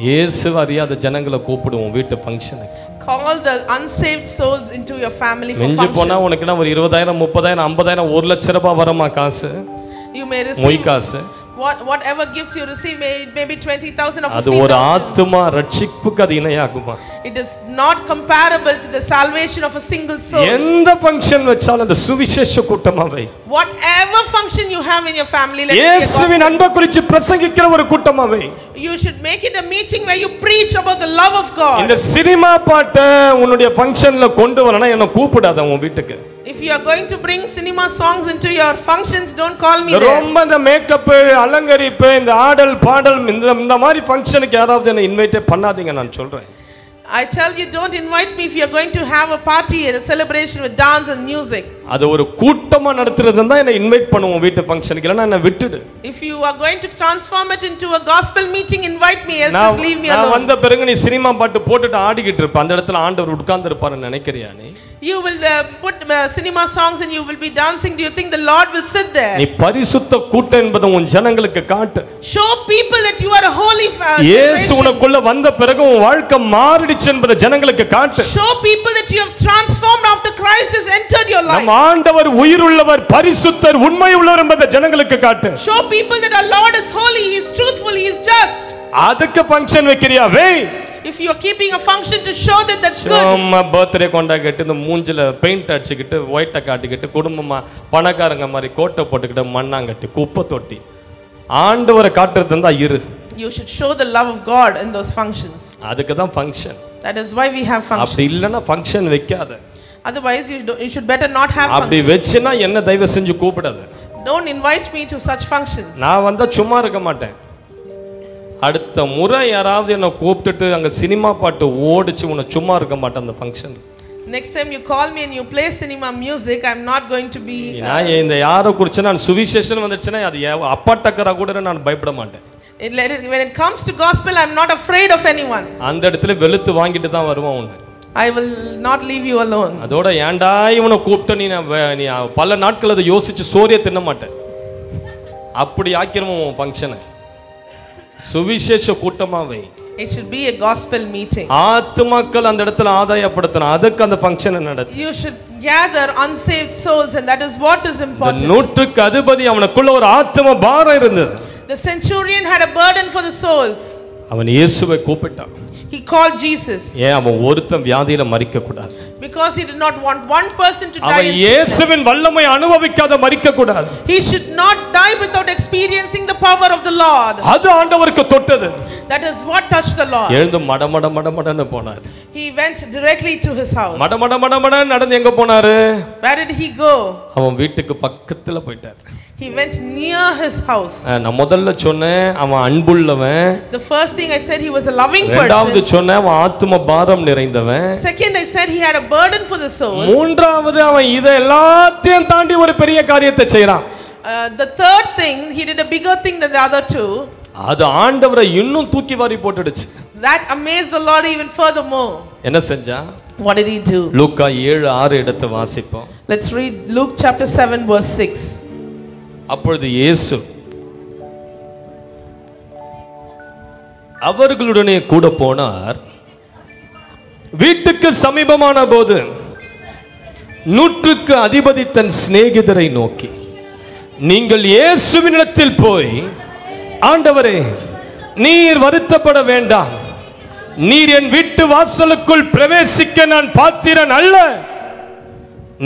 Speaker 1: இயேசு அறியாத ஜனங்களை கூப்பிடுவோம் வீட்டு ஃபங்க்ஷனுக்கு.
Speaker 7: Call the unsaved souls into your family for
Speaker 1: மிஞ்சி போனா
Speaker 7: functions.
Speaker 1: உனக்கு என்ன ஒரு 20,000 30,000 50,000 1 லட்சம் ரூபாய் வரமா காசு?
Speaker 7: You may
Speaker 1: மொய்
Speaker 7: receive
Speaker 1: காசு.
Speaker 7: whatever gifts you receive, maybe 20,000 or
Speaker 1: அது ஒரு
Speaker 7: 15,000.
Speaker 1: ஆத்துமா ரட்சிப்புக்கு அது இணையாகுமா?
Speaker 7: It is not comparable to the salvation of a single soul.
Speaker 1: எந்த ஃபங்க்ஷன் வச்சாலும் அந்த சுவிசேஷ கூட்டமாவை,
Speaker 7: Whatever function you have in your family, let it be a
Speaker 1: இயேசுவின் அன்பை குறித்து பிரசங்கிக்கிற ஒரு கூட்டமாவை.
Speaker 7: You should make it a meeting where you preach about the love of God.
Speaker 1: இந்த cinema பாட்டை உன்னுடைய ஃபங்க்ஷன்ல கொண்டு வரணும், என்ன கூப்பிடாத உன் வீட்டுக்கு.
Speaker 7: If you are going to bring cinema songs into your functions, don't call me there.
Speaker 1: ரொம்ப இந்த மேக்கப் அலங்கரிப்பு இந்த ஆடல் பாடல் இந்த மாதிரி ஃபங்க்ஷனுக்கு யாராவது என்ன இன்வைட் பண்ணாதீங்க நான் சொல்றேன்.
Speaker 7: I tell you, don't invite me if you are going to have a party and a celebration with dance and music.
Speaker 1: அது ஒரு கூட்டமா நடத்துறதுன்னா என்ன இன்வைட் பண்ணுவோம் வீட்டு ஃபங்க்ஷனுக்கு, இல்லனா என்ன விட்டுடு.
Speaker 7: If you are going to transform it into a gospel meeting, invite me, else just leave me
Speaker 1: நான்
Speaker 7: alone.
Speaker 1: வந்த பிறகு நீ சினிமா பாட்டு போட்டுட்டு ஆடிக்கிட்டு இருப்ப, அந்த இடத்துல ஆண்டவர் உட்கார்ந்து இருப்பாருன்னு நினைக்கிறியா நீ?
Speaker 7: You will put cinema songs and you will be dancing. Do you think the Lord will sit there?
Speaker 1: நீ பரிசுத்த கூட்டம் என்பதை உன் ஜனங்களுக்கு காட்டு.
Speaker 7: Show people that you are a holy
Speaker 1: இயேசு உனக்குள்ள வந்த பிறகு உன் வாழ்க்கை மாறிடுச்சு என்பதை ஜனங்களுக்கு காட்டு.
Speaker 7: Show people that you have transformed after Christ has entered your life.
Speaker 1: நம் ஆண்டவர் உயிருள்ளவர், பரிசுத்தர், உண்மை உள்ளவர் என்பதை ஜனங்களுக்கு காட்டு.
Speaker 7: Show people that our Lord is holy, he is truthful, he is just.
Speaker 1: அதுக்கு ஃபங்க்ஷன் வைக்கிறியா? வே.
Speaker 7: If you are keeping a function to show that that's good.
Speaker 1: நம்ம பர்த்டே கொண்டாடிட்டு இந்த மூஞ்சில பெயிண்ட் அடிச்சுக்கிட்டு ஒயிட்ட காட்டிக்கிட்டு குடும்பமா பணக்காரங்க மாதிரி கோட்டை போட்டுக்கிட்டு மண்ணாங்கட்டி குப்பை தொட்டி ஆண்டவரை காட்டுறது இருந்தா இரு.
Speaker 7: You should show the love of God in those functions.
Speaker 1: அதுக்கு தான் function.
Speaker 7: That is why we have functions.
Speaker 1: அப்படி இல்லனா ஃபங்க்ஷன் வைக்காத.
Speaker 7: Otherwise you should better not have
Speaker 1: அப்படி
Speaker 7: functions.
Speaker 1: வெச்சினா என்ன தயவு செஞ்சு கூப்பிடாத.
Speaker 7: Don't invite me to such functions.
Speaker 1: நான் வந்தா சும்மா இருக்க மாட்டேன். அடுத்த முறை யாராவது என்ன கூப்பிட்டுட்டு அங்க சினிமா பாட்டு ஓடிச்சு உன்னை சும்மா இருக்க மாட்டேன் அந்த function.
Speaker 7: Next time you call me and you play cinema music, I'm not going to be
Speaker 1: நான் இந்த யாரை குறிச்சு நான் சுவிசேஷன் வந்துச்சுன்னா அது அப்பாட்டக்கரா கூட நான் பயப்பட மாட்டேன்.
Speaker 7: when it comes to gospel, I'm not afraid of anyone.
Speaker 1: அந்த இடத்துல வெளுத்து வாங்கிட்டு தான் வருவான் உன்னை.
Speaker 7: I will not leave you alone.
Speaker 1: அதோட ஏன்டா இவனை கூப்பிட்ட நீ பல நாட்கள் அதை யோசிச்சு சோறிய தின்ன மாட்டேன். அப்படி ஆக்கிரமம் உன் ஃபங்க்ஷனை. சுவிசேஷ கூட்டமாவே.
Speaker 7: It should be a gospel meeting.
Speaker 1: ஆத்துமாக்கள் அந்த இடத்துல ஆதாயப்படுத்தணும், அதுக்கு அந்த ஃபங்க்ஷனை நடத்து.
Speaker 7: You should gather unsaved souls, and that is what is important.
Speaker 1: நூற்றுக்கு அதிபதி அவனுக்குள்ள ஒரு ஆத்தும பாரம் இருந்தது.
Speaker 7: The centurion had a burden for the souls.
Speaker 1: அவன் இயேசுவை கூப்பிட்டான்.
Speaker 7: He called Jesus.
Speaker 1: ஏன் அவன் ஒருத்தன் வியாதியில மரிக்க கூடாது?
Speaker 7: Because he did not want one person to die.
Speaker 1: அவன் இயேசுவின் வல்லமை அனுபவிக்காத மரிக்க கூடாது.
Speaker 7: He should not die without experiencing the power of the Lord.
Speaker 1: அது ஆண்டவருக்கு தொட்டது.
Speaker 7: That is what touched the Lord.
Speaker 1: எழுந்து மடமடன்னு போனார்.
Speaker 7: He went directly to his house.
Speaker 1: மடமட நடந்து எங்க போனாரு?
Speaker 7: Where did he go?
Speaker 1: அவன் வீட்டுக்கு பக்கத்துல போயிட்டார்.
Speaker 7: He went near his house.
Speaker 1: நான் முதல்ல சொன்னேன் அவன் அன்புள்ளவன்.
Speaker 7: The first thing I said, he was a loving person.
Speaker 1: இரண்டாவது சொன்னேன் அவன் ஆத்தும பாரம் நிறைந்தவன்.
Speaker 7: Second, I said he had a burden for the soul.
Speaker 1: மூன்றாவது அவன் இத எல்லாத்தையும் தாண்டி ஒரு பெரிய காரியத்தை செய்றான்.
Speaker 7: The third thing, he did a bigger thing than the other two.
Speaker 1: அது ஆண்டவரை இன்னும் தூக்கி வாரி போட்டுடுச்சு.
Speaker 7: That amazed the Lord even furthermore.
Speaker 1: என்ன செஞ்சா?
Speaker 7: What did he do?
Speaker 1: லூக்கா 7:6 எடுத்து வாசிப்போம்.
Speaker 7: Let's read Luke chapter 7 verse 6.
Speaker 1: அப்பொழுது இயேசு அவர்களுடனே கூட போனார். வீட்டுக்கு சமீபமான போது நூற்றுக்கு அதிபதி தன் சிநேகிதரை நோக்கி, நீங்கள் இயேசுவினிடத்தில் போய், ஆண்டவரே நீர் வருத்தப்பட வேண்டாம், நீர் என் வீட்டு வாசலுக்குள் பிரவேசிக்க நான் பாத்திரன் அல்ல,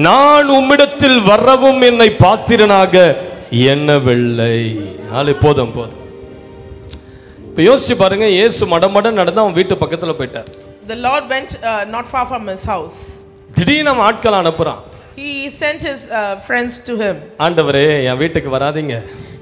Speaker 1: நான் உம்மிடத்தில் வரவும் என்னை பாத்திரனாக எண்ணவில்லை. போதும். இப்ப யோசிச்சு பாருங்க, இயேசு மடமட நடந்து அவன் வீட்டு பக்கத்துல போயிட்டார்.
Speaker 7: The Lord went not far from his house.
Speaker 1: திடீர்னு ஆட்கள் அனுப்புறான்.
Speaker 7: He sent his friends to him.
Speaker 1: ஆண்டவரே என் வீட்டுக்கு வராதீங்க.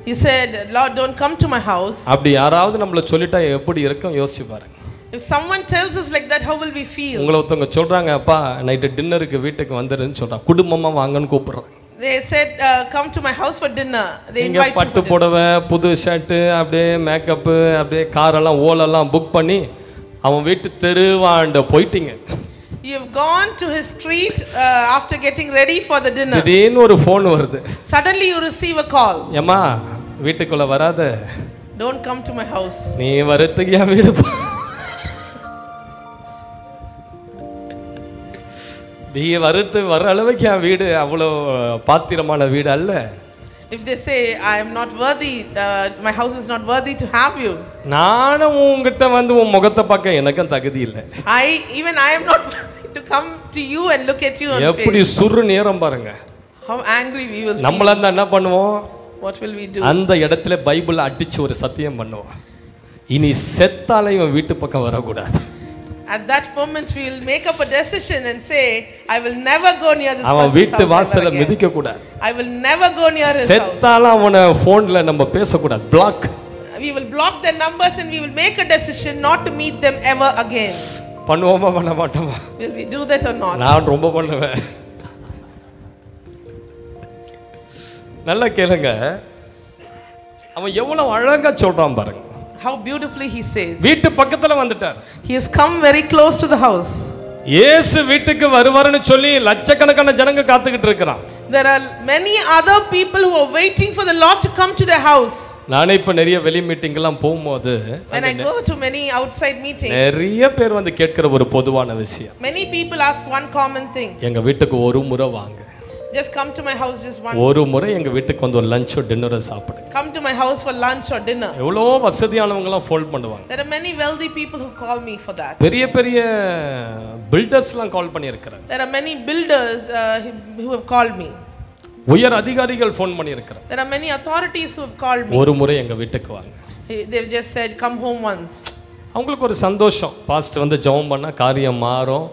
Speaker 7: He said, Lord, don't come to my house.
Speaker 1: அப்படி யாராவது நம்மள சொல்லிட்டா எப்படி இருக்கும் யோசிச்சு பாருங்க.
Speaker 7: If someone tells us like that, how will we feel?
Speaker 1: உங்களை ஒருத்தவங்க சொல்றாங்க, அப்பா நைட் டின்னருக்கு வீட்டுக்கு வந்துருன்னு சொல்றாங்க, குடும்பமா வாங்கன்னு கூப்பிடுறாங்க.
Speaker 7: They said, come to my house for dinner. They
Speaker 1: நீங்க
Speaker 7: invite you
Speaker 1: பட்டு
Speaker 7: for dinner.
Speaker 1: புடவை, புது ஷர்ட், அப்படியே மேக்கப், அப்படியே காரெல்லாம் ஓலெல்லாம் புக் பண்ணி அவன் வீட்டு தெருவாண்ட போயிட்டீங்க.
Speaker 7: You've gone to his street after getting ready for the dinner.
Speaker 1: திடீர்னு ஒரு ஃபோன் வருது.
Speaker 7: Suddenly you receive a call.
Speaker 1: ஏம்மா வீட்டுக்குள்ள வராத.
Speaker 7: Don't come to my house.
Speaker 1: நீ வரதுக்கு என் வீடு நீ வர அளவுக்கு என் வீடு அவ்வளோ பாத்திரமான வீடு அல்ல.
Speaker 7: If they say I am not worthy, my house is not worthy to have you.
Speaker 1: நானும் உன்கிட்ட வந்து உன் முகத்தை பார்க்க எனக்கும் தகுதி இல்லை.
Speaker 7: I am not worthy to come to you and look at you on face.
Speaker 1: எப்படி சுரு நேரம் பாருங்க.
Speaker 7: How angry we will feel.
Speaker 1: நம்மள என்ன பண்ணுவோம்?
Speaker 7: What will we do?
Speaker 1: அந்த இடத்துல பைபிள் அடிச்சு ஒரு சத்தியம் பண்ணுவோம். இனி செத்தாலே இவன் வீட்டு பக்கம் வரக்கூடாது.
Speaker 7: At that moment we will make up a decision and say, I will never go near this
Speaker 1: அவன் வீட்டு வாசல்ல
Speaker 7: house.
Speaker 1: மிதிக்க கூடாது.
Speaker 7: I will never go near his house.
Speaker 1: செத்தால அவன போன்ல நம்ம பேசக்கூடாது. Black.
Speaker 7: We will block their numbers and we will make a decision not to meet them ever again.
Speaker 1: பண்ணுவோமா பண்ண மாட்டோமா?
Speaker 7: Will we do that or not?
Speaker 1: நான் ரொம்ப பண்ணுவேன். நல்லா கேளுங்க. அவன் எவ்வளவு அழகா சொல்றான் பாருங்க.
Speaker 7: How beautifully he says.
Speaker 1: வீட்டு பக்கத்துல வந்துட்டார்.
Speaker 7: He has come very close to the house.
Speaker 1: இயேசு வீட்டுக்கு வருவார்னு சொல்லி லட்சக்கணக்கான ஜனங்க காத்துக்கிட்டு இருக்கான்.
Speaker 7: There are many other people who are waiting for the Lord to come to their house.
Speaker 1: நானே இப்ப நிறைய வெளி மீட்டிங் எல்லாம் போகும்போது
Speaker 7: When I go to many outside meetings,
Speaker 1: நிறைய பேர் வந்து கேட்கிற ஒரு பொதுவான விஷயம்.
Speaker 7: many people ask one common thing.
Speaker 1: எங்க வீட்டுக்கு ஒரு முறை வாங்க.
Speaker 7: Just come to my house just once.
Speaker 1: ஒரு முறை எங்க வீட்டுக்கு வந்து ஒரு லஞ்ச் டின்னர் சாப்பிடுங்க.
Speaker 7: Come to my house for lunch or dinner.
Speaker 1: எவ்வளோ வசதியானவங்க எல்லாம் ஃபோல்ட் பண்ணுவாங்க.
Speaker 7: There are many wealthy people who call me for that.
Speaker 1: பெரிய பெரிய பில்டர்ஸ்லாம் கால் பண்ணி இருக்காங்க.
Speaker 7: There are many builders who have called me.
Speaker 1: உயர் அதிகாரிகள் ஃபோன் பண்ணி இருக்காங்க.
Speaker 7: There are many authorities who have called me.
Speaker 1: ஒரு முறை எங்க வீட்டுக்கு வாங்க.
Speaker 7: They've just said come home once.
Speaker 1: அவங்களுக்கு ஒரு சந்தோஷம். பாஸ்ட் வந்து ஜெபம் பண்ணா காரியம் மாறும்.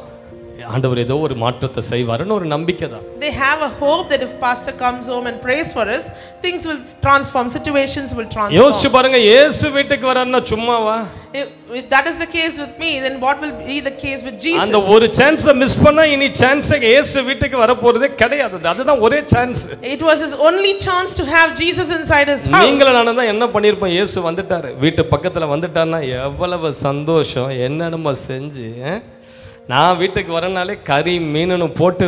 Speaker 1: ஆண்டவர் ஏதோ ஒரு மாற்றத்தை செய்வாருன்னு ஒரு நம்பிக்கை தான்.
Speaker 7: They have a hope that if pastor comes home and prays for us, things will transform, situations will transform.
Speaker 1: யோசிச்சு பாருங்க, இயேசு வீட்டுக்கு வரான்னா சும்மாவா?
Speaker 7: If that is the case with me, then what will be the case with Jesus?
Speaker 1: அந்த ஒரு சான்ஸை miss பண்ணா இனி சான்ஸே இயேசு வீட்டுக்கு வர போறதே கிடையாது. அதுதான் ஒரே chance.
Speaker 7: It was his only chance to have Jesus inside his house.
Speaker 1: நீங்களும் நானும் தான் என்ன பண்ணிருப்போம்? இயேசு வந்துட்டாரு, வீட்டு பக்கத்துல வந்துட்டாருன்னா எவ்வளவு சந்தோஷம். என்னன்னு செஞ்சு நான் வீட்டுக்கு வரனாலே கறி மீனுன்னு போட்டு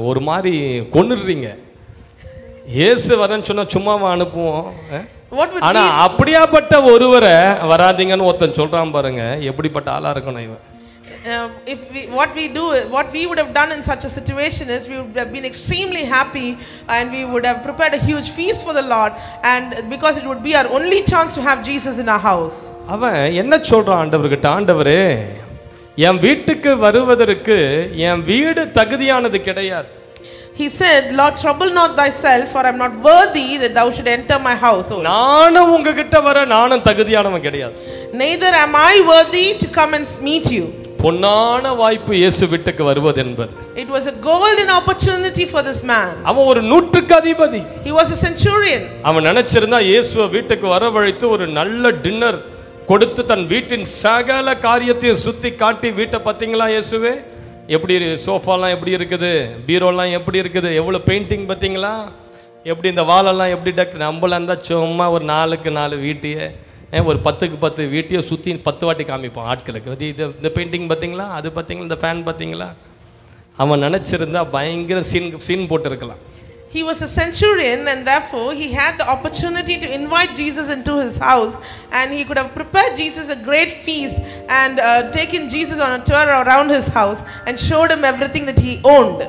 Speaker 1: ஒரு மாதிரி கொன்னுடுறீங்க. இயேசு வரேன்னு சொன்னா சும்மாவா அனுப்புவோம்? ஆனா அப்படியாப்பட்ட ஒருவரை வராதீங்கன்னு ஒருத்தன் சொல்றான் பாருங்க, எப்படிப்பட்ட ஆளா இருக்கணும் இவன்.
Speaker 7: What we would have done in such a situation is we would have been extremely happy and we would have prepared a huge feast for the Lord, and because it would be our only chance to have Jesus in our house.
Speaker 1: அவன் என்ன சொல்றான் ஆண்டவர்கிட்ட? ஆண்டவரே, என் வீட்டுக்கு வருவதற்கு என் வீடு தகுதியானது கிடையாது.
Speaker 7: He said, Lord, trouble not thyself, for I am not worthy that thou should enter my house.
Speaker 1: நானும் உங்ககிட்ட வர நானும் தகுதியானவன் கிடையாது.
Speaker 7: Neither am I worthy to come and meet you.
Speaker 1: பொன்னான வாய்ப்பு இயேசு வீட்டுக்கு வருவது என்பது.
Speaker 7: It was a golden opportunity for this man.
Speaker 1: அவன் ஒரு நூற்றுக்கு அதிபதி.
Speaker 7: He was a centurion.
Speaker 1: அவன் நினைச்சிருந்தா இயேசுவை வீட்டுக்கு வரவழைத்து ஒரு நல்ல டின்னர் கொடுத்து தன் வீட்டின் சகல காரியத்தையும் சுத்தி காட்டி, வீட்டை பார்த்தீங்களா இயேசுவே, எப்படி சோஃபாலாம் எப்படி இருக்குது, பீரோலாம் எப்படி இருக்குது, எவ்வளோ பெயிண்டிங் பார்த்தீங்களா, எப்படி இந்த வாலெல்லாம் எப்படி நம்மளாம் இருந்தால் சும்மா ஒரு 4க்கு 4 வீட்டையே, ஒரு 10க்கு 10 வீட்டையே சுற்றி 10 வாட்டி காமிப்போம் ஆட்களுக்கு. இது இந்த பெயிண்டிங் பார்த்தீங்களா, அது பார்த்தீங்களா, இந்த ஃபேன் பார்த்தீங்களா. அவன் நினச்சிருந்தா பயங்கர scene போட்டுருக்கலாம்.
Speaker 7: He was a centurion, and therefore he had the opportunity to invite Jesus into his house, and he could have prepared Jesus a great feast and taken Jesus on a tour around his house and showed him everything that he owned.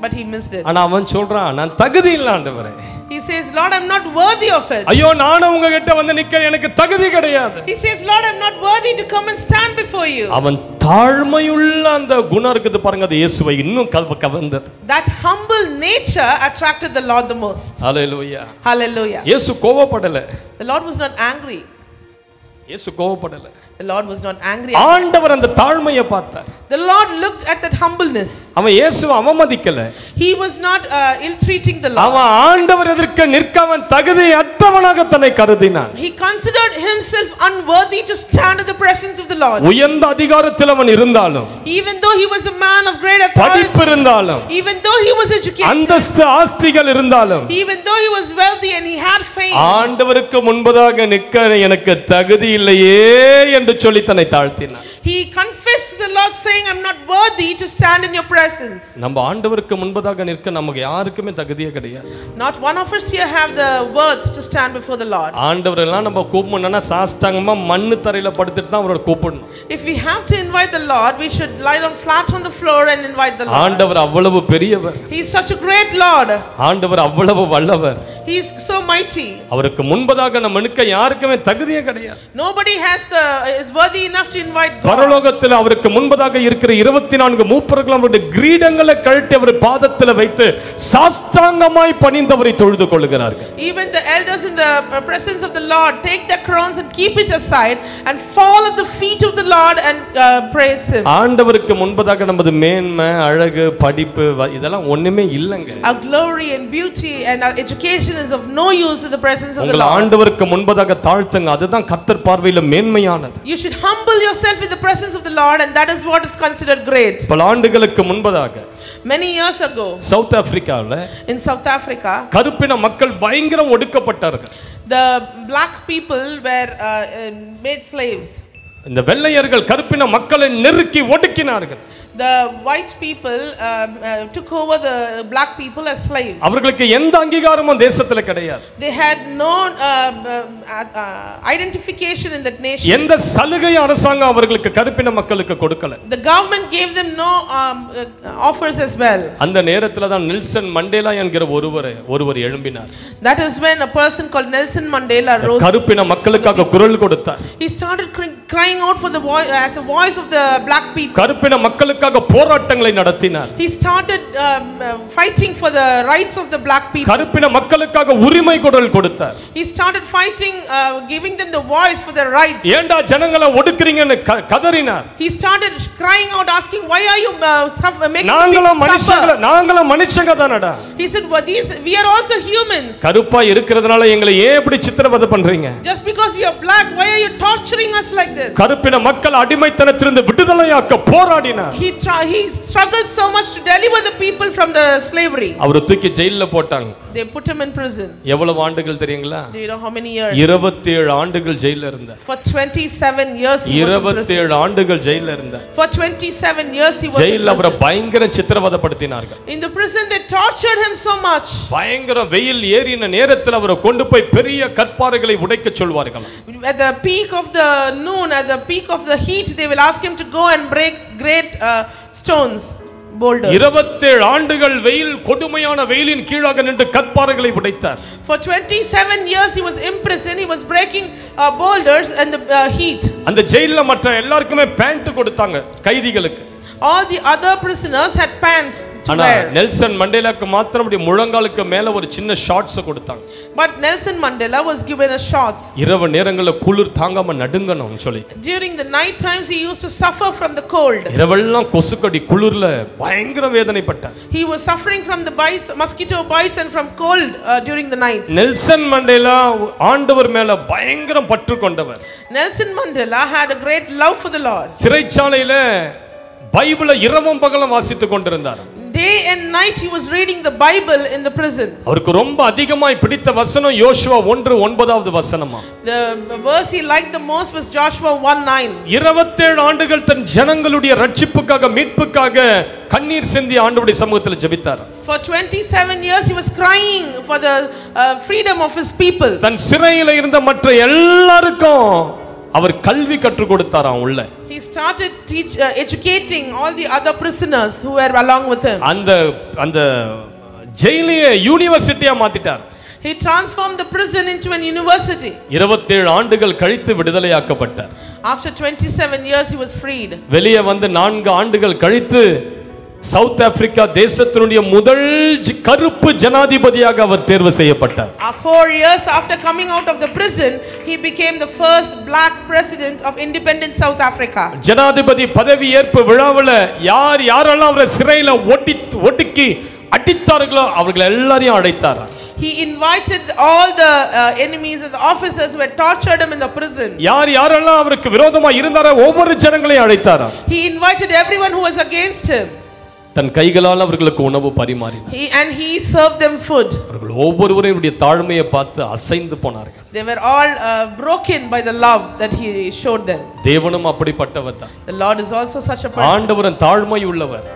Speaker 7: But he missed it.
Speaker 1: ஆனா அவன் சொல்றான், நான் தகுதி இல்ல ஆண்டவரே.
Speaker 7: He says, Lord, I'm not worthy of it.
Speaker 1: ஐயோ, நானும் உங்ககிட்ட வந்து நிக்க எனக்கு தகுதி கிடையாது.
Speaker 7: He says, Lord, I'm not worthy to come and stand before you.
Speaker 1: அவன் தாழ்மையுள்ள அந்த குணம் இருக்குது பாருங்க, அது இயேசுவை இன்னும் கவர்ந்தது.
Speaker 7: That humble nature attracted the Lord the most.
Speaker 1: Hallelujah.
Speaker 7: Hallelujah.
Speaker 1: இயேசு கோபப்படல.
Speaker 7: The Lord was not angry.
Speaker 1: இயேசு கோபப்படல.
Speaker 7: The Lord was not angry.
Speaker 1: ஆண்டவர் அந்த தாழ்மையை பார்த்தார்.
Speaker 7: The Lord looked at that humbleness.
Speaker 1: அவன் இயேசுவை அவமதிக்கல.
Speaker 7: He was not ill-treating the Lord.
Speaker 1: அவன் ஆண்டவர் எதிர்க்க நிற்க அவன் தகுதியற்றவனாக தன்னை கருதினான்.
Speaker 7: He considered himself unworthy to stand in the presence of the Lord.
Speaker 1: உயர்ந்த அதிகாரத்தில் அவன் இருந்தாலும்,
Speaker 7: Even though he was a man of great authority,
Speaker 1: படிப்பு இருந்தாலும்,
Speaker 7: even though he was educated,
Speaker 1: அந்தஸ்து ஆஸ்திகள் இருந்தாலும்,
Speaker 7: even though he was wealthy and he had fame,
Speaker 1: ஆண்டவருக்கு முன்பதாக நிற்க எனக்கு தகுதி இல்லையே என்று சொல்லி தன்னை தாழ்த்தினார்.
Speaker 7: he confessed to the Lord saying, I'm not worthy to stand in your presence.
Speaker 1: நம்ம ஆண்டவருக்கு முன்பதாக நிற்க நமக்கு யாருக்குமே தகுதியே கிடையாது.
Speaker 7: Not one of us here have the worth to stand before the Lord.
Speaker 1: ஆண்டவர் எல்லாம் நம்ம கூப்பிடணும்னா சாஷ்டாங்கமா மண்ணு தரையில படுத்துட்டு தான் அவரோட கூப்பிடணும்.
Speaker 7: If we have to invite the Lord, we should lie down flat on the floor and invite the Lord.
Speaker 1: ஆண்டவர் அவ்வளவு பெரியவர்.
Speaker 7: He is such a great Lord.
Speaker 1: ஆண்டவர் அவ்வளவு வல்லவர்.
Speaker 7: He is so mighty.
Speaker 1: அவருக்கு முன்பதாக நம்ம நிற்க யாருக்குமே தகுதியே கிடையாது.
Speaker 7: Nobody is worthy enough to invite God.
Speaker 1: பரலோகத்தில் அவருக்கு முன்பதாக இருக்கிற 24 மூப்பர்கள் அவருடைய கிரீடங்களை கழட்டி அவர் பாதத்தில் வைத்து சாஷ்டாங்கமாய் பணிந்தவரை தொழுது கொள்கிறார்கள்.
Speaker 7: Even the elders in the presence of the Lord take their crowns and keep it aside and fall at the feet of the Lord and praise him.
Speaker 1: ஆண்டவருக்கு முன்பதாக நமது மேன்மை, அழகு, படிப்பு இதெல்லாம் ஒண்ணுமே இல்லங்க.
Speaker 7: Our glory and beauty and our education is of no use in the presence of the
Speaker 1: உங்கள்
Speaker 7: Lord.
Speaker 1: ஆண்டவருக்கு முன்பதாக தாழ்த்துங்க. அதுதான் கர்த்தர் பார்வையில் மேன்மையானது.
Speaker 7: You should humble yourself in the presence of the Lord, and that is what is considered great.
Speaker 1: பல ஆண்டுகளுக்கு முன்பதாக
Speaker 7: Many years ago,
Speaker 1: south ஆப்பிரிக்காவில்
Speaker 7: in South Africa,
Speaker 1: கருப்பின மக்கள் பயங்கரம் ஒடுக்கப்பட்டார்கள்.
Speaker 7: the black people were made slaves.
Speaker 1: இந்த வெள்ளையர்கள் கருப்பின மக்களை நெருக்கி ஒடுக்கினார்கள்.
Speaker 7: The white people took over the black people as slaves.
Speaker 1: அவர்களுக்கு எந்த அங்கீகாரமும் தேசத்துல கிடையாது.
Speaker 7: They had no identification in that nation.
Speaker 1: எந்த சலுகை அரசாங்கம் அவர்களுக்கு கருப்பின மக்களுக்கு கொடுக்கல.
Speaker 7: The government gave them no offers as well.
Speaker 1: அந்த நேரத்துல தான் நெல்சன் மண்டேலா என்கிற ஒருவர் எழும்பினார்.
Speaker 7: That is when a person called Nelson Mandela rose.
Speaker 1: கருப்பின மக்களுக்காக குரல் கொடுத்தார்.
Speaker 7: He started crying out for the voice as a voice of the black people.
Speaker 1: கருப்பின மக்களுக்காக போராட்டங்களை நடத்தினார்.
Speaker 7: He started fighting for the rights of the black people.
Speaker 1: கருப்பின மக்களுக்காக உரிமை குரல் கொடுத்தார்.
Speaker 7: He started fighting, giving them the voice for their rights.
Speaker 1: ஏண்டா ஜனங்களை ஒடுக்குறீங்கன்னு கதறினார்.
Speaker 7: He started crying out, asking, why are you making
Speaker 1: நாங்களும்
Speaker 7: people suffer?
Speaker 1: நாங்களும் மனுஷங்க தானடா.
Speaker 7: He said, we are also humans.
Speaker 1: கருப்பா இருக்கிறதுனால எங்களை ஏன் இப்படி சித்திரவதை பண்றீங்க?
Speaker 7: Just because you are black, why are you torturing us like this?
Speaker 1: கருப்பின மக்கள் அடிமைத்தனத்திலிருந்து விடுதலையாக்க போராடினார்.
Speaker 7: He struggled so much to deliver the people from the slavery.
Speaker 1: அவரை தூக்கி ஜெயில்ல போட்டாங்க.
Speaker 7: They put him in prison.
Speaker 1: எவ்வளவு ஆண்டுகள் தெரியுங்களா?
Speaker 7: Do you know how many years?
Speaker 1: 27 ஆண்டுகள் ஜெயில்ல இருந்தார்.
Speaker 7: For 27 years he was in prison.
Speaker 1: 27 ஆண்டுகள் ஜெயில்ல இருந்தார்.
Speaker 7: For 27 years he was in
Speaker 1: ஜெயில்ல அவரை
Speaker 7: prison.
Speaker 1: பயங்கர சித்திரவதைப்படுத்தினார்கள்.
Speaker 7: In the prison they tortured him so much.
Speaker 1: பயங்கர வெயில் ஏறின நேரத்தில் அவரை கொண்டு போய் பெரிய கற்பாறைகளை உடைக்க சொல்வார்கள்.
Speaker 7: At the peak of the noon, at the peak of the heat, they will ask him to go and break great stones, boulders.
Speaker 1: 27 ஆண்டுகள் வெயில், கொடுமையான வெயிலின் கீழாக நின்று கற்பாறைகளை உடைத்தார்.
Speaker 7: For 27 years he was imprisoned. He was breaking boulders and the heat.
Speaker 1: அந்த ஜெயில்ல மற்ற எல்லாருக்குமே பேண்ட் கொடுத்தாங்க கைதிகளுக்கு.
Speaker 7: All the other prisoners had pants to
Speaker 1: ஆனா
Speaker 7: wear.
Speaker 1: நெல்சன் மண்டேலாக்கு மாத்திரம் முழங்காலுக்கு மேல ஒரு சின்ன ஷார்ட்ஸ் கொடுத்தாங்க.
Speaker 7: But Nelson Mandela was given a shorts.
Speaker 1: இரவு நேரங்களில் குளிர் தாங்காம நடுங்கணும் சொல்லி.
Speaker 7: During the night times he used to suffer from the cold.
Speaker 1: இரவெல்லாம் கொசுக்கடி குளிர்ல பயங்கர வேதனைப்பட்டார்.
Speaker 7: He was suffering from the bites, mosquito bites, and from cold during the night.
Speaker 1: Nelson Mandela ஆண்டவர் மேல பயங்கர பற்று கொண்டவர்.
Speaker 7: Nelson Mandela had a great love for the Lord.
Speaker 1: சிறைச்சாலையில பைபிளை இரவும் பகலும் வாசித்துக் கொண்டிருந்தார்.
Speaker 7: Day and night he was reading the Bible in the prison.
Speaker 1: அவருக்கு ரொம்ப அதிகமாய் பிடித்த வசனம் யோசுவா 1:9 வசனமா.
Speaker 7: The verse he liked the most was Joshua 1:9.
Speaker 1: 27 ஆண்டுகள் தன் ஜனங்களுடைய ரட்சிப்புக்காக மீட்புக்காக கண்ணீர் சிந்தி ஆண்டவருடைய சமூகத்தில் ஜெபித்தார்.
Speaker 7: For 27 years he was crying for the freedom of his people.
Speaker 1: தன் சிறையில் இருந்த மற்ற எல்லாருக்கும் அவர் கல்வி கற்றுக் கொடுத்தாராம் உள்ள.
Speaker 7: He started educating all the other prisoners who were along with him.
Speaker 1: அந்த ஜெயிலிய யூனிவர்சிட்டியா மாத்திட்டார்.
Speaker 7: He transformed the prison into an university.
Speaker 1: 27 ஆண்டுகள் கழித்து விடுதலையாக்கப்பட்டார்.
Speaker 7: After 27 years he was freed.
Speaker 1: வெளியே வந்து 4 ஆண்டுகள் கழித்து சவுத் ஆப்பிரிக்கா தேசத்தினுடைய முதல் கருப்பு ஜனாதிபதியாக அவர் தேர்வு செய்யப்பட்டார்.
Speaker 7: 4 years after coming out of the prison, he became the first black president of independent South Africa.
Speaker 1: ஜனாதிபதி பதவி ஏற்பு விழாவில் யாரெல்லாம் அவரை சிறையில் ஒடுக்கி அடித்தார்களோ அவர்கள் எல்லாரையும் அழைத்தார்.
Speaker 7: He invited all the enemies and the officers who had tortured him in the prison.
Speaker 1: யாரெல்லாம் அவருக்கு விரோதமா இருந்தாரோ ஒவ்வொரு ஜனங்களையும் அழைத்தார்.
Speaker 7: He invited everyone who was against him.
Speaker 1: தன் கைகளால் அவர்களுக்கு உணவு பரிமாறினார்.
Speaker 7: And he served them food.
Speaker 1: அவர்கள் ஒவ்வொருவரையும் தாழ்மையை பார்த்து அசைந்து போனார்கள்.
Speaker 7: They were all broken by the love that he showed them.
Speaker 1: தேவனும் அப்படிப்பட்டவர் தான்.
Speaker 7: The Lord is also such a person.
Speaker 1: ஆண்டவரும் தாழ்மை உள்ளவர்.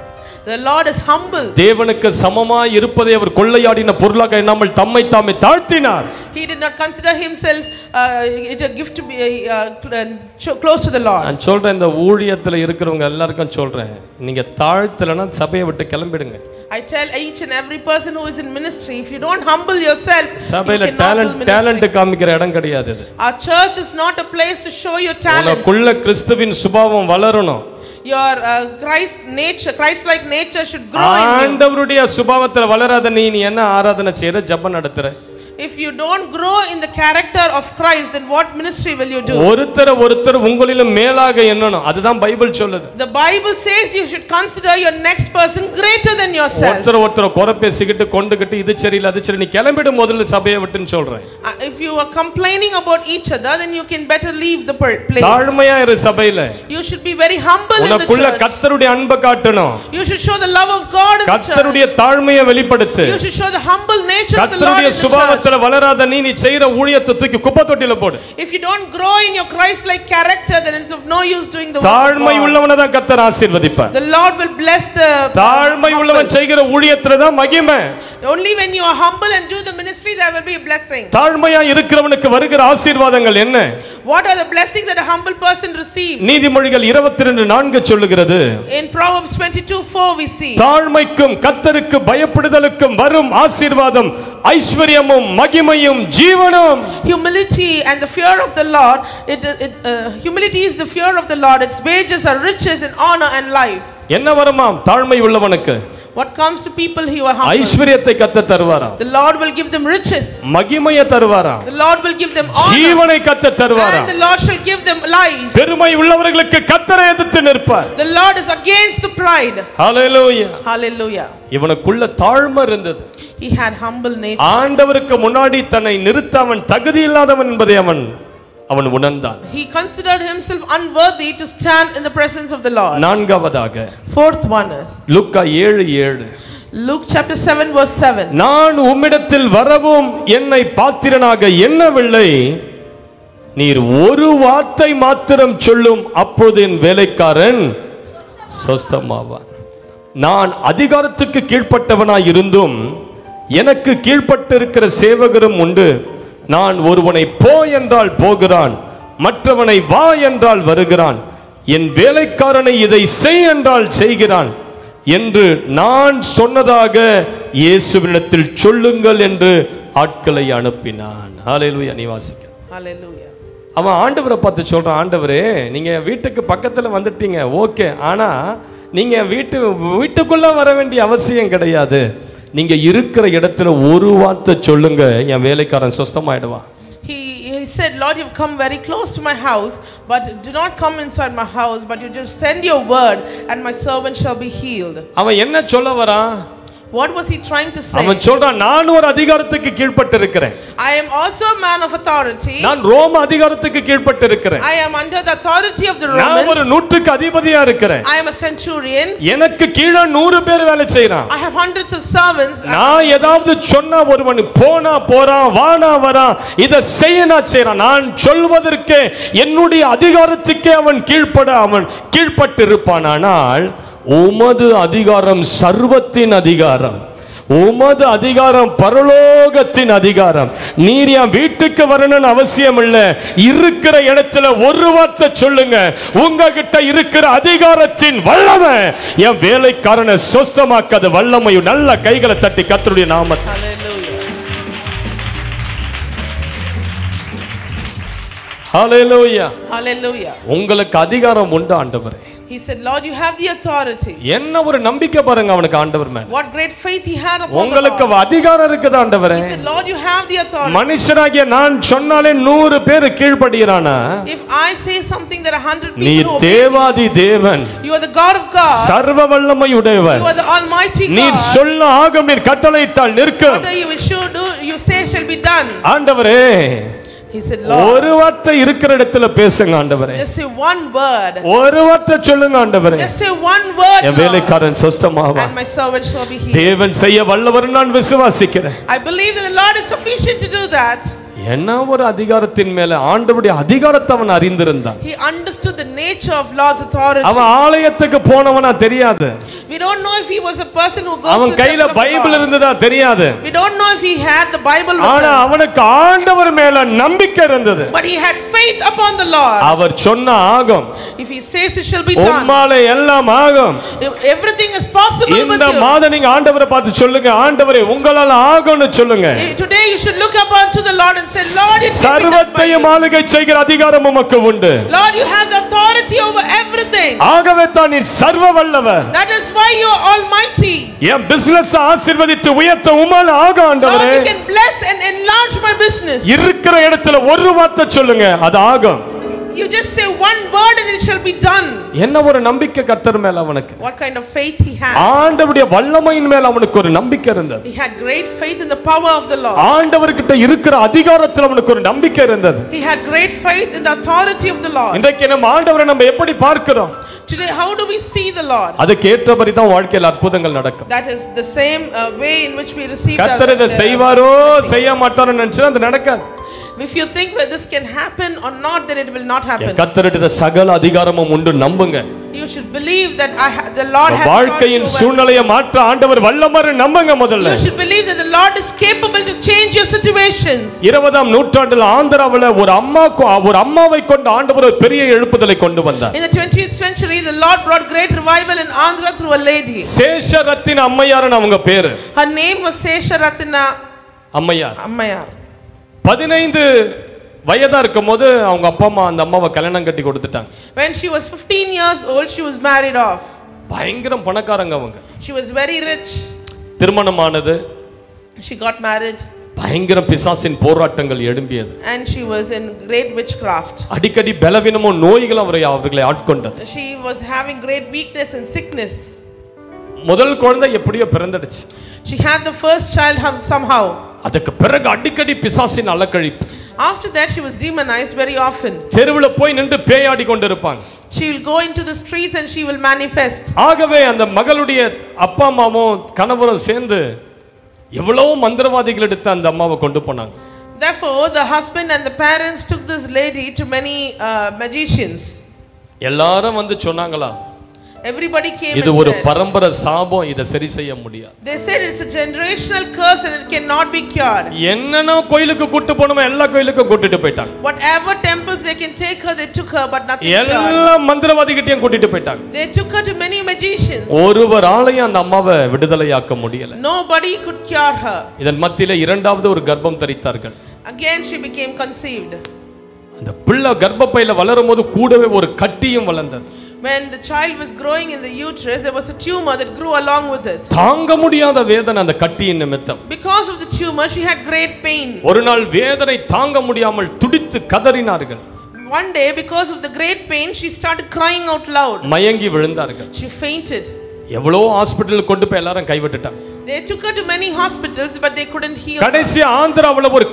Speaker 7: The Lord is humble.
Speaker 1: தேவனுக்கு சமமாய் இருப்பதை அவர் கொள்ளையாடின பொருளாக எண்ணாமல் தம்மை தாமே தாழ்த்தினார்.
Speaker 7: He did not consider himself it a gift to be close to the Lord.
Speaker 1: நான் சொல்றேன், இந்த ஊழியத்துல இருக்கிறவங்க எல்லாருக்கும் சொல்றேன், நீங்க தாழ்த்தலனா சபையை விட்டு கிளம்பிடுங்க.
Speaker 7: I tell each and every person who is in ministry, if you don't humble yourself,
Speaker 1: சபையில talent காமிக்கிற இடம் கிடையாது இது.
Speaker 7: Our church is not a place to show your talent.
Speaker 1: உனக்குள்ள கிறிஸ்துவின் சுபாவம் வளரணும்.
Speaker 7: Your Christ-like nature should grow in you.
Speaker 1: ஆண்டவருடைய சுபாவத்துல வளராத நீ என்ன ஆராதனை செய்யற, ஜெபம் நடத்துற?
Speaker 7: If you don't grow in the character of Christ, then what ministry will you do?
Speaker 1: ஒருத்தர் உங்களிலும் மேலாக எண்ணணும். அதுதான் பைபிள் சொல்லுது.
Speaker 7: The Bible says you should consider your next person greater than yourself.
Speaker 1: ஒருத்தர் குறை பேசிக்கிட்டு கொண்டுகிட்டு இது சரியில்லை அது சரி, நீ கிளம்பிடு முதல்ல சபையை விட்டுன்னு சொல்றேன்.
Speaker 7: If you are complaining about each other, then you can better leave the place.
Speaker 1: தாழ்மையா இரு சபையில.
Speaker 7: You should be very humble in the church.
Speaker 1: உனக்குள்ள கர்த்தருடைய அன்பை காட்டணும்.
Speaker 7: You should show the love of God in the church.
Speaker 1: கர்த்தருடைய தாழ்மையை வெளிப்படுத்து.
Speaker 7: You should show the humble nature of the Lord in the church.
Speaker 1: வளராத நீ செய்யற ஊழியத்தை தூக்கி குப்பை தொட்டில போடு.
Speaker 7: If you don't grow in your Christ-like character, then it's of no use doing the work.
Speaker 1: தாழ்மை உள்ளவனை தான் கர்த்தர் ஆசீர்வதிப்பார்.
Speaker 7: The Lord will bless the
Speaker 1: தாழ்மை உள்ளவன் செய்கிற ஊழியத்துல தான் மகிமை.
Speaker 7: Only when you are humble and do the ministry, there will be a blessing.
Speaker 1: தாழ்மையா இருக்கிறவனுக்கு வருகிற ஆசீர்வாதங்கள் என்ன?
Speaker 7: What are the blessings that a humble person receives?
Speaker 1: நீதிமொழிகள் 22:4 சொல்லுகிறது.
Speaker 7: In Proverbs 22:4 we see.
Speaker 1: தாழ்மைக்கும் கர்த்தருக்கு பயப்படுதலுக்கும் வரும் ஆசீர்வாதம் ஐஸ்வரியமும் மகிமையும் ஜீவனும்.
Speaker 7: Humility and the fear of the Lord, humility is the fear of the Lord. Its wages are riches and honor and life.
Speaker 1: என்ன வருமாம் தாழ்மை உள்ளவனுக்கு?
Speaker 7: What comes to people who are humble?
Speaker 1: ஐஸ்வரியத்தை கர்த்தர் தருவாராம்.
Speaker 7: The Lord will give them riches.
Speaker 1: மகிமையை தருவாராம்.
Speaker 7: The Lord will give them honor.
Speaker 1: ஜீவனை கர்த்தர் தருவாராம்.
Speaker 7: And the Lord shall give them life.
Speaker 1: பெருமை உள்ளவர்களுக்கு கர்த்தரை எதிர்த்து நிற்பார்.
Speaker 7: The Lord is against the pride.
Speaker 1: Hallelujah.
Speaker 7: Hallelujah.
Speaker 1: இவனுக்குள்ள தாழ்மை இருந்தது.
Speaker 7: He had humble nature.
Speaker 1: ஆண்டவருக்கு முன்னாடி தன்னை நிறுத்த அவன் தகுதி இல்லாதவன் என்பதை அவன் உணர்ந்தான்.
Speaker 7: He considered himself unworthy to stand in the presence of the Lord.
Speaker 1: நான்காவதாக
Speaker 7: Fourth one is
Speaker 1: Luca 7:7.
Speaker 7: Luke chapter 7 verse 7.
Speaker 1: நான் உம்மிடத்தில் வரவும் என்னை பாத்திரனாக எண்ணவில்லை, நீர் ஒரு வார்த்தை மாத்திரம் சொல்லும், அப்போது என் வேலைக்காரன் சொஸ்தமாவான். நான் அதிகாரத்துக்கு கீழ்ப்பட்டவனாய் இருந்தும் எனக்கு கீழ்ப்பட்டிருக்கிற சேவகரும் உண்டு. நான் ஒருவனை போ என்றால் போகிறான், மற்றவனை வா என்றால் வருகிறான், என் வேலைக்காரனை இதை செய் என்றால் செய்கிறான் என்று நான் சொன்னதாக இயேசுவினிடத்தில் சொல்லுங்கள் என்று ஆட்களை அனுப்பினான். ஹல்லேலூயா. நீ வாசிக்க.
Speaker 7: Hallelujah.
Speaker 1: அவன் ஆண்டவரை பார்த்து சொல்றான், ஆண்டவரே நீங்க வீட்டுக்கு பக்கத்துல வந்துட்டீங்க, ஓகே, ஆனா நீங்க வீட்டுக்குள்ள வர வேண்டிய அவசியம் கிடையாது. நீங்க இருக்கிற இடத்துல ஒரு வார்த்தை சொல்லுங்க, என் வேலைக்காரன் சுத்தமாயிடுவான்.
Speaker 7: He said, Lord, you've come very close to my house, but do not come inside my house, but you just send your word and my servant shall be healed.
Speaker 1: அவன் என்ன சொல்ல வரான்?
Speaker 7: What was he trying to say?
Speaker 1: அவன் சொல்றான், நான் ஒரு அதிகாரத்துக்கு கீழ்ப்பட்டு இருக்கிறேன்.
Speaker 7: I am also a man of authority.
Speaker 1: நான் ரோம அதிகாரத்துக்கு கீழ்ப்பட்டு இருக்கிறேன்.
Speaker 7: I am under the authority of the Romans.
Speaker 1: நான் ஒரு நூற்றுக்கு அதிபதியா இருக்கிறேன்.
Speaker 7: I am a centurion.
Speaker 1: எனக்கு கீழ 100 பேர் வேலை செய்றான்.
Speaker 7: I have hundreds of servants.
Speaker 1: நான் ஏதாவது சொன்னா ஒருவன் போனா போறான், வானா வரான், இத செய்யனா செய்றான். நான் சொல்வதற்கு என்னுடைய அதிகாரத்துக்கே அவன் கீழ்ப்பட்டு இருப்பான். ஆனால் உமது அதிகாரம் சர்வத்தின் அதிகாரம், உமது அதிகாரம் பரலோகத்தின் அதிகாரம். நீர் என் வீட்டுக்கு வரணும்னு அவசியம் இல்ல, இருக்கிற இடத்துல ஒரு வார்த்தை சொல்லுங்க, உங்ககிட்ட இருக்கிற அதிகாரத்தின் வல்லமை என் வேலைக்காரனை சொஸ்தமாக்காத வல்லமையும். நல்ல கைகளை தட்டி கர்த்தருடைய நாமத்தை.
Speaker 7: Hallelujah. Hallelujah.
Speaker 1: உங்களுக்கு அதிகாரம் உண்டு ஆண்டவரே.
Speaker 7: He said, Lord, you have the authority.
Speaker 1: என்ன ஒரு நம்பிக்கை பாருங்க அவனுக்கு ஆண்டவர் மேல.
Speaker 7: What great faith he had upon the Lord.
Speaker 1: உங்களுக்கு அதிகாரம் இருக்குது ஆண்டவரே.
Speaker 7: He said, Lord, you have the authority.
Speaker 1: மனுஷராகிய நான் சொன்னாலே 100 பேர் கீழ்ப்படியறானா?
Speaker 7: If I say something that 100 people
Speaker 1: நீ
Speaker 7: obey.
Speaker 1: தேவாதி தேவன்.
Speaker 7: You are the God of God.
Speaker 1: சர்வ வல்லமையுடையவர்.
Speaker 7: You are the almighty God.
Speaker 1: நீ சொல்ல ஆகும், நீ கட்டளையிட்டால் நிற்கும்.
Speaker 7: Whatever you should do, you say shall be done.
Speaker 1: ஆண்டவரே,
Speaker 7: he said, Lord,
Speaker 1: ஒரு வார்த்தை இருக்கிற இடத்துல பேசுங்க ஆண்டவரே.
Speaker 7: just say one word.
Speaker 1: ஒரு வார்த்தை சொல்லுங்க ஆண்டவரே.
Speaker 7: Just say one word.
Speaker 1: என் வேலைக்காரன் சொஸ்தமாவான்.
Speaker 7: And my servant shall be healed.
Speaker 1: தேவன் செய்ய வல்லவர் நான் விசுவாசிக்கிறேன்.
Speaker 7: I believe that the Lord is sufficient to do that.
Speaker 1: என்ன ஒரு அதிகாரத்தின் மேல ஆண்டவருடைய அதிகாரத்தை அவன் அறிந்திருந்தான்.
Speaker 7: He understood the nature of Lord's authority.
Speaker 1: அவன் ஆலயத்துக்கு போனவனா தெரியாது.
Speaker 7: We don't know if he was a person who goes
Speaker 1: அவன்
Speaker 7: to
Speaker 1: கையில
Speaker 7: the temple of
Speaker 1: Bible
Speaker 7: God.
Speaker 1: இருந்ததா தெரியாது.
Speaker 7: We don't know if he had the Bible with
Speaker 1: ஆனா
Speaker 7: him.
Speaker 1: அவனுக்கு ஆண்டவர் மேல நம்பிக்கை இருந்தது.
Speaker 7: But he had faith upon the Lord.
Speaker 1: அவர் சொன்ன ஆகும்.
Speaker 7: If he says it shall be done.
Speaker 1: உம்மாலே எல்லாம் ஆகும்.
Speaker 7: Everything is possible with you.
Speaker 1: இந்த மாதம் நீங்க ஆண்டவரை பார்த்து சொல்லுங்க, ஆண்டவரே உங்களால ஆகும்னு சொல்லுங்க.
Speaker 7: Today you should look up unto the Lord and say, Lord, it
Speaker 1: சர்வத்தையும் ஆளுகை செய்கிற அதிகாரம் உமக்கு உண்டு.
Speaker 7: Lord, you have the authority over everything.
Speaker 1: ஆகவே தான் நீர் சர்வ வல்லவர்.
Speaker 7: That is why you are almighty.
Speaker 1: N business ஆசீர்வதித்து உயர்த்த உம்மால ஆகும் ஆண்டவரே.
Speaker 7: Lord, you can bless and enlarge my business.
Speaker 1: இருக்கிற இடத்துல ஒரு வார்த்தை சொல்லுங்க, அது ஆகும்.
Speaker 7: You just say one word and it shall be done.
Speaker 1: என்ன ஒரு நம்பிக்கை கர்த்தர் மேல அவனுக்கு.
Speaker 7: What kind of faith he had.
Speaker 1: ஆண்டவருடைய வல்லமையின் மேல அவனுக்கு ஒரு நம்பிக்கை இருந்தது.
Speaker 7: He had great faith in the power of the Lord.
Speaker 1: ஆண்டவர்கிட்ட இருக்கிற அதிகாரத்துல அவனுக்கு ஒரு நம்பிக்கை இருந்தது.
Speaker 7: He had great faith in the authority of the Lord.
Speaker 1: இன்றைக்கு நம்ம ஆண்டவரை நம்ம எப்படி பார்க்கிறோம்?
Speaker 7: Today, how do we see the Lord?
Speaker 1: அதுக்கு ஏற்றபடி தான் வாழ்க்கையில் அற்புதங்கள் நடக்கும்.
Speaker 7: That is the same way in which we receive
Speaker 1: கர்த்தர் இதை செய்வாரோ செய்ய மாட்டாரோ நினைச்சா அது நடக்காது.
Speaker 7: If you think that this can happen or not, then it will not happen.
Speaker 1: கர்த்தருடைய சகல அதிகாரமும் உண்டு நம்புங்க.
Speaker 7: You should believe that the Lord has
Speaker 1: வாழ்க்கையின் சூழ்நிலையை மாற்ற ஆண்டவர் வல்லவர் நம்புங்க முதல்ல.
Speaker 7: You should believe that the Lord is capable to change your situations.
Speaker 1: 20ஆம் நூற்றாண்டில் ஆந்திராவில் ஒரு அம்மாவை கொண்டு ஆண்டவர் ஒரு பெரிய எழுப்புதலை கொண்டு வந்தார்.
Speaker 7: In the 20th century, the Lord brought great revival in Andhra through a lady.
Speaker 1: சேஷரத்தின அம்மையார்னு அவங்க பேரு.
Speaker 7: Her name was Sesharathina Ammayar.
Speaker 1: 15 வயதா இருக்கும்போது அவங்க அப்பா அம்மா அந்த அம்மாவை கல்யாணம் கட்டி கொடுத்துட்டாங்க.
Speaker 7: When she was 15 years old, she was married off.
Speaker 1: பயங்கரம் பணக்காரங்க அவங்க.
Speaker 7: She was very rich.
Speaker 1: திருமணமானது.
Speaker 7: She got married.
Speaker 1: பயங்கர பிசாசின் போராட்டங்கள் எழும்பியது.
Speaker 7: And she was in great witchcraft.
Speaker 1: அடிக்கடி பலவீனமும் நோய்கள் அவர்களை ஆட்கொண்டது.
Speaker 7: She was having great weakness and sickness.
Speaker 1: முதல் குழந்தை எப்படியோ பிறந்துடுச்சு.
Speaker 7: She had the first child somehow.
Speaker 1: அதுக்கு பிறகு அடிக்கடி பிசாசின் அலக்கழிப்பு.
Speaker 7: After that, she was demonized very often.
Speaker 1: தெருவுல போய் நின்று பேயாடி கொண்டிருப்பாங்க.
Speaker 7: She will go into the streets and she will manifest.
Speaker 1: ஆகவே அந்த மகளுடைய அப்பா அம்மாவும் கணவரும் சேர்ந்து எவ்வளவு மந்திரவாதிகள் எடுத்து அந்த அம்மாவை கொண்டு போனாங்க.
Speaker 7: Therefore, the husband and the parents took this lady to many magicians.
Speaker 1: எல்லாரும் வந்து சொன்னாங்களா,
Speaker 7: everybody came
Speaker 1: இது
Speaker 7: and
Speaker 1: ஒரு
Speaker 7: said,
Speaker 1: பரம்பரை சாபம், இத சரி செய்ய முடியாது.
Speaker 7: they said it's a generational curse and it cannot be cured.
Speaker 1: என்னன்னா கோயிலுக்கு கூட்டி போணுமே எல்லா கோயிலுக்கும் கூட்டிட்டு போயிட்டாங்க.
Speaker 7: Whatever temples they can take her, they took her, but nothing cured.
Speaker 1: எல்லா மந்திரவாதிகிட்டயும் கூட்டிட்டு போயிட்டாங்க.
Speaker 7: They took her to many magicians.
Speaker 1: ஒருவராலையும் அந்த அம்மாவை விடுதலையாக்க முடியல.
Speaker 7: Nobody could cure her.
Speaker 1: இதன் மத்தியில இரண்டாவது ஒரு கர்ப்பம் தரித்தார்கள்.
Speaker 7: Again she became conceived.
Speaker 1: அந்த பிள்ளை கர்ப்பப்பையில வளரும்போது கூடவே ஒரு கட்டியும் வளர்ந்தது.
Speaker 7: When the child was growing in the uterus, there was a tumor that grew along with it.
Speaker 1: தாங்க முடியாத வேதனை அந்த கட்டியின் நிமித்தம்.
Speaker 7: Because of the tumor, she had great pain.
Speaker 1: ஒரு நாள் வேதனை தாங்க முடியாமல் துடித்து கதறினார்கள்.
Speaker 7: One day, because of the great pain, she started crying out loud.
Speaker 1: மயங்கி விழுந்தார்கள்.
Speaker 7: She fainted.
Speaker 1: எவ்வளோ ஹாஸ்பிடலுக்கு கொண்டு போய் எல்லாரும் கைவிட்டுட்டாங்க.
Speaker 7: They took her to many hospitals, but they couldn't heal her.
Speaker 1: கடைசி ஆந்திராவுல ஒரு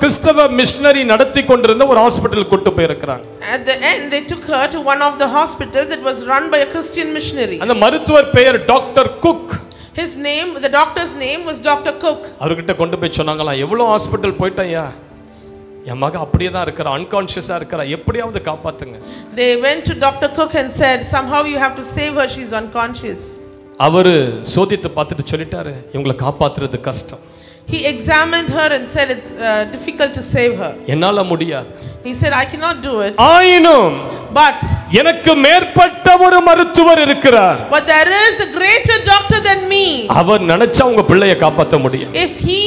Speaker 1: கிறிஸ்தவ மிஷனரி நடத்தி கொண்டிருந்த ஒரு ஹாஸ்பிடல் கொண்டு போய் இருக்காங்க.
Speaker 7: At the end, they took her to one of the hospitals that was run by a Christian missionary.
Speaker 1: அந்த மருத்துவர் பெயர் doctor cook.
Speaker 7: His name, the doctor's name was Dr. Cook.
Speaker 1: அவர்கிட்ட கொண்டு போய் சொன்னாங்களா, எவ்வளோ ஹாஸ்பிடல் போயிட்டயா, என் மக அப்படியே தான் இருக்கிறா, அன்கான்ஷியஸா இருக்கிறா, எப்படியாவது காப்பாத்துங்க.
Speaker 7: They went to Dr. Cook and said, somehow you have to save her, she's unconscious.
Speaker 1: அவரு சோதித்து பார்த்துட்டு சொல்லிட்டாரு, இவங்களை காப்பாத்துறது கஷ்டம்.
Speaker 7: He examined her and said it's difficult to save her.
Speaker 1: என்னால முடியாது.
Speaker 7: He said, I cannot do it.
Speaker 1: ஆயினும்
Speaker 7: But
Speaker 1: எனக்கு மேற்பட்ட ஒரு மருத்துவர் இருக்கிறார்.
Speaker 7: But there is a greater doctor than me.
Speaker 1: அவர் நினைச்சா உங்க பிள்ளையை காப்பாத்த முடியும்.
Speaker 7: If he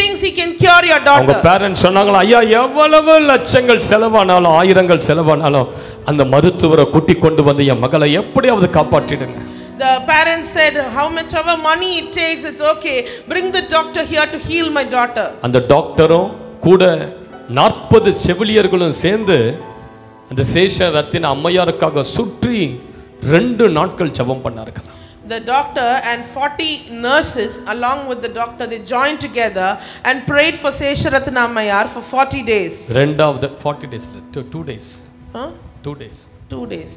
Speaker 7: thinks he can cure your
Speaker 1: அவங்க
Speaker 7: daughter.
Speaker 1: பேரண்ட்ஸ் சொன்னாங்களா, ஐயா எவ்வளவு லட்சங்கள் செலவானாலும் ஆயிரங்கள் செலவானாலும் அந்த மருத்துவரை கூட்டி கொண்டு வந்து என் மகளை எப்படியாவது காப்பாற்றிடுங்க.
Speaker 7: The parents said, how much ever money it takes, it's okay. Bring the doctor here to heal my daughter.
Speaker 1: அந்த டாக்டரும் கூட 40 செவிலியர்களும் சேர்ந்து அந்த சேஷரத்தின் அம்மையாருக்காக சுற்றி 2 நாட்கள் ஜெபம் பண்ணார்கள்.
Speaker 7: The doctor and 40 nurses along with the doctor, they joined together and prayed for Sesharatna Ammayar for 40 days.
Speaker 1: ரெண்டாவது 40 days 2 days.
Speaker 7: Huh?
Speaker 1: 2 days.
Speaker 7: 2 days.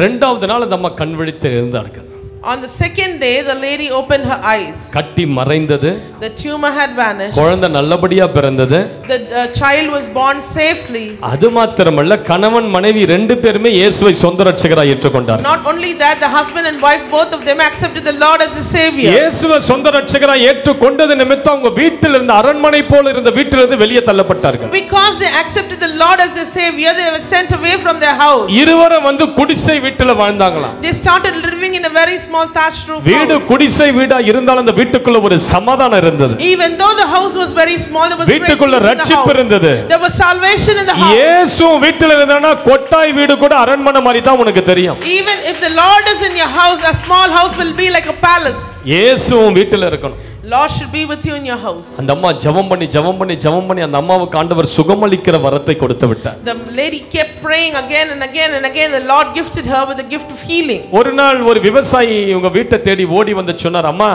Speaker 1: ரெண்டாவது நாள் அந்த அம்மா கண் விழித்து எழுந்தார்கள்.
Speaker 7: On the second day, the lady opened her eyes.
Speaker 1: கட்டி மறைந்தது.
Speaker 7: The tumor had vanished.
Speaker 1: குழந்தை நல்லபடியா பிறந்தது.
Speaker 7: The child was born safely.
Speaker 1: அது மாத்திரமல்ல, கணவன் மனைவி 2 பேருமே இயேசுவை சொந்த இரட்சகராய் ஏற்றுக்கொண்டார்கள்.
Speaker 7: Not only that, the husband and wife, both of them accepted the Lord as the Savior.
Speaker 1: இயேசுவை சொந்த இரட்சகராய் ஏற்றுக்கொண்டது நிமித்தம் அவங்க வீட்டில் இருந்த அரண்மனை போல இருந்த வீட்டிலிருந்து வெளியே தள்ளப்பட்டார்கள்.
Speaker 7: Because they accepted the Lord as the Savior, they were sent away from their house.
Speaker 1: இருவரும் வந்து குடிசை வீட்டில வாழ்ந்தாங்களாம்.
Speaker 7: They started living in a very small thatched roof
Speaker 1: வீடு
Speaker 7: house.
Speaker 1: குடிசை வீடா இருந்தாலும் அந்த வீட்டுக்குள்ள ஒரு சமாதானம் இருந்தது.
Speaker 7: Even though the house was very small, there was
Speaker 1: வீட்டுக்குள்ள ரட்சிப்பு இருந்தது.
Speaker 7: There was salvation in the house.
Speaker 1: இயேசு வீட்டில இருந்தானா கொட்டாய் வீடு கூட அரண்மனை மாதிரி தான் உனக்கு தெரியும்.
Speaker 7: Even if the Lord is in your house, a small house will be like a palace.
Speaker 1: இயேசுவும் வீட்டில இருக்கணும்.
Speaker 7: Lord should be with you in your house.
Speaker 1: அந்த அம்மா ஜெபம் பண்ணி அந்த அம்மாவுக்கு ஆண்டவர் சுகமளிக்கிற வரத்தை கொடுத்து விட்டார்.
Speaker 7: The lady kept praying again and again and again. The Lord gifted her with the gift of healing.
Speaker 1: ஒரு நாள் ஒரு விவசாயி உங்க வீட்டை தேடி ஓடி வந்து சொன்னார், அம்மா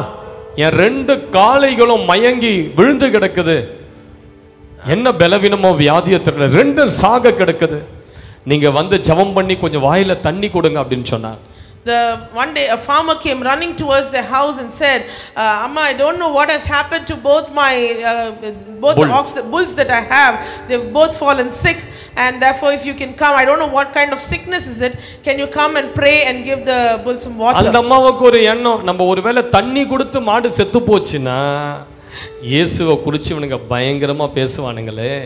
Speaker 1: என் 2 காளைகளும் மயங்கி விழுந்து கிடக்குது, என்ன பலவீனமோ வியாதியோ தெரியல, 2 சாக கிடக்குது, நீங்க வந்து ஜெபம் பண்ணி கொஞ்சம் வாயில தண்ணி கொடுங்க அப்படின்னு சொன்னார்.
Speaker 7: One day a farmer came running towards their house and said, Amma, I don't know what has happened to both my the bulls that I have. They've both fallen sick, and therefore if you can come, I don't know what kind of sickness is it, can you come and pray and give the bulls some water?
Speaker 1: அந்த அம்மாவுக்கு ஒரு எண்ணம், நம்ம ஒருவேளை தண்ணி கொடுத்து மாடு செத்து போச்சுன்னா இயேசுவை குறிச்சு இவனுங்க பயங்கரமா பேசுவானுங்களே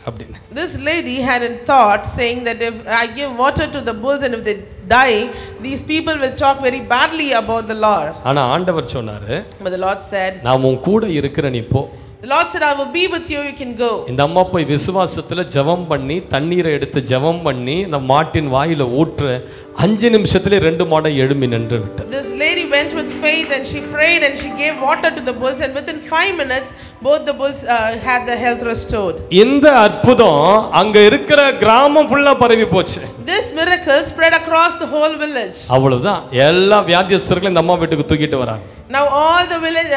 Speaker 1: அப்படின்னு.
Speaker 7: This lady had in thought saying that if I give water to the bulls and if they die, these people will talk very badly about the Lord.
Speaker 1: ஆனா ஆண்டவர் சொன்னாரு,
Speaker 7: But the Lord said,
Speaker 1: நான் உன் கூட இருக்கிறேன், நீ போ.
Speaker 7: The Lord said, I will be with you, you can go.
Speaker 1: இந்த அம்மா போய் விசுவாசத்துல ஜெபம் பண்ணி தண்ணீரை எடுத்து ஜெபம் பண்ணி அந்த மாட்டின் வாயில ஊற்ற 5 நிமிஷத்திலே 2 மாடை எழும்பி நின்று விட்டது.
Speaker 7: This lady went with faith and she prayed and she gave water to the bulls, and within 5 minutes both the bulls had their health restored.
Speaker 1: இந்த அற்புதம் அங்க இருக்கிற கிராமம் ஃபுல்லா பரவி போச்சு.
Speaker 7: This miracle spread across the whole village.
Speaker 1: அவ்வளவுதான், எல்லா வியாதியஸ்தர்களும் இந்த அம்மா வீட்டுக்கு தூக்கிட்டு வராங்க.
Speaker 7: Now all the village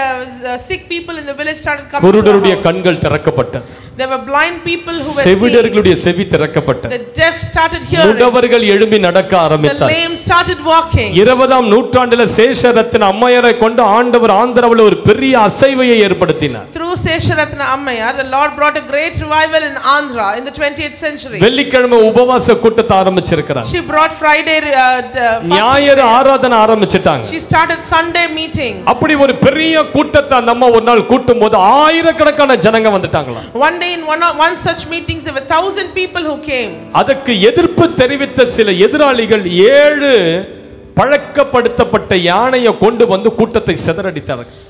Speaker 7: sick people in the village started coming.
Speaker 1: குருடருடைய கண்கள் திறக்கப்பட்டது.
Speaker 7: There were blind people who were
Speaker 1: செவிடர்களுடைய செவி திறக்கப்பட்டது.
Speaker 7: The deaf started hearing.
Speaker 1: முடவர்கள் எழும்பி நடக்க ஆரம்பித்தார்கள்.
Speaker 7: The lame started walking.
Speaker 1: 20ஆம் நூற்றாண்டில சேஷரத்தின் அம்மையாரை கொண்டு ஆண்டவர் ஆந்திராவில் ஒரு பெரிய அசைவையை ஏற்படுத்தினார்.
Speaker 7: Through Sesharatna Ammayar, the Lord brought a great revival in Andhra in the 20th century.
Speaker 1: வெள்ளிக்கிழமை உபவாச கூட்டத்தை ஆரம்பிச்சிருக்கிறாங்க.
Speaker 7: She brought Friday
Speaker 1: ஞாயிறு ஆராதனை ஆரம்பிச்சிட்டாங்க.
Speaker 7: She started Sunday meetings.
Speaker 1: அப்படி ஒரு பெரிய கூட்டத்தை அந்த அம்மா ஒரு நாள் கூட்டும்போது ஆயிரக்கணக்கான ஜனங்க வந்துட்டாங்களா.
Speaker 7: One day in one such meetings there were 1,000 people who came.
Speaker 1: அதுக்கு எதிர்ப்பு தெரிவித்த சில எதிராளிகள் 7 பழக்கப்படுத்தப்பட்ட யானையை கொண்டு வந்து கூட்டத்தை சிதறடித்தார்கள்.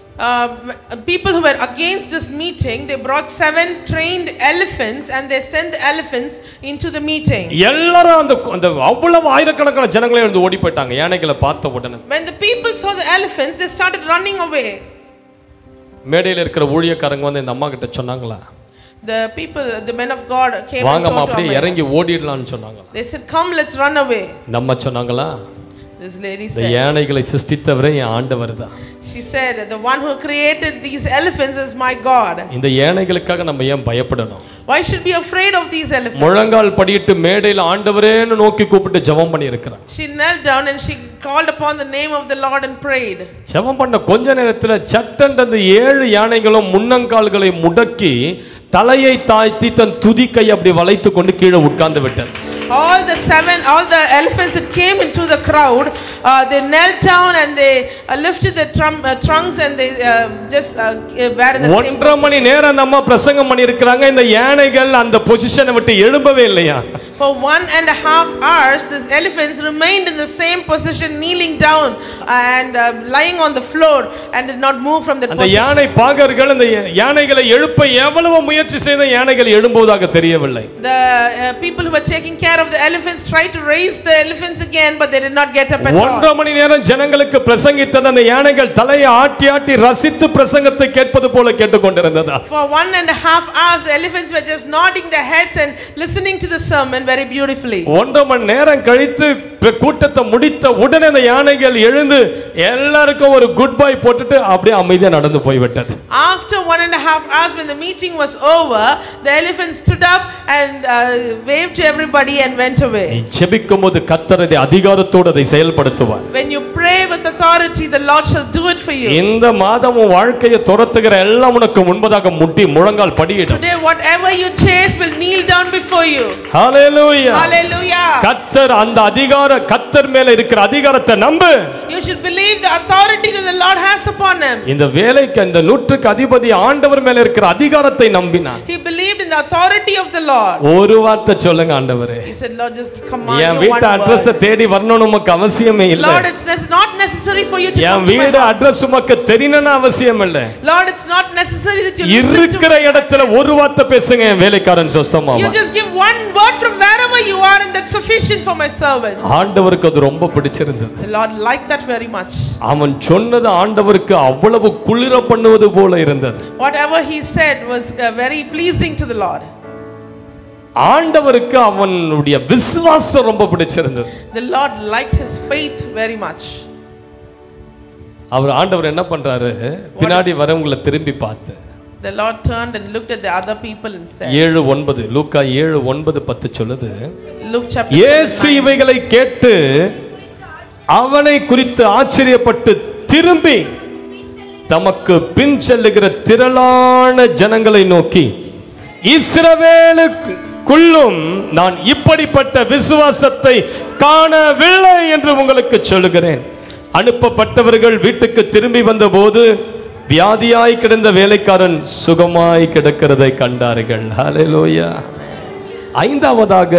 Speaker 7: People who were against this meeting, they brought 7 trained elephants and they sent the elephants into the meeting.
Speaker 1: எல்லாரும் அந்த அவ்வளவு ஆயிரக்கணக்கான ஜனங்களே வந்து ஓடி போயிட்டாங்க யானைகளை பார்த்த உடனே.
Speaker 7: When the people saw the elephants, they started running away.
Speaker 1: மேடையில் இருக்கிற ஊழியக்காரங்க வந்து இந்த அம்மா கிட்ட சொன்னாங்களா,
Speaker 7: The people, the men of God came and
Speaker 1: வாங்கம்மா
Speaker 7: told
Speaker 1: அப்படியே
Speaker 7: her.
Speaker 1: இறங்கி ஓடிடலாம்னு சொன்னாங்க.
Speaker 7: They said, come, let's run away.
Speaker 1: நம்ம சொன்னாங்களா,
Speaker 7: This lady
Speaker 1: இந்த
Speaker 7: said,
Speaker 1: யானைகளை சிருஷ்டித்தவரே என் ஆண்டவர் தான்.
Speaker 7: she said, the one who created these elephants is my God.
Speaker 1: இந்த யானைகளுக்காக நம்ம ஏன் பயப்படணும்?
Speaker 7: Why should we be afraid of these elephants?
Speaker 1: முழங்கால் படியிட்டு மேடையில் ஆண்டவரேன்னு நோக்கி கூப்பிட்டு ஜெபம் பண்ணி இருக்கிறார்.
Speaker 7: She knelt down and she called upon the name of the Lord and prayed.
Speaker 1: ஜெபம் பண்ண கொஞ்ச நேரத்துல சட்டென்று அந்த 7 யானைகளும் முன்னங்கால்களை முடக்கி தலையை தாழ்த்தி தன் துதிக்கை அப்படி வளைத்து கொண்டு கீழே உட்கார்ந்து விட்டது.
Speaker 7: All the elephants that came into the crowd, they knelt down and they lifted their trunks and they just were in the same
Speaker 1: 1.5 மணி நேரம் நம்ம பிரசங்கம் பண்ணி இருக்காங்க. இந்த யானைகள் அந்த பொசிஷனை விட்டு எழும்பவே இல்லையா.
Speaker 7: For 1.5 hours, these elephants remained in the same position, kneeling down and lying on the floor and did not move from that
Speaker 1: அந்த
Speaker 7: position.
Speaker 1: யானை பாகர்கள் அந்த யானைகளை எழுப்ப எவ்வளவு முயற்சி செய்த யானைகள் எழும்புவதாக தெரியவில்லை.
Speaker 7: The people who were taking care of the elephants tried to raise the elephants again, but they did not get up at all.
Speaker 1: 1.5 மணி நேரம் ஜனங்களுக்கு பிரசங்கித்தது அந்த யானைகள் தலையை ஆட்டி ஆட்டி ரசித்து பிரசங்கத்தை கேட்பது போல கேட்டுக்கொண்டிருந்ததா.
Speaker 7: For 1.5 hours the elephants were just nodding their heads and listening to the sermon very beautifully.
Speaker 1: 1.5 மணி நேரம் கழித்து கூட்டத்தை முடித்த உடனே அந்த யானைகள் எழுந்து எல்லாருக்கும் ஒரு குட் பை போட்டுட்டு அப்படியே அமைதியா நடந்து போய்விட்டது.
Speaker 7: After 1.5 hours when the meeting was over, the elephants stood up and waved to everybody and went away.
Speaker 1: நீ ஜெபிக்கும்போது கர்த்தர் அதை அதிகாரத்தோடு அதை செயல்படுத்துவார்.
Speaker 7: When you pray with authority, the Lord shall do it for you.
Speaker 1: இந்த மாதம் உன் வாழ்க்கையை துரத்துகிற எல்லாம் உனக்கு முன்பதாக முட்டி முழங்கால் படியிடும்.
Speaker 7: Today whatever you chase will kneel down before you.
Speaker 1: Hallelujah.
Speaker 7: Hallelujah.
Speaker 1: கர்த்தர் அந்த கர்த்தர் மேல இருக்கிற அதிகாரத்தை நம்பு.
Speaker 7: You should believe the authority that the Lord has upon him.
Speaker 1: இந்த வேலைக்கு அந்த நூற்றுக்கு அதிபதி ஆண்டவர் மேல இருக்கிற அதிகாரத்தை நம்பினார்.
Speaker 7: He believed in the authority of the Lord.
Speaker 1: ஒரு வார்த்தை சொல்லுங்க ஆண்டவரே.
Speaker 7: He said, Lord, just command
Speaker 1: N
Speaker 7: me
Speaker 1: வீட்டு
Speaker 7: one
Speaker 1: அட்ரஸ்
Speaker 7: word.
Speaker 1: தேடி வரணும் நமக்கு அவசியமே இல்ல.
Speaker 7: Lord, it's not necessary for you to
Speaker 1: N
Speaker 7: come to my
Speaker 1: வீடு
Speaker 7: house.
Speaker 1: அட்ரஸ் உமக்கு தெரியணும்னு அவசியம் இல்ல.
Speaker 7: Lord, it's not necessary that you listen to
Speaker 1: இருக்கிற இடத்துல ஒரு வார்த்தை பேசுங்க என் வேலைக்காரன் சொஸ்தமாவான்.
Speaker 7: You just give one word from wherever you are and that's sufficient for my servant.
Speaker 1: ஆண்டவருக்கு அது ரொம்ப பிடிச்சிருந்தது.
Speaker 7: The Lord liked that very much.
Speaker 1: அவன் சொன்னது ஆண்டவருக்கு அவ்வளவு குளிர பண்ணுவது போல இருந்தது.
Speaker 7: Whatever he said was very pleasing to the Lord.
Speaker 1: ஆண்டவருக்கு அவனுடைய விசுவாசம் ரொம்ப பிடிச்சிருந்தது.
Speaker 7: The Lord liked his faith very much.
Speaker 1: ஆண்டவர் என்ன பண்றாரு, பின்னாடி வரவங்களை திரும்பி பார்த்து
Speaker 7: The Lord turned and looked at the other people and said,
Speaker 1: 7:9 லூக்கா 7:9-10 சொல்லுது,
Speaker 7: Luke chapter
Speaker 1: இயேசு
Speaker 7: 9.
Speaker 1: இவைகளை கேட்டு அவனை குறித்து ஆச்சரியப்பட்டு திரும்பி தமக்கு பின் செல்லுகிற திரளான ஜனங்களை நோக்கி, இஸ்ரவேலுக்குள்ளும் நான் இப்படிப்பட்ட விசுவாசத்தை காணவில்லை என்று உங்களுக்கு சொல்லுகிறேன். அனுப்பப்பட்டவர்கள் வீட்டுக்கு திரும்பி வந்தபோது வியாதியாய் கிடந்த வேலைக்காரன் சுகமாய் கிடக்கிறதை கண்டார்கள். ஹல்லேலூயா. ஐந்தாவதாக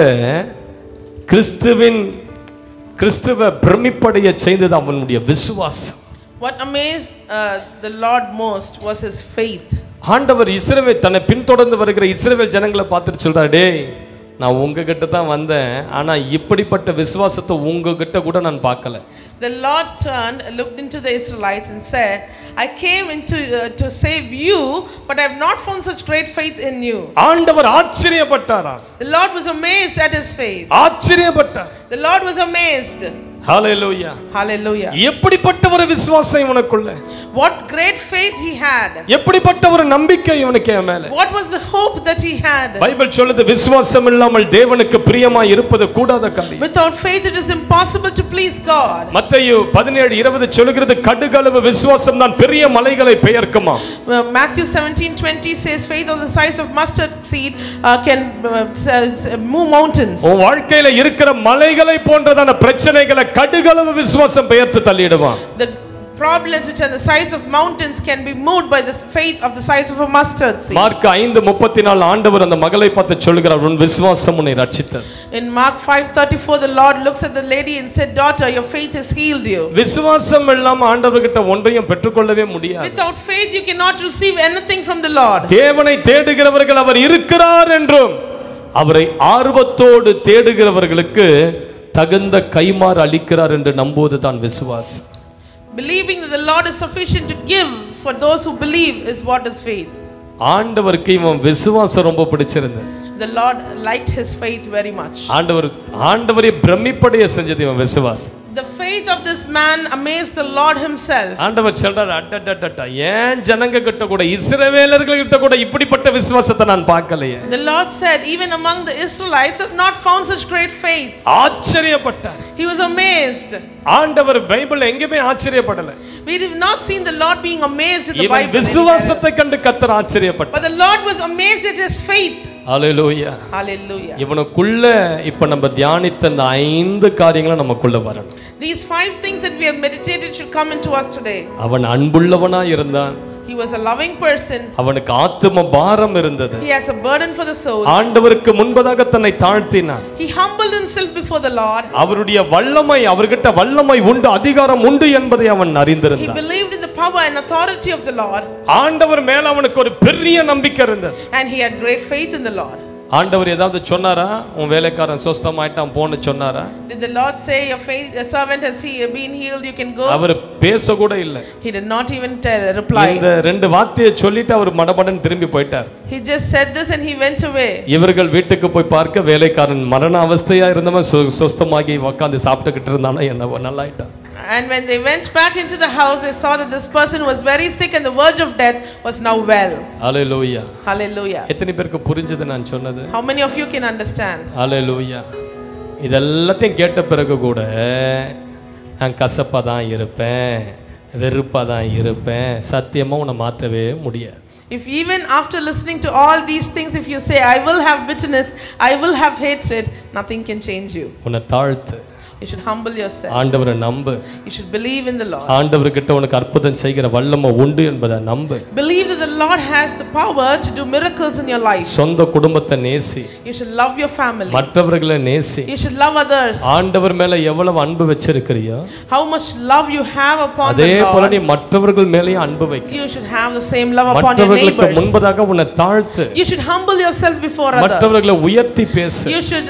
Speaker 1: கிறிஸ்துவ பிரமிப்படைய செய்தது அவனுடைய விசுவாசம்.
Speaker 7: What amazed the Lord most was his faith.
Speaker 1: ஆண்டவர் இஸ்ரவேல் தன்னை பின்தொடர்ந்து வருகிற இஸ்ரவேல் ஜனங்களை பார்த்துட்டு சொல்றாரு, டேய் நான் உங்ககிட்ட தான் வந்தேன், ஆனா இப்படிப்பட்ட விசுவாசத்தை உங்ககிட்ட கூட நான் பார்க்கல.
Speaker 7: The Lord turned and looked into the Israelites and said, I came to save you, but I have not found such great faith in you.
Speaker 1: ஆண்டவர் ஆச்சரியப்பட்டாராம்.
Speaker 7: The Lord was amazed at his faith.
Speaker 1: ஆச்சரியப்பட்டார்.
Speaker 7: The Lord was amazed.
Speaker 1: Hallelujah.
Speaker 7: Hallelujah.
Speaker 1: எப்படிப்பட்ட ஒரு விசுவாசம் இவனுக்குள்ள,
Speaker 7: What great faith he had.
Speaker 1: எப்படிப்பட்ட ஒரு நம்பிக்கை இவனுக்கு மேல.
Speaker 7: What was the hope that he had.
Speaker 1: Bible சொல்லுது, விசுவாசம் இல்லாமல் தேவனுக்கு பிரியமாய் இருப்பது கூடாத காரியம்.
Speaker 7: Without faith it is impossible to please God.
Speaker 1: மத்தேயு 17:20 சொல்லுகிறது, கடுகளவு விசுவாசம் தான் பெரிய மலைகளை பெயர்க்குமா.
Speaker 7: Matthew 17:20 says faith of the size of mustard seed can move mountains.
Speaker 1: உன் வாழ்க்கையில இருக்கிற மலைகளை போன்றதான பிரச்சனைகளை கடுகளவு விசுவாசம் பெயர்த்து தள்ளிடுவான்.
Speaker 7: The problems which are the size of mountains can be moved by the faith of the size of a mustard seed.
Speaker 1: Mark 5:34 ஆண்டவர் அந்த மகளை பார்த்து சொல்கிறார், உன் விசுவாசம் உன்னை ரட்சித்தது.
Speaker 7: In Mark 5:34 the Lord looks at the lady and said, daughter, your faith has healed you.
Speaker 1: விசுவாசம் இல்லாம ஆண்டவர்கிட்ட ஒன்றையும் பெற்றுக்கொள்ளவே முடியாது.
Speaker 7: Without faith you cannot receive anything from the Lord.
Speaker 1: தேவனை தேடுகிறவர்கள் அவர் இருக்கிறார் என்றும் அவரை ஆர்வத்தோடு தேடுகிறவர்களுக்கு தகுந்த கைமாறு அளிக்கிறார் என்று நம்புவது தான் விசுவாசம்.
Speaker 7: Believing that the Lord is sufficient to give for those who believe is what is faith.
Speaker 1: ஆண்டவருக்கு இவன் விசுவாசம் ரொம்ப பிடிச்சிருந்தது.
Speaker 7: The Lord liked his faith very much.
Speaker 1: ஆண்டவரை பிரமிப்படைய செஞ்சது இவன் விசுவாசம்.
Speaker 7: The faith of this man amazed the Lord himself.
Speaker 1: ஆண்டவர் சொல்றார், அடடடட ஏன் ஜனங்க கிட்ட கூட இஸ்ரவேலர்கள் கிட்ட கூட இப்படிப்பட்ட விசுவாசத்தை நான் பார்க்கலையே.
Speaker 7: The Lord said, even among the Israelites have not found such great faith.
Speaker 1: ஆச்சரியப்பட்டார்.
Speaker 7: He was amazed.
Speaker 1: ஆண்டவர் பைபிள்ல எங்கேயுமே ஆச்சரியப்படல.
Speaker 7: We have not seen the Lord being amazed in the
Speaker 1: இவன்
Speaker 7: Bible.
Speaker 1: விசுவாசத்தை கண்டு கர்த்தர் ஆச்சரியப்பட்டார்.
Speaker 7: But the Lord was amazed at his faith.
Speaker 1: Hallelujah.
Speaker 7: Hallelujah.
Speaker 1: இவனுக்குள்ள இப்ப நம்ம தியானித்த அந்த 5 காரியங்களை நமக்குள்ள வரணும்.
Speaker 7: These 5 things that we have meditated should come into us today.
Speaker 1: அவன் அன்புள்ளவனா இருந்தான்.
Speaker 7: He was a loving person.
Speaker 1: அவனுக்கு ஆத்தும பாரம் இருந்தது.
Speaker 7: He has a burden for the soul.
Speaker 1: ஆண்டவருக்கு முன்பதாக தன்னை தாழ்த்தினான்.
Speaker 7: He humbled himself before the Lord.
Speaker 1: அவருடைய வல்லமை, அவர்கிட்ட வல்லமை உண்டு, அதிகாரம் உண்டு என்பதை அவன்
Speaker 7: He
Speaker 1: அறிந்திருந்தான்.
Speaker 7: believed in the power and authority of the Lord.
Speaker 1: ஆண்டவர் மேல அவனுக்கு ஒரு பெரிய நம்பிக்கை இருந்தது.
Speaker 7: And he had great faith in the Lord.
Speaker 1: ஆண்டவர் ஏதாவது சொன்னாரா? உன் வேலைக்காரன் சுஸ்தமாயிட்டான் போன்னு சொன்னாரா?
Speaker 7: Did the Lord say your servant has been healed, you can go?
Speaker 1: அவர் பேச கூட இல்ல.
Speaker 7: He did not even reply.
Speaker 1: இந்த ரெண்டு வார்த்தையை சொல்லிட்டு அவர் மடமடன் திரும்பி போயிட்டார்.
Speaker 7: He just said this and he went away.
Speaker 1: இவர்கள் வீட்டுக்கு போய் பார்க்க வேலைக்காரன் மரண அவஸ்தையா இருந்தவன் சுஸ்தமாகி உட்கார்ந்து சாப்பிட்டுக்கிட்டு இருந்தானா என்னவோ நல்லாயிட்டான்.
Speaker 7: And when they went back into the house, they saw that this person was very sick and the verge of death was now well.
Speaker 1: Hallelujah.
Speaker 7: Hallelujah.
Speaker 1: எத்தனை பேருக்கு புரிஞ்சது நான் சொன்னது?
Speaker 7: How many of you can understand?
Speaker 1: Hallelujah. இதெல்லாத்தையும் கேட்ட பிறகு கூட நான் கசப்பா தான் இருப்பேன், வெறுப்பா தான் இருப்பேன், சத்தியமா உன்னை மாற்றவே முடியாது.
Speaker 7: If even after listening to all these things, if you say, I will have bitterness, I will have hatred, nothing can change you.
Speaker 1: உன்னை தாழ்த்து.
Speaker 7: You should humble yourself.
Speaker 1: ஆண்டவரை நம்பு.
Speaker 7: You should believe in the Lord.
Speaker 1: ஆண்டவர்கிட்ட உனக்கு அற்புதம் செய்கிற வல்லமை உண்டு என்பதை நம்பு.
Speaker 7: Believe that the Lord has the power to do miracles in your life.
Speaker 1: சொந்த குடும்பத்தை நேசி.
Speaker 7: You should love your family.
Speaker 1: மற்றவர்களை நேசி.
Speaker 7: You should love others.
Speaker 1: ஆண்டவர் மேல எவ்வளவு அன்பு வச்சிருக்கிறியோ
Speaker 7: how much love you have upon the Lord,
Speaker 1: அதே போல நீ மற்றவர்கள் மேலேயும் அன்பு வைக்க.
Speaker 7: you should have the same love upon your
Speaker 1: மற்றவர்களுக்கு
Speaker 7: neighbors.
Speaker 1: முன்பதாக உன்னை தாழ்த்து.
Speaker 7: You should humble yourself before others.
Speaker 1: மற்றவர்களை உயர்த்தி பேசு.
Speaker 7: You should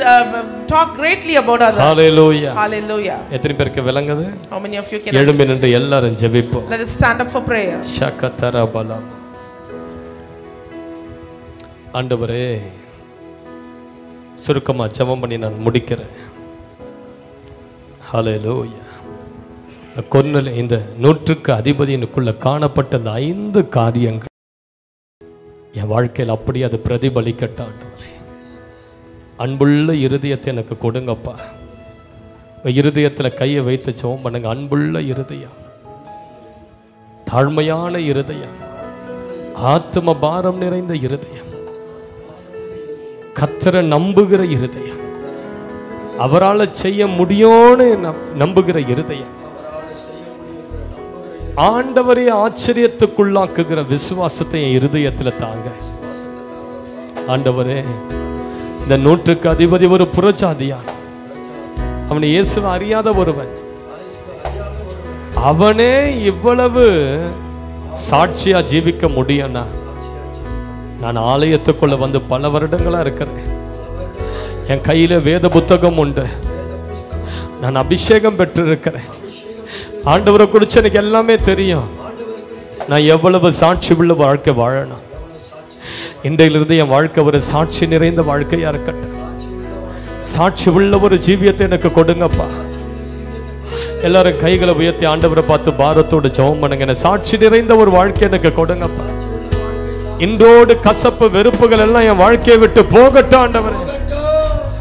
Speaker 7: talk greatly about others.
Speaker 1: Hallelujah.
Speaker 7: Hallelujah.
Speaker 1: எத்தனை பேருக்கு விளங்குது?
Speaker 7: How many of you can
Speaker 1: எழும்பி நின்று எல்லாரும் ஜெபிப்போம்.
Speaker 7: Let us stand up for prayer.
Speaker 1: ஷகதர பலம். ஆண்டவரே, சுருக்கமா ஜெபம் பண்ணி நான் முடிக்கிறேன். ஹல்லேலூயா. கொர்நேலியு இந்த 100க்கு அதிபதியினுக்குள்ள காணப்பட்ட அந்த 5 காரியங்கள் என் வாழ்க்கையில் அப்படியே அது பிரதிபலிக்கட்டும் ஆண்டவரே. அன்புள்ள இருதயத்தை எனக்கு கொடுங்கப்பா. இருதயத்தில் கையை வைத்து ஜெபம் பண்ணுங்க. அன்புள்ள இருதயம், தாழ்மையான இருதயம், ஆத்ம பாரம் நிறைந்த இருதயம், கர்த்தரை நம்புகிற இருதயம், அவரால் செய்ய முடியும்னு நம்புகிற இருதயம், ஆண்டவரை ஆச்சரியத்துக்குள்ளாக்குகிற விசுவாசத்தை என் இருதயத்தில் தாங்க ஆண்டவரே. இந்த 100க்கு அதிபதி ஒரு புறஜாதியான், அவனை இயேசுவை அறியாத ஒருவன், அவனே இவ்வளவு சாட்சியா ஜீவிக்க முடியும்னா நான் ஆலயத்துக்குள்ள வந்து பல வருடங்களா இருக்கிறேன். என் கையில வேத புத்தகம் உண்டு, நான் அபிஷேகம் பெற்று இருக்கிறேன். ஆண்டவரை குறித்து எனக்கு எல்லாமே தெரியும். நான் எவ்வளவு சாட்சி உள்ள வாழ்க்கை வாழணும். இன்றையிலிருந்து என் வாழ்க்கை ஒரு சாட்சி நிறைந்த வாழ்க்கையா இருக்கட்டும். சாட்சி உள்ள ஒரு ஜீவியத்தை எனக்கு கொடுங்கப்பா. எல்லாரும் கைகளை உயர்த்தி ஆண்டவரை பார்த்து பாரத்தோடு ஜெபம் பண்ணுங்க. எனக்கு சாட்சி நிறைந்த ஒரு வாழ்க்கை எனக்கு கொடுங்கப்பா. இன்றோடு கசப்பு வெறுப்புகள் எல்லாம் என் வாழ்க்கையை விட்டு போகட்டும் ஆண்டவரே,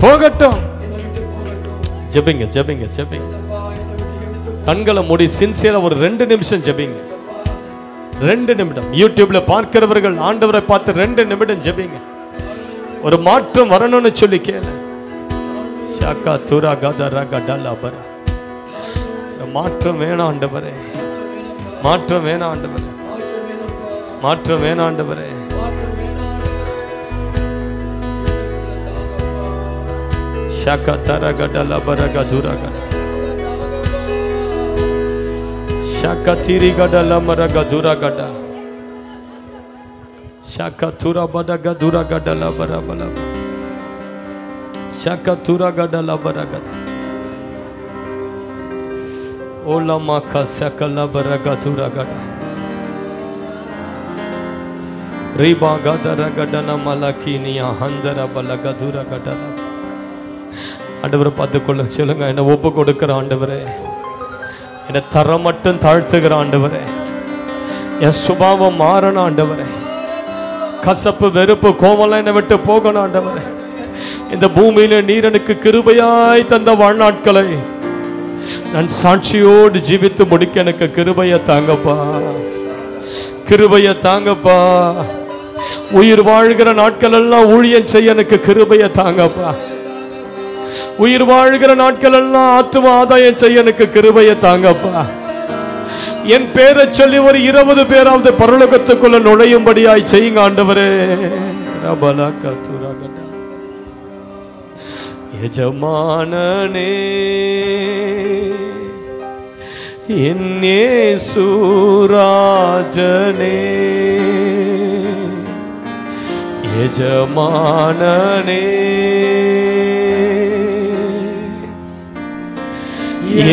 Speaker 1: போகட்டும். ஜெபிங்க ஜெபிங்க ஜெபிங்க. கண்களை மூடி சின்சியரா ஒரு 2 நிமிஷம் ஜெபிங்க. 2 நிமிடம். யூடியூப்ல பார்க்கிறவர்கள் ஆண்டவரை பார்த்து 2 நிமிடம் ஜெபிங்க. ஒரு மாற்றம் வரணும்னு சொல்லி கேளு. ஷாக்கா துரா கதரா கடலா பரா. மாற்றம் வேணாம் ஆண்டவரே, மாற்றம் வேணாம் ஆண்டவரே, மாற்றம் வேணாம் ஆண்டவரே. ஷாக்கா தரா கடலா பரா கதுரா கடா. ஷாக்கா திரி கடலா மரா கதுரா கடா. ஷாக்கா துரா படா கதுரா கடலா பரா பலா. ஷாக்கா துரா கடலா பரா கடா. ஓலா மாக்கா சக்கலா பரா கதுரா கடா. ரீபா கதரா கடனா மலக்கினியா ஹந்தரா பலா கதுரா கடா. ஆண்டவரை பார்த்துக்கொள்ள சொல்லுங்க. என்னை ஒப்பு கொடுக்கிற ஆண்டவரே, என்னை தர மட்டும் தாழ்த்துகிற ஆண்டவரே, என் சுபாவம் மாறணும் ஆண்டவரே. கசப்பு வெறுப்பு கோவலாம் என்னை விட்டு போகணும் ஆண்டவரே. இந்த பூமியில நீர் எனக்கு கிருபையாய் தந்த வாழ்நாட்களை நான் சாட்சியோடு ஜீவித்து முடிக்க எனக்கு கிருபையை தாங்கப்பா, கிருபையை தாங்கப்பா. உயிர் வாழ்கிற நாட்கள் எல்லாம் ஊழியம் செய்ய எனக்கு கிருபையை தாங்கப்பா. உயிர் வாழ்கிற நாட்கள் எல்லாம் ஆத்தும ஆதாயம் செய்ய எனக்கு கிருபையை தாங்கப்பா. என் பேரை சொல்லி ஒரு 20 பேராவது பரலோகத்துக்குள்ள நுழையும்படியாய் செய்யுங்க ஆண்டவரே. எஜமானனே என் இயேசுராஜனே, எஜமானனே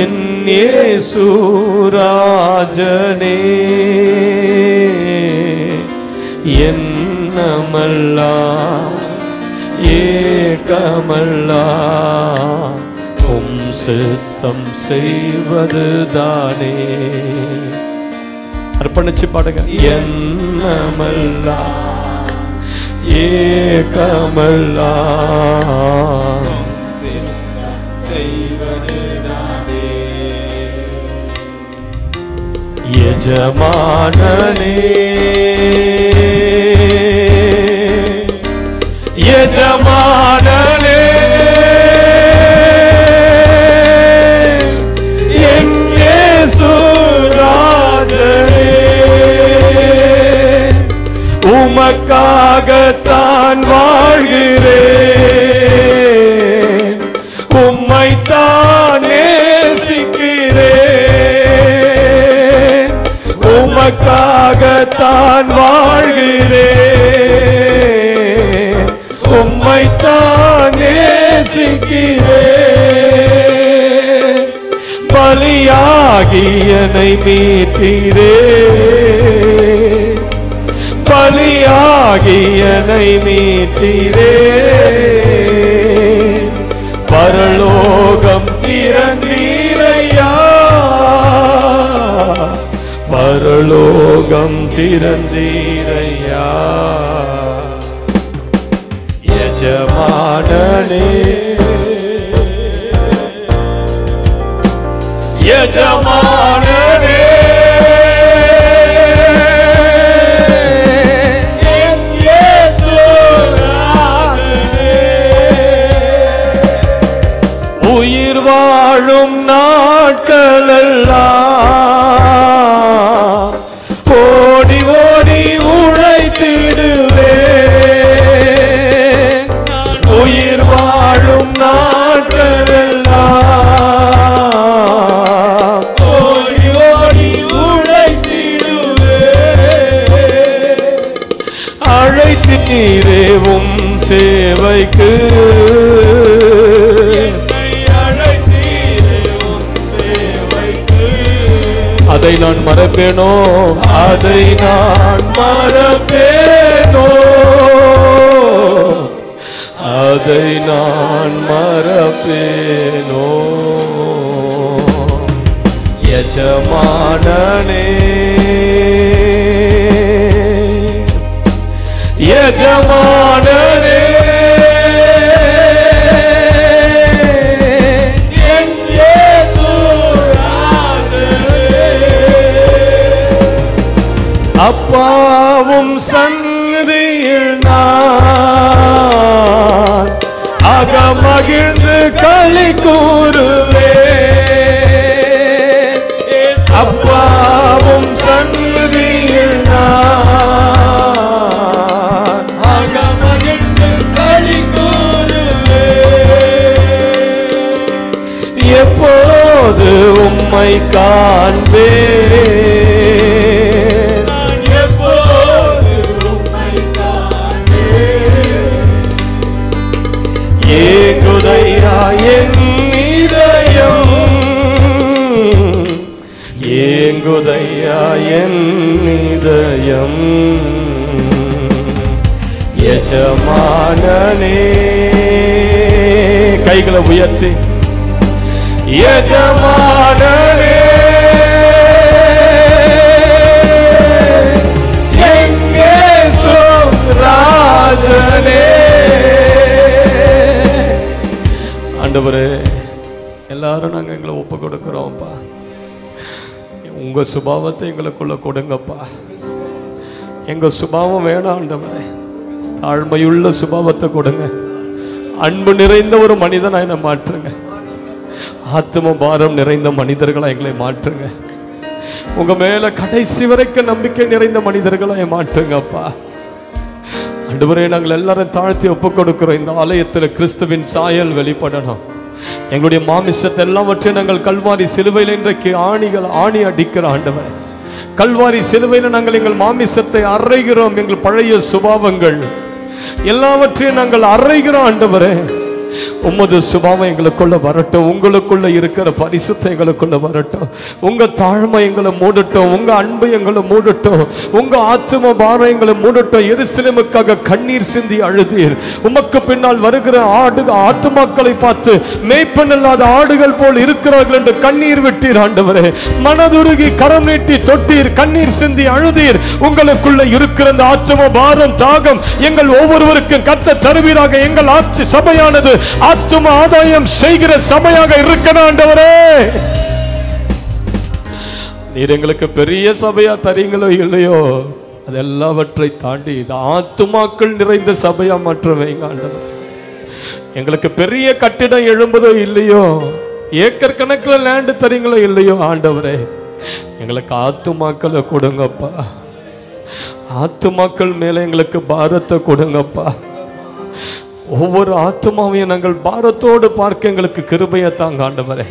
Speaker 1: என் இயேசுராஜனே, என்னமெல்லாம் ஏகமெல்லாம் உம் சித்தம் செய்வதுதானே. அர்ப்பணிச்சு பாடுங்க. என்னமெல்லாம் ஏகமெல்லாம் சித்தம் செய்வதுதானே. எஜமானனே எஜமானனே என் இயேசுராஜனே, உமக்காகத்தான் வாழ்கிறேன், உம்மைத்தான் நேசிக்கிறேன், உமக்காகத்தான் வாழ்கிறேன், உம்மைத்தான் நேசிக்கிறேன். பலியாகி என்னை மீட்டீரே, பலியாகி என்னை மீட்டீரே, பரலோகம் திறந்தீரையா, பரலோகம் திறந்தீரையா. எஜமானனே எஜமானனே என் இயேசுராஜனே, உயிர் வாழும் நாட்களெல்லாம் ஓடி ஓடி உழைத்திடுவேன், உயிர் வாழும் நாட்களெல்லாம் ஓடி ஓடி உழைத்திடுவேன். அழைத்தீரே உம் சேவைக்கு, அதை நான் மறப்பேனோ, அதை நான் மறப்பேனோ, அதை நான் மறப்பேனோ. எஜமானனே எஜமானனே என் இயேசுராஜனே, அப்பாவும் சந்நிதியில் நான் அகமகிழ்ந்து களி கூறுவேன், அப்பாவும் சந்நிதியில் நான் அகமகிழ்ந்து களி கூறுவேன். எப்போது உம்மை காண்பேன், ஏங்குதையா என் இதயம், ஏங்குதையா என் இதயம். எஜமானனே கைகளை உயர்த்தி, எஜமானனே என் இயேசுராஜனே. ஆண்டவரே, எல்லாரும் நாங்கள் எங்களை ஒப்பு கொடுக்குறோம்ப்பா. உங்கள் சுபாவத்தை எங்களுக்குள்ள கொடுங்கப்பா. எங்கள் சுபாவம் வேணாம் ஆண்டவரே, தாழ்மையுள்ள சுபாவத்தை கொடுங்க. அன்பு நிறைந்த ஒரு மனிதனாக என்னை மாற்றுங்க. ஆத்ம பாரம் நிறைந்த மனிதர்களாக எங்களை மாற்றுங்க. உங்க மேல கடைசி வரைக்கும் நம்பிக்கை நிறைந்த மனிதர்களை மாற்றுங்கப்பா. ஆண்டவரே, நாங்கள் எல்லாரும் தாழ்த்தி ஒப்பு கொடுக்கிறோம். இந்த ஆலயத்தில் கிறிஸ்துவின் சாயல் வெளிப்படணும். எங்களுடைய மாமிசத்தை எல்லாவற்றையும் நாங்கள் கல்வாரி சிலுவையில் இன்றைக்கு ஆணி அடிக்கிற ஆண்டவரே, கல்வாரி சிலுவையில் நாங்கள் எங்கள் மாமிசத்தை அறைகிறோம். எங்கள் பழைய சுபாவங்கள் எல்லாவற்றையும் நாங்கள் அறைகிறோம் ஆண்டவரே. உமது சுபாவம் எங்களுக்குள்ள வரட்டும். உங்களுக்குள்ள இருக்கிற பரிசுத்தம் எங்களுக்குள்ள வரட்டும். உங்க தாழ்மை எங்களை மூடட்டும். உங்க அன்பு எங்களை மூடட்டும். உங்க ஆத்தும பாரம் எங்களை மூடட்டும். எருசலேமுக்காக கண்ணீர் சிந்தி அழுதீர். உமக்கு பின்னால் வருகிற ஆத்துமாக்களை பார்த்து மேய்ப்பன் இல்லாத ஆடுகள் போல் இருக்கிறார்கள் என்று கண்ணீர் விட்டீர் ஆண்டவரே. மனதுருகி கரம் நீட்டி தொட்டீர், கண்ணீர் சிந்தி அழுதீர். உங்களுக்குள்ள இருக்கிற அந்த ஆத்தும பாரம் தாகம் எங்கள் ஒவ்வொருவருக்கும் கர்த்தர் தருவீராக. எங்கள் சபையானது ஆத்தும ஆதாயம் செய்கிற சபையாக இருக்கணும் ஆண்டவரே. நீர் எங்களுக்கு பெரிய சபையா தரீங்களோ இல்லையோ, அது எல்லாவற்றை தாண்டி இது ஆத்துமாக்கள் நிறைந்த சபையா மாற்ற வைங்க ஆண்டவரே. எங்களுக்கு பெரிய கட்டிடம் எழும்புதோ இல்லையோ, ஏக்கர் கணக்கில் லேண்டு தரீங்களோ இல்லையோ ஆண்டவரே, எங்களுக்கு ஆத்துமாக்களை கொடுங்கப்பா. ஆத்துமாக்கள் மேல எங்களுக்கு பாரத்தை கொடுங்கப்பா. ஒவ்வொரு ஆத்துமாவையும் நாங்கள் பாரத்தோடு பார்க்க எங்களுக்கு கிருபையை தாங்க ஆண்டவரே.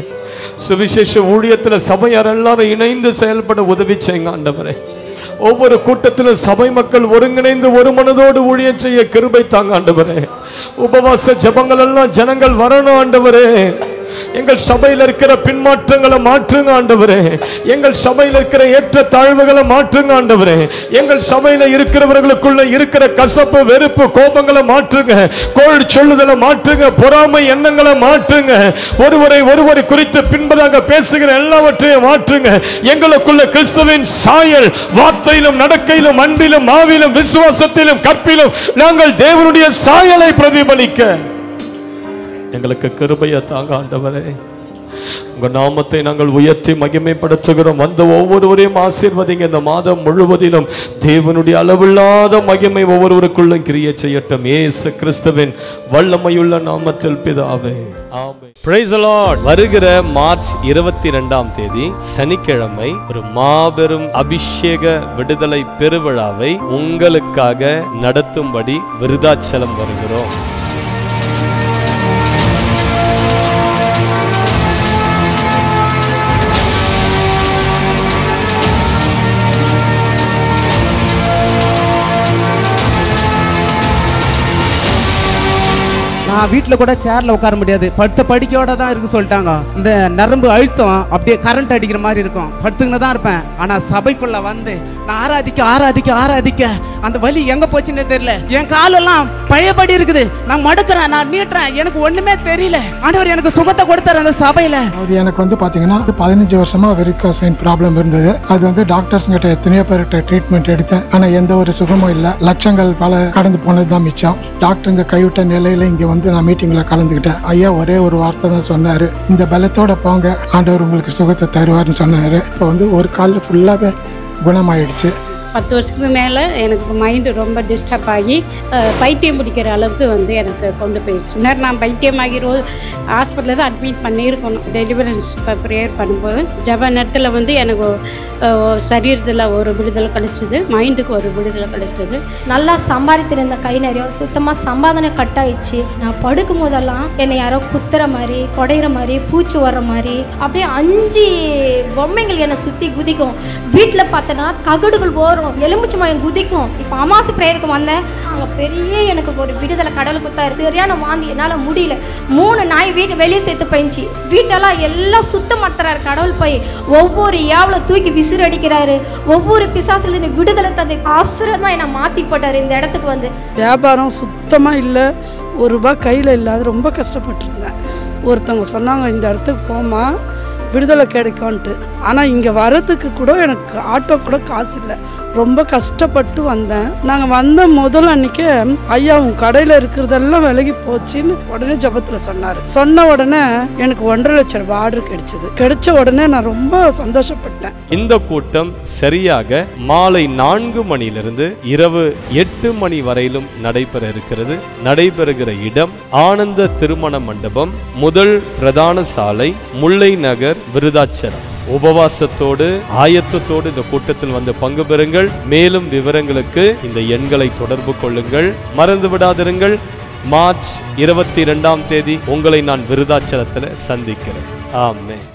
Speaker 1: சுவிசேஷ ஊழியத்தில் சபையார் எல்லாரும் இணைந்து செயல்பட உதவி செய்யுங்க ஆண்டவரே. ஒவ்வொரு கூட்டத்திலும் சபை மக்கள் ஒருங்கிணைந்து ஒரு மனதோடு ஊழியம் செய்ய கிருபை தாங்க ஆண்டவரே. உபவாச ஜபங்கள் எல்லாம் ஜனங்கள் வரணும் ஆண்டவரே. எங்கள் சபையில் இருக்கிற பின்மாற்றங்களை மாற்றுங்க ஆண்டவரே. எங்கள் சபையில் இருக்கிற ஏற்ற தாழ்வுகளை மாற்றுங்க ஆண்டவரே. எங்கள் சபையில் இருக்கிறவர்களுக்குள்ள இருக்கிற கசப்பு, வெறுப்பு, கோபங்களை மாற்றுங்க. கோள் சொல்லுதலை மாற்றுங்க. பொறாமை எண்ணங்களை மாற்றுங்க. ஒருவரை குறித்து பின்பதாக பேசுகிற எல்லாவற்றையும் மாற்றுங்க. எங்களுக்குள்ள கிறிஸ்துவின் சாயல் வார்த்தையிலும் நடக்கையிலும் அன்பிலும் ஆவிலும் விசுவாசத்திலும் கற்பிலும் நாங்கள் தேவனுடைய சாயலை பிரதிபலிக்க எங்களுக்கு கிருபையை தாங்க ஆண்டவரே. உங்க நாமத்தை நாங்கள் உயர்த்தி மகிமைப்படுத்துகிறோம். வந்த ஒவ்வொருவரையும் ஆசீர்வதிங்க. இந்த மாதம் முழுவதிலும் தேவனுடைய அளவில்லாத மகிமை ஒவ்வொருவருக்குள்ளும் கிரியை செய்யட்டும். இயேசு கிறிஸ்துவின் வல்லமையுள்ள நாமத்தில் பிதாவே, ஆமென். Praise the Lord. வருகிற மார்ச் 22ஆம் தேதி சனிக்கிழமை ஒரு மாபெரும் அபிஷேக விடுதலை பெருவிழாவை உங்களுக்காக நடத்தும்படி விருதாச்சலம் வருகிறோம்.
Speaker 2: நான் வீட்டில் கூட சேர்ல உட்கார முடியாது, படுத்த படிக்கையோட தான் இருக்கு சொல்லிட்டாங்க. இந்த நரம்பு அழுத்தம் அப்படியே கரண்ட் அடிக்கிற மாதிரி இருக்கும். படுத்துக்கின்னு தான் இருப்பேன். ஆனால் சபைக்குள்ள வந்து நான் ஆராதிக்க அந்த வலி எங்கே போச்சுன்னே தெரியல. என் காலெல்லாம் பழையபடி இருக்குது. நான் மடுக்கிறேன், நான் நீட்டுறேன், எனக்கு ஒன்றுமே தெரியல. ஆண்டவர் எனக்கு சுகத்தை கொடுத்தாரு அந்த சபையில்.
Speaker 3: அது எனக்கு வந்து பார்த்தீங்கன்னா 15 வருஷமா வெரிகாஸ் ப்ராப்ளம் இருந்தது. அது வந்து டாக்டர்ஸ் கிட்ட எத்தனையோ பேர்கிட்ட ட்ரீட்மெண்ட் எடுத்தேன். ஆனால் எந்த ஒரு சுகமும் இல்லை. லட்சங்கள் பல கடந்து போனது தான் மிச்சம். டாக்டருங்க கைவிட்ட நிலையில இங்கே வந்து நான் மீட்டிங்கில் கலந்துக்கிட்டேன். ஐயா ஒரே ஒரு வார்த்தை தான் சொன்னார், இந்த பலத்தோட போங்க, ஆண்டவர் உங்களுக்கு சுகத்தை தருவார்னு சொன்னார். இப்போ வந்து ஒரு காலில் ஃபுல்லாகவே குணமாயிடுச்சு.
Speaker 4: 10 வருஷத்துக்கு மேலே எனக்கு மைண்டு ரொம்ப டிஸ்டர்ப் ஆகி பைத்தியம் பிடிக்கிற அளவுக்கு வந்து எனக்கு கொண்டு போயிடுச்சு. நான் பைத்தியமாகி ஹாஸ்பிட்டலில் தான் அட்மிட் பண்ணியிருக்கணும். டெலிவரன்ஸ் இப்போ ப்ரேயர் பண்ணும்போது ஜப நேரத்தில் வந்து எனக்கு சரீரத்தில் ஒரு விடுதலை கிடைச்சிது, மைண்டுக்கு ஒரு விடுதலை கிடைச்சிது.
Speaker 5: நல்லா சம்பாதித்திருந்த கை நிறைய சுத்தமாக சம்பாதனை கட் ஆயிடுச்சு. நான் படுக்கும் போதெல்லாம் என்னை யாரோ குத்துற மாதிரி, குடையிற மாதிரி, பூச்சி வர்ற மாதிரி அப்படியே 5 பொம்மைகள் என்னை சுற்றி குதிக்கும். வீட்டில் பார்த்தோன்னா தகடுகள் போகிறோம், எலுமிச்சை மயம் குதிக்கும். இப்போ அமாவாசை பிரேயருக்கு வந்தேன், அங்கே பெரிய எனக்கு ஒரு விடுதலை கடல் குத்தாரு. சரியான வாந்தி, என்னால் முடியல. 3 நாய் வீட்டு வெளியே சேர்த்து போயிடுச்சு. வீட்டெல்லாம் எல்லாம் சுத்தம் மாத்துறாரு கடவுள். போய் ஒவ்வொரு யாவல தூக்கி விசிறு அடிக்கிறாரு. ஒவ்வொரு பிசாசுல விடுதலை தந்தை ஆசீர்வாதமாக என்னை மாற்றி போட்டார். இந்த இடத்துக்கு வந்து
Speaker 6: வியாபாரம் சுத்தமாக இல்லை, ₹1 கையில் இல்லாத ரொம்ப கஷ்டப்பட்டுருந்தேன். ஒருத்தவங்க சொன்னாங்க இந்த இடத்துக்கு போமா விடுதலை கிடைக்கும்ன்ட்டு. ஆனால் இங்கே வரதுக்கு கூட எனக்கு ஆட்டோ கூட காசு இல்லை. ரொம்ப கஷ்டப்பட்டு வந்தேன். நாங்கள் வந்த முதல் அன்றைக்கே ஐயா உன் கடையில் இருக்கிறதெல்லாம் விலகி போச்சுன்னு உடனே ஜபத்தில் சொன்னார். சொன்ன உடனே எனக்கு 1.5 லட்சம் ரூபாய் ஆர்டர் கிடைச்ச உடனே நான் ரொம்ப சந்தோஷப்பட்டேன்.
Speaker 1: இந்த கூட்டம் சரியாக மாலை 4 மணியிலிருந்து இரவு 8 மணி வரையிலும் நடைபெற இருக்கிறது. நடைபெறுகிற இடம் ஆனந்த திருமண மண்டபம், முதல் பிரதான சாலை, முல்லை நகர், விருதாச்சலம். உபவாசத்தோடு ஆயத்தத்தோடு இந்த கூட்டத்தில் வந்து பங்கு பெறுங்கள். மேலும் விவரங்களுக்கு இந்த எண்களை தொடர்பு கொள்ளுங்கள். மறந்து விடாதிருங்கள், மார்ச் 22 உங்களை நான் விருதாச்சலத்தில் சந்திக்கிறேன். ஆமென்.